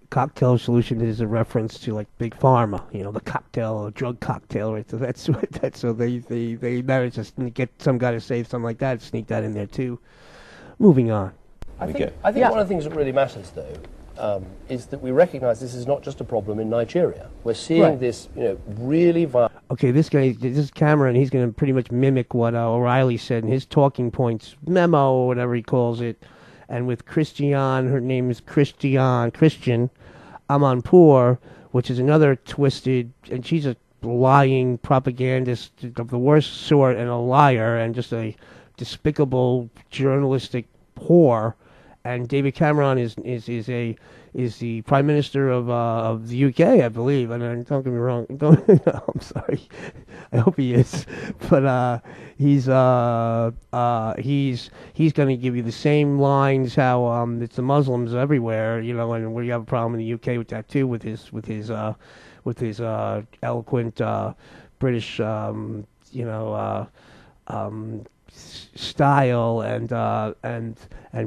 Cocktail solution is a reference to like Big Pharma, the cocktail or drug cocktail, right? So so they managed to get some guy to say something like that, sneak that in there too. Moving on. I think one of the things that really matters, though, is that we recognise this is not just a problem in Nigeria. We're seeing this, really violent. Okay, this is Cameron. He's going to pretty much mimic what O'Reilly said in his talking points memo or whatever he calls it. And with Christian, her name is Christian Amanpour, which is another twisted, and she's a lying propagandist of the worst sort and a liar and just a despicable journalistic whore. And David Cameron is the Prime Minister of the UK, I believe. And don't get me wrong. I'm sorry. I hope he is. But he's going to give you the same lines how it's the Muslims everywhere, and we have a problem in the UK with that too, with his eloquent British style and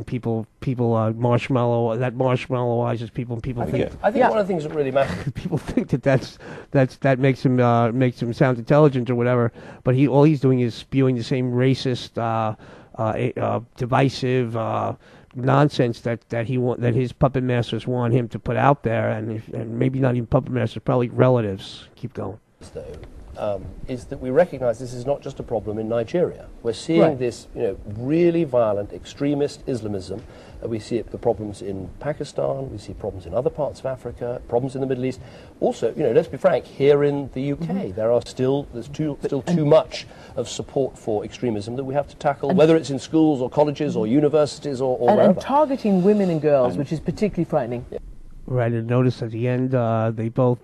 people marshmallowizes people, and people think. I think one of the things that really matters. People think that makes him sound intelligent or whatever, but all he's doing is spewing the same racist, divisive nonsense that his puppet masters want him to put out there, and maybe not even puppet masters, probably relatives. Keep going. is that we recognize this is not just a problem in Nigeria. We're seeing this, really violent extremist Islamism. We see the problems in Pakistan. We see problems in other parts of Africa. Problems in the Middle East. Also, let's be frank. Here in the UK, there's still too much of support for extremism that we have to tackle, whether it's in schools or colleges or universities or wherever. And targeting women and girls, which is particularly frightening. Yeah. Right, and notice at the end,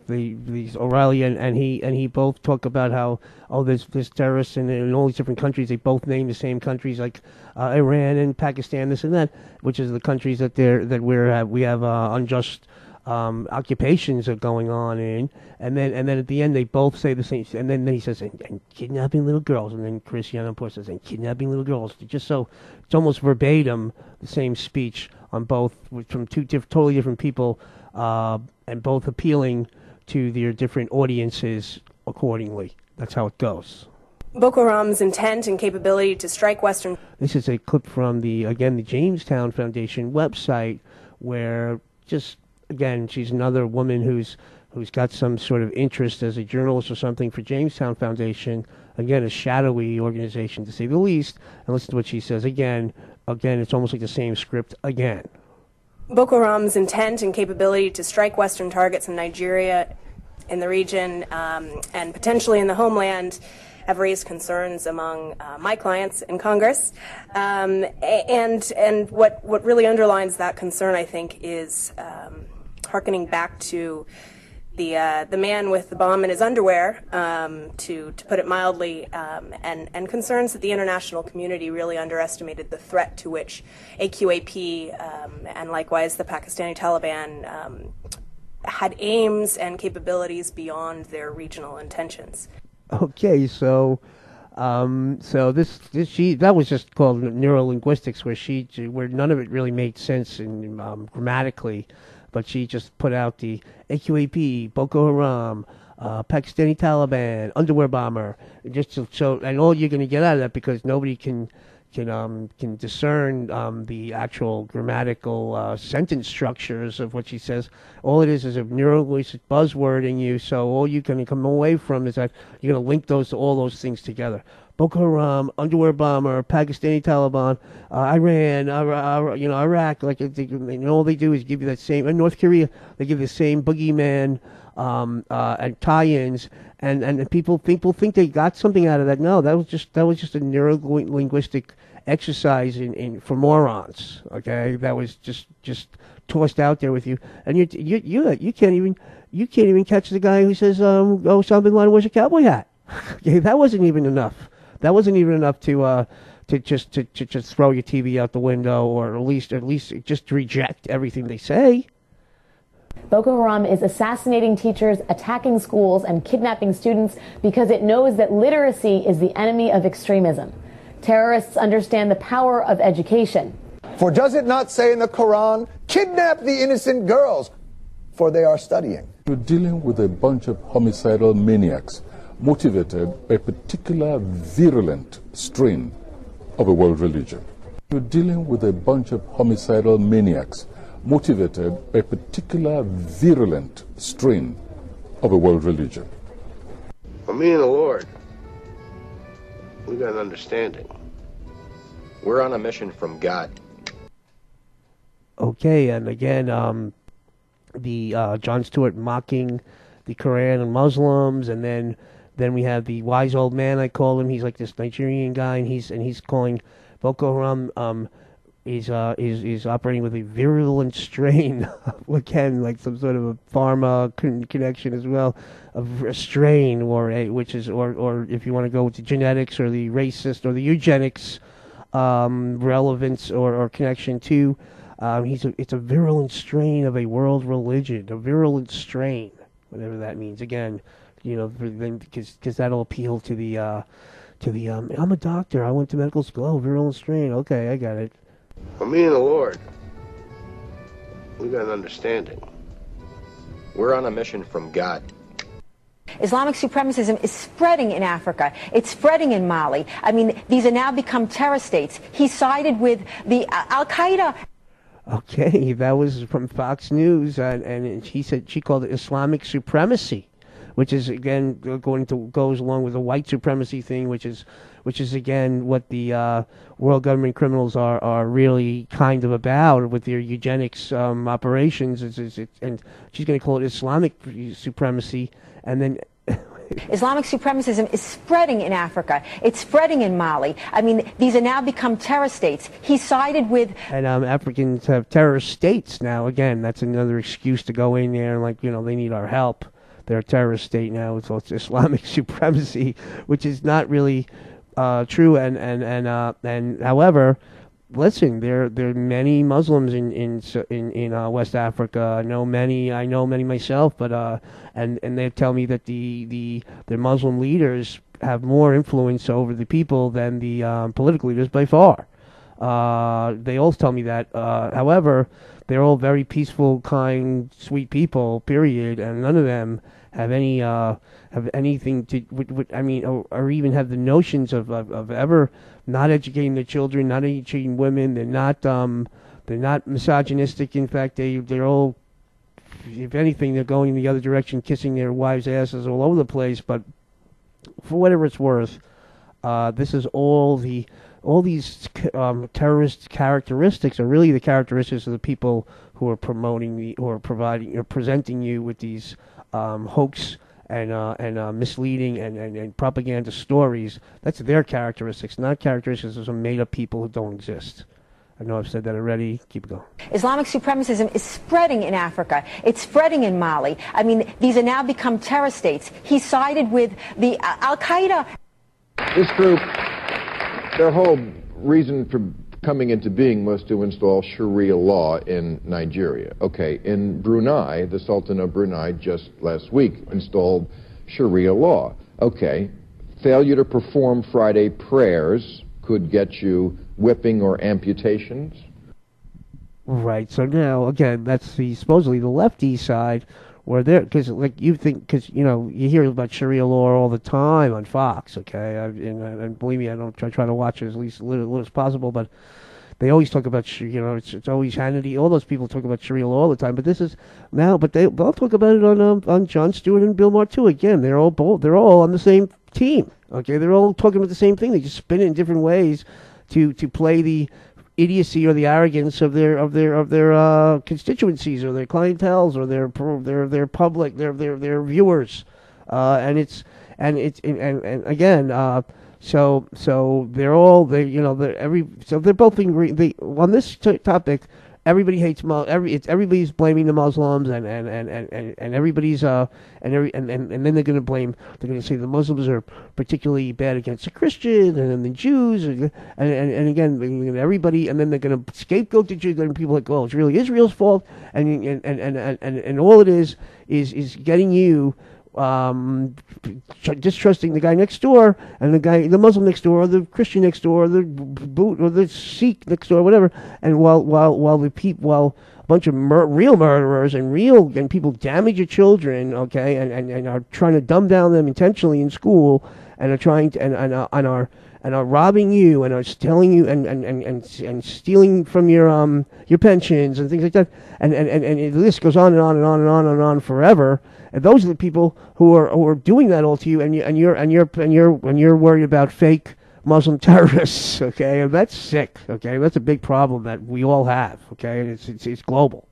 these O'Reilly and he both talk about how there's terrorists in all these different countries. They both name the same countries like Iran and Pakistan, this and that, which is the countries that we have unjust occupations are going on in. And then at the end they both say the same. And then he says and kidnapping little girls. And then Cristiano Porte says and kidnapping little girls. Just so it's almost verbatim the same speech on both from two totally different people, and both appealing to their different audiences accordingly. That's how it goes. Boko Haram's intent and capability to strike Western... This is a clip from the Jamestown Foundation website, where she's another woman who's got some sort of interest as a journalist or something for Jamestown Foundation. Again, a shadowy organization to say the least. And listen to what she says again. Again, it's almost like the same script again. Boko Haram's intent and capability to strike Western targets in Nigeria, in the region, and potentially in the homeland have raised concerns among my clients in Congress. And what really underlines that concern, I think, is hearkening back to the man with the bomb in his underwear, to put it mildly, and concerns that the international community really underestimated the threat to which AQAP and likewise the Pakistani Taliban had aims and capabilities beyond their regional intentions. Okay, so that was just called neurolinguistics, where none of it really made sense grammatically. But she just put out the AQAP, Boko Haram, Pakistani Taliban, underwear bomber, and all you're going to get out of that, because nobody can discern the actual grammatical sentence structures of what she says. All it is a neurolinguistic buzzwording you. So all you're going to come away from is that you're going to link all those things together. Boko Haram, underwear bomber, Pakistani Taliban, Iran, Iraq. All they do is give you that same. In North Korea, they give you the same boogeyman and tie-ins, and people think they got something out of that. No, that was just a neurolinguistic exercise for morons. Okay, that was just tossed out there with you, and you can't even catch the guy who says, Osama bin Laden wears a cowboy hat. Okay, that wasn't even enough. That wasn't even enough to just throw your TV out the window, or at least just reject everything they say. Boko Haram is assassinating teachers, attacking schools, and kidnapping students because it knows that literacy is the enemy of extremism. Terrorists understand the power of education. For does it not say in the Quran, kidnap the innocent girls, for they are studying? You're dealing with a bunch of homicidal maniacs motivated by a particular virulent strain of a world religion. You're dealing with a bunch of homicidal maniacs motivated by a particular virulent strain of a world religion. For me and the Lord, we got an understanding. We're on a mission from God. Okay, and again, Jon Stewart mocking the Quran and Muslims, and then we have the wise old man, I call him. He's like this Nigerian guy, and he's calling Boko Haram is operating with a virulent strain. Again, like some sort of a pharma connection as well, a strain, or if you want to go with the genetics or the racist or the eugenics relevance or connection to, it's a virulent strain of a world religion, a virulent strain, whatever that means. Again, because that'll appeal to the I'm a doctor, I went to medical school. Oh, virulent strain. Okay, I got it. For me and the Lord, we got an understanding. We're on a mission from God. Islamic supremacism is spreading in Africa. It's spreading in Mali. I mean, these are now become terror states. He sided with the Al-Qaeda. Okay, that was from Fox News, and she called it Islamic supremacy, which is again goes along with the white supremacy thing, which is again what the world government criminals are really kind of about with their eugenics operations. And she's going to call it Islamic supremacy, and then. Islamic supremacism is spreading in Africa. It's spreading in Mali. I mean, these are now become terror states. He sided with... And Africans have terrorist states now. Again, that's another excuse to go in there and, like, you know, they need our help. They're a terrorist state now. It's Islamic supremacy, which is not really true. And however... Listen, there are many Muslims in West Africa. I know many myself, but and they tell me that the Muslim leaders have more influence over the people than the political leaders by far. They all tell me that. However, they're all very peaceful, kind, sweet people. Period, and none of them have any have anything to. I mean, or even have the notions of ever. Not educating their children, not educating women. They're not misogynistic. In fact, they're all, if anything, they're going in the other direction, kissing their wives' asses all over the place. But for whatever it's worth, this is all these terrorist characteristics are really the characteristics of the people who are promoting or presenting you with these hoax and misleading and propaganda stories. That's their characteristics, not characteristics of some made-up people who don't exist. I know I've said that already. Keep it going. Islamic supremacism is spreading in Africa. It's spreading in Mali. I mean, these are now become terror states. He sided with the Al-Qaeda. This group, their whole reason for coming into being was to install Sharia law in Nigeria. Okay, in Brunei, the Sultan of Brunei just last week installed Sharia law. Okay, failure to perform Friday prayers could get you whipping or amputations. Right, so now, again, that's supposedly the lefty side, where they're, because like you think, because you know you hear about Sharia law all the time on Fox, okay, and believe me, I try to watch it as least a little as possible, but they always talk about, you know, it's always Hannity. All those people talk about Sharia law all the time, but this is now, but they'll talk about it on Jon Stewart and Bill Maher too. Again, they're all on the same team, okay, they're all talking about the same thing. They just spin it in different ways to play the idiocy or the arrogance of their constituencies or their clienteles or their public, their viewers, and again, so they're all so they're both being on this topic. Everybody hates everybody's blaming the Muslims and everybody's and then they're going to say the Muslims are particularly bad against the Christians and then the Jews and again everybody, and then they're going to scapegoat the Jews, and people are like, oh, it's really Israel's fault, and all it is getting you distrusting the guy next door and the Muslim next door or the Christian next door or the Boot or the Sikh next door, whatever. And while a bunch of real murderers and people damage your children, okay, and are trying to dumb down them intentionally in school and are trying to and are robbing you and are stealing you and stealing from your pensions and things like that, and the list goes on and on and on and on and on forever. And those are the people who are doing that all to you, and you're worried about fake Muslim terrorists, okay? And that's sick, okay? That's a big problem that we all have, okay? And it's global,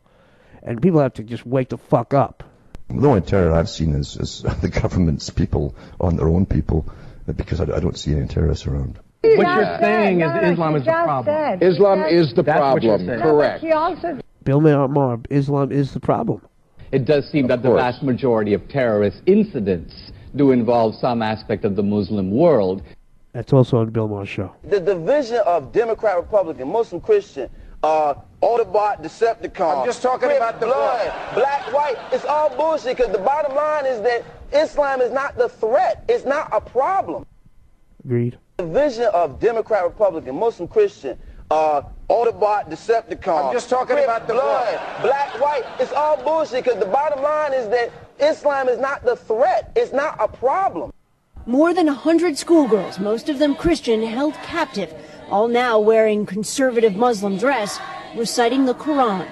and people have to just wake the fuck up. The only terror I've seen is the government's people on their own people, because I don't see any terrorists around. What you're saying is Islam is the problem. Islam is the problem, correct. Bill Maher, Islam is the problem. It does seem that the vast majority of terrorist incidents do involve some aspect of the Muslim world. That's also on Bill Maher's show. The division of Democrat, Republican, Muslim, Christian, Autobot, Decepticon. I'm just talking about the blood, black, white. It's all bullshit, because the bottom line is that Islam is not the threat. It's not a problem. Agreed. Division of Democrat, Republican, Muslim, Christian, Autobot, Decepticon. I'm just talking about the blood, black, white. It's all bullshit, because the bottom line is that Islam is not the threat. It's not a problem. More than 100 schoolgirls, most of them Christian, held captive, all now wearing conservative Muslim dress, reciting the Quran.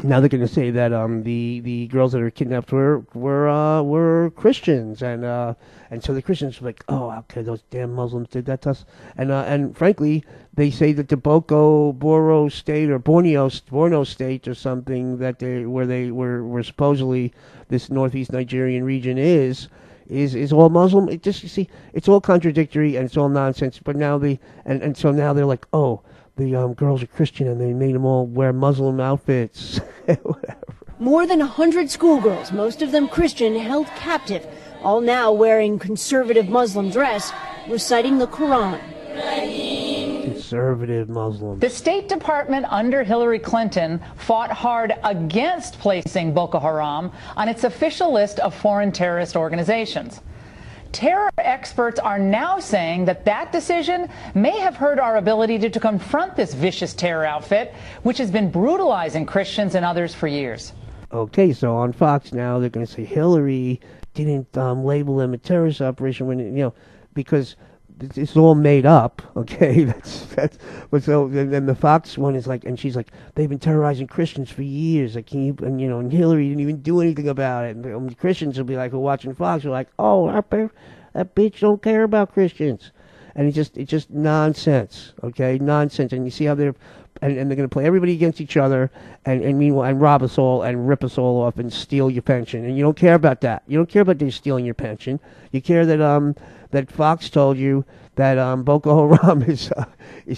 now they're going to say that the girls that are kidnapped were Christians, and so the Christians were like, oh, how could those damn Muslims did that to us? And frankly, they say that the Boro state or Borno state or something that where supposedly this northeast Nigerian region is all Muslim. It just, you see, it's all contradictory and it's all nonsense. But now so now they're like, oh, the girls are Christian and they made them all wear Muslim outfits. Whatever. More than 100 schoolgirls, most of them Christian, held captive, all now wearing conservative Muslim dress, reciting the Quran. Conservative Muslims. The State Department under Hillary Clinton fought hard against placing Boko Haram on its official list of foreign terrorist organizations. Terror experts are now saying that decision may have hurt our ability to confront this vicious terror outfit, which has been brutalizing Christians and others for years. Okay, so on Fox now they're going to say Hillary didn't label them a terrorist operation when because it's all made up. Okay, but so then the Fox one is like, and she's like, they've been terrorizing Christians for years. Like, and Hillary didn't even do anything about it. And Christians will be like, we're watching Fox, we're like, oh, that bitch don't care about Christians, and it's just nonsense. Okay, nonsense. And you see how they're and they're going to play everybody against each other, and meanwhile, and rob us all and rip us all off and steal your pension. And you don't care about that. You don't care about them stealing your pension. You care that Fox told you that Boko Haram is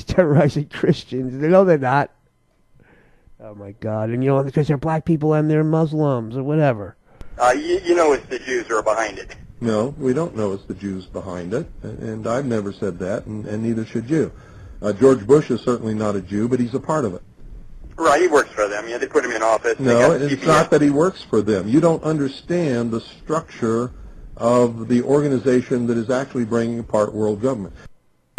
terrorizing Christians. No, they're not. Oh my God! And because they're black people and they're Muslims or whatever. You know it's the Jews who are behind it. No, we don't know it's the Jews behind it, and I've never said that, and neither should you. George Bush is certainly not a Jew, but he's a part of it. Right, he works for them. Yeah, they put him in office. No, it's not that he works for them. You don't understand the structure of the organization that is actually bringing apart world government.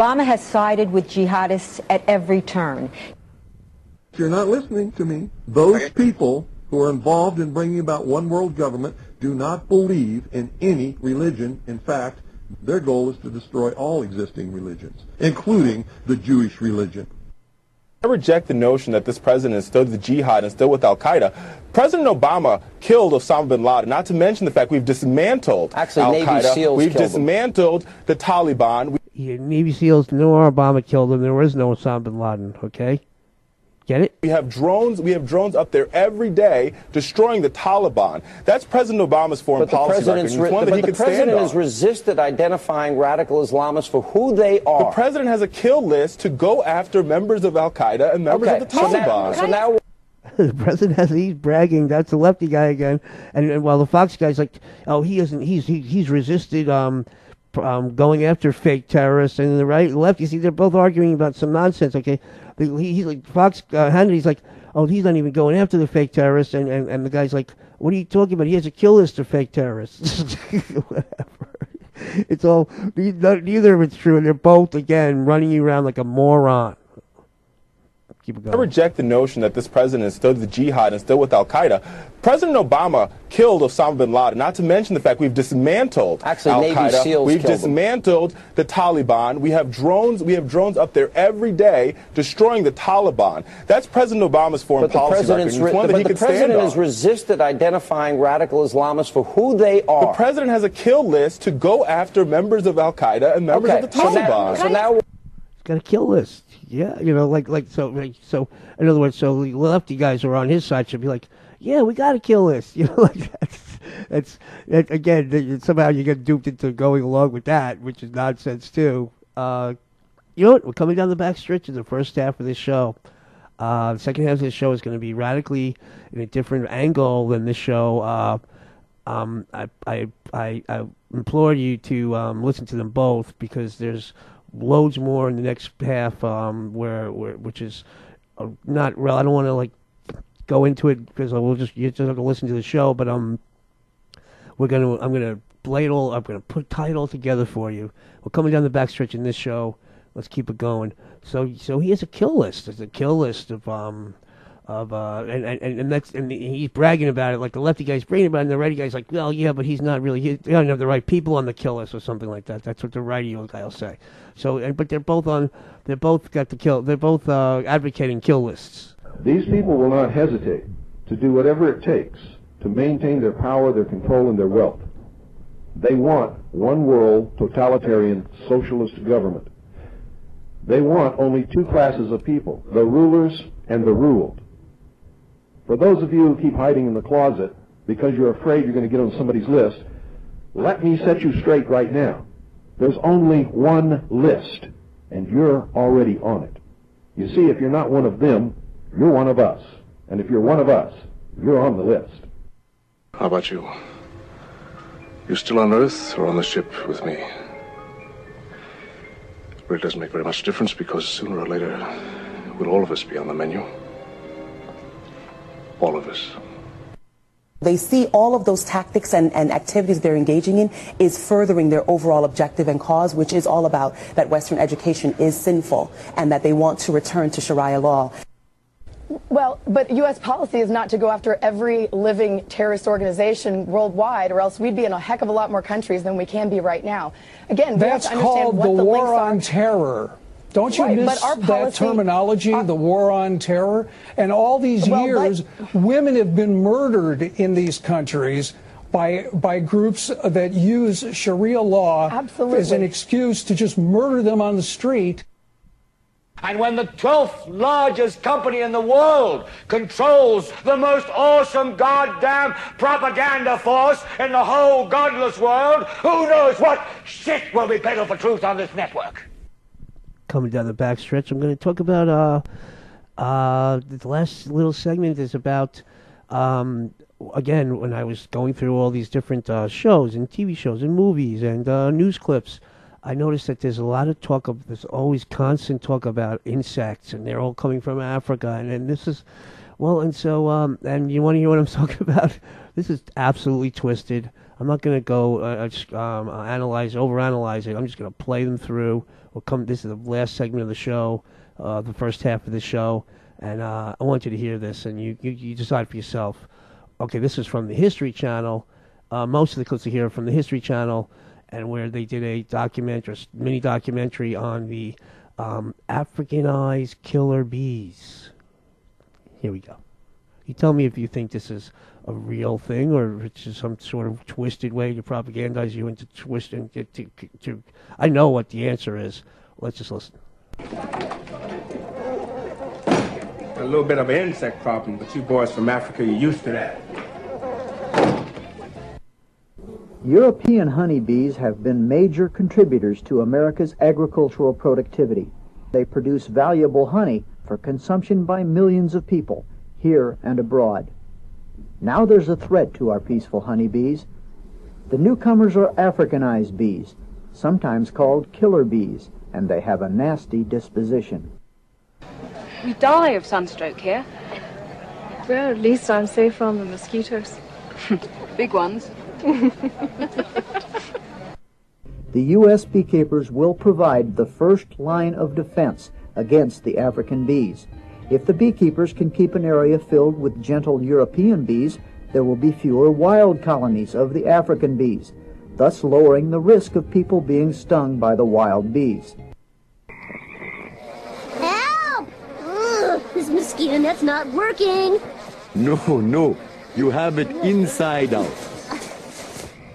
Obama has sided with jihadists at every turn. You're not listening to me. Those people who are involved in bringing about one world government do not believe in any religion. In fact, their goal is to destroy all existing religions, including the Jewish religion. I reject the notion that this president is still with the jihad and still with al-Qaeda. President Obama killed Osama bin Laden, not to mention the fact we've dismantled al-Qaeda. We've dismantled the Taliban. Navy SEALs, no Obama killed them. There was no Osama bin Laden, okay? Get it? We have drones up there every day destroying the Taliban. That's President Obama's foreign policy record. It's one that he could stand on. The president has resisted identifying radical Islamists for who they are. The president has a kill list to go after members of al-Qaeda and members of the Taliban. So now the president he's bragging. That's the lefty guy again. And while the Fox guy's like, oh, he isn't. He's resisted going after fake terrorists, and the right and left, you see, they're both arguing about some nonsense. Okay, he's like Fox Hannity's like, oh, he's not even going after the fake terrorists, and the guy's like, what are you talking about? He has a kill list of fake terrorists. Whatever. It's all neither of it's true, and they're both again running you around like a moron. Keep it going. I reject the notion that this president is still with the jihad and still with al-Qaeda. President Obama killed Osama bin Laden, not to mention the fact we've dismantled al-Qaeda. We've dismantled the Taliban. We have drones up there every day destroying the Taliban. That's President Obama's foreign policy record. It's one that he could stand on. The president has resisted identifying radical Islamists for who they are. The president has a kill list to go after members of al-Qaeda and members of the Taliban. So now he's got a kill list. Yeah, so in other words, so the lefty guys who are on his side should be like, yeah, we got to kill this. That's again, somehow you get duped into going along with that, which is nonsense too. You know what? We're coming down the back stretch of the first half of this show. The second half of this show is going to be radically in a different angle than this show. I implore you to listen to them both, because there's loads more in the next half, which is not real. I don't want to go into it, because you're just have to listen to the show. But I'm gonna put tie it all together for you. We're coming down the backstretch in this show. Let's keep it going. So he has a kill list. There's a kill list of and he's bragging about it, like the lefty guy's bragging about it, and the righty guy's like, well, yeah, but he's not really. He doesn't have the right people on the kill list or something like that. That's what the righty guy will say. So, but they're both got the kill. They're both advocating kill lists. These people will not hesitate to do whatever it takes to maintain their power, their control, and their wealth. They want one world totalitarian socialist government. They want only two classes of people, the rulers and the ruled. For those of you who keep hiding in the closet because you're afraid you're going to get on somebody's list, let me set you straight right now. There's only one list, and you're already on it. You see, if you're not one of them, you're one of us. And if you're one of us, you're on the list. How about you? You still on Earth or on the ship with me? It really doesn't make very much difference because sooner or later, will all of us be on the menu? All of us. They see all of those tactics and activities they're engaging in is furthering their overall objective and cause, which is all about that Western education is sinful and that they want to return to Sharia law. Well, but U.S. policy is not to go after every living terrorist organization worldwide, or else we'd be in a heck of a lot more countries than we can be right now. Again, we have to understand what the war on terror. Don't you miss that terminology, the war on terror? And all these years, women have been murdered in these countries by groups that use Sharia law as an excuse to just murder them on the street. And when the 12th largest company in the world controls the most awesome goddamn propaganda force in the whole godless world, who knows what shit will be peddled for truth on this network? Coming down the back stretch, I'm going to talk about the last little segment is about again, when I was going through all these different shows and TV shows and movies and news clips, I noticed that there's a lot of talk of, there's always constant talk about insects, and they're all coming from Africa, and this is, well, and so, and you want to hear what I'm talking about? This is absolutely twisted. I'm not going to go overanalyze it. I'm just going to play them through. This is the last segment of the show, the first half of the show, and I want you to hear this, and you decide for yourself. Okay, this is from the History Channel. Most of the clips are here from the History Channel, and where they did a mini documentary on the Africanized killer bees. Here we go. You tell me if you think this is a real thing or if it's just some sort of twisted way to propagandize you into twist and get to. I know what the answer is. Let's just listen. A little bit of an insect problem, but you boys from Africa, you're used to that. European honeybees have been major contributors to America's agricultural productivity. They produce valuable honey for consumption by millions of people, here and abroad. Now there's a threat to our peaceful honeybees. The newcomers are Africanized bees, sometimes called killer bees, and they have a nasty disposition. We die of sunstroke here. Well, at least I'm safe from the mosquitoes. Big ones. The U.S. beekeepers will provide the first line of defense against the African bees. If the beekeepers can keep an area filled with gentle European bees, there will be fewer wild colonies of the African bees, thus lowering the risk of people being stung by the wild bees. Help! Ugh, this mosquito net's not working. No, you have it inside out.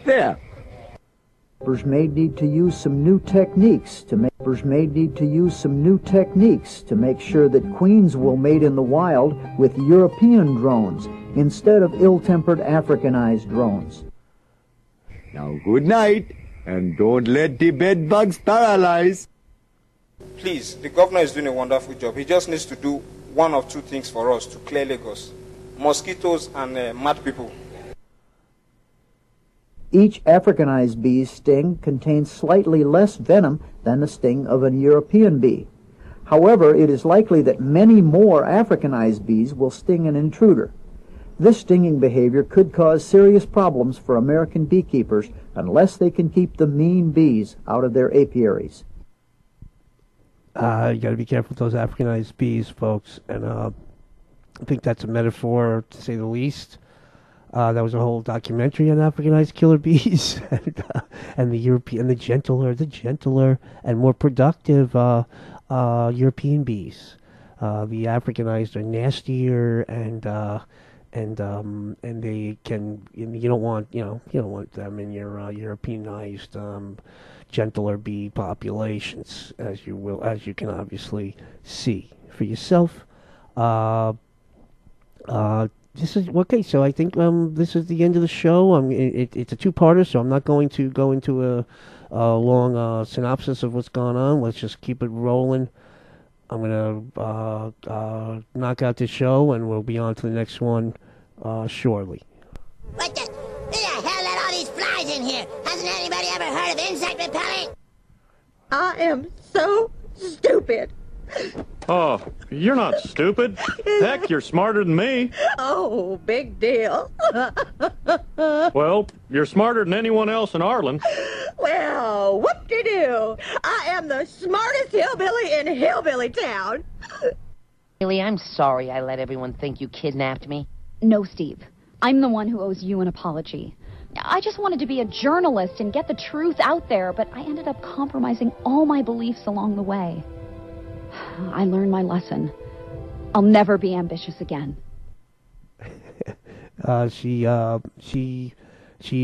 There. Beekeepers may need to use some new techniques to make sure that queens will mate in the wild with European drones instead of ill-tempered Africanized drones. Now good night, and don't let the bed bugs paralyze. Please, the governor is doing a wonderful job. He just needs to do one of two things for us to clear Lagos: mosquitoes and mad people. Each Africanized bee's sting contains slightly less venom than the sting of a European bee. However, it is likely that many more Africanized bees will sting an intruder. This stinging behavior could cause serious problems for American beekeepers unless they can keep the mean bees out of their apiaries. You got to be careful with those Africanized bees, folks, and I think that's a metaphor, to say the least. That was a whole documentary on Africanized killer bees, and the European, the gentler and more productive European bees. The Africanized are nastier and and they can. You don't want them in your Europeanized, gentler bee populations, as you can obviously see for yourself. This is okay. So I think this is the end of the show. It's a two-parter, so I'm not going to go into a long synopsis of what's going on. Let's just keep it rolling. I'm gonna knock out this show, and we'll be on to the next one shortly. What the? Who the hell let all these flies in here? Hasn't anybody ever heard of insect repellent? I am so stupid. Oh, you're not stupid. Heck, you're smarter than me. Oh, big deal. Well, you're smarter than anyone else in Arlen. Well, whoop-de-doo. I am the smartest hillbilly in Hillbilly Town. Haley, I'm sorry I let everyone think you kidnapped me. No, Steve. I'm the one who owes you an apology. I just wanted to be a journalist and get the truth out there, but I ended up compromising all my beliefs along the way. I learned my lesson. I'll never be ambitious again. She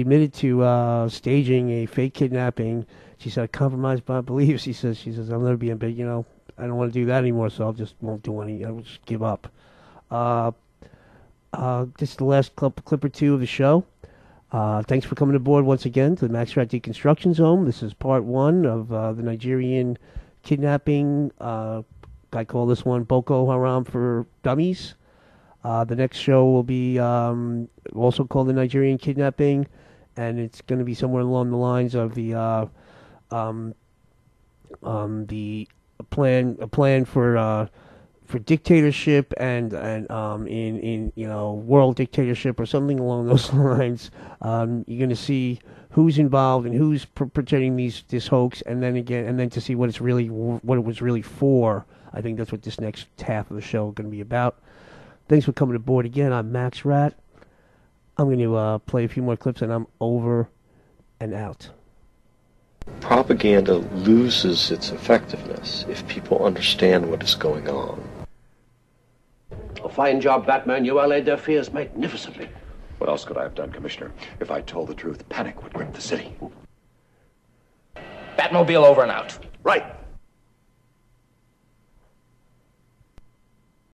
admitted to staging a fake kidnapping. She said, I compromised my beliefs. She says, I'll never be ambitious. I don't want to do that anymore, so won't do any. I'll just give up. This is the last clip or two of the show. Thanks for coming aboard once again to the Max Rat Deconstruction Zone. This is part 1 of the Nigerian Kidnapping. I call this one Boko Haram for Dummies. The next show will be also called the Nigerian Kidnapping, and it's going to be somewhere along the lines of the plan for dictatorship and in world dictatorship or something along those lines. You're going to see who's involved and who's perpetrating this hoax, and then to see what it was really for. I think that's what this next half of the show is going to be about. Thanks for coming aboard again. I'm Max Rat. I'm going to play a few more clips, and I'm over and out. Propaganda loses its effectiveness if people understand what is going on. A fine job, Batman. You allayed their fears magnificently. What else could I have done, Commissioner? If I told the truth, panic would grip the city. Batmobile over and out. Right.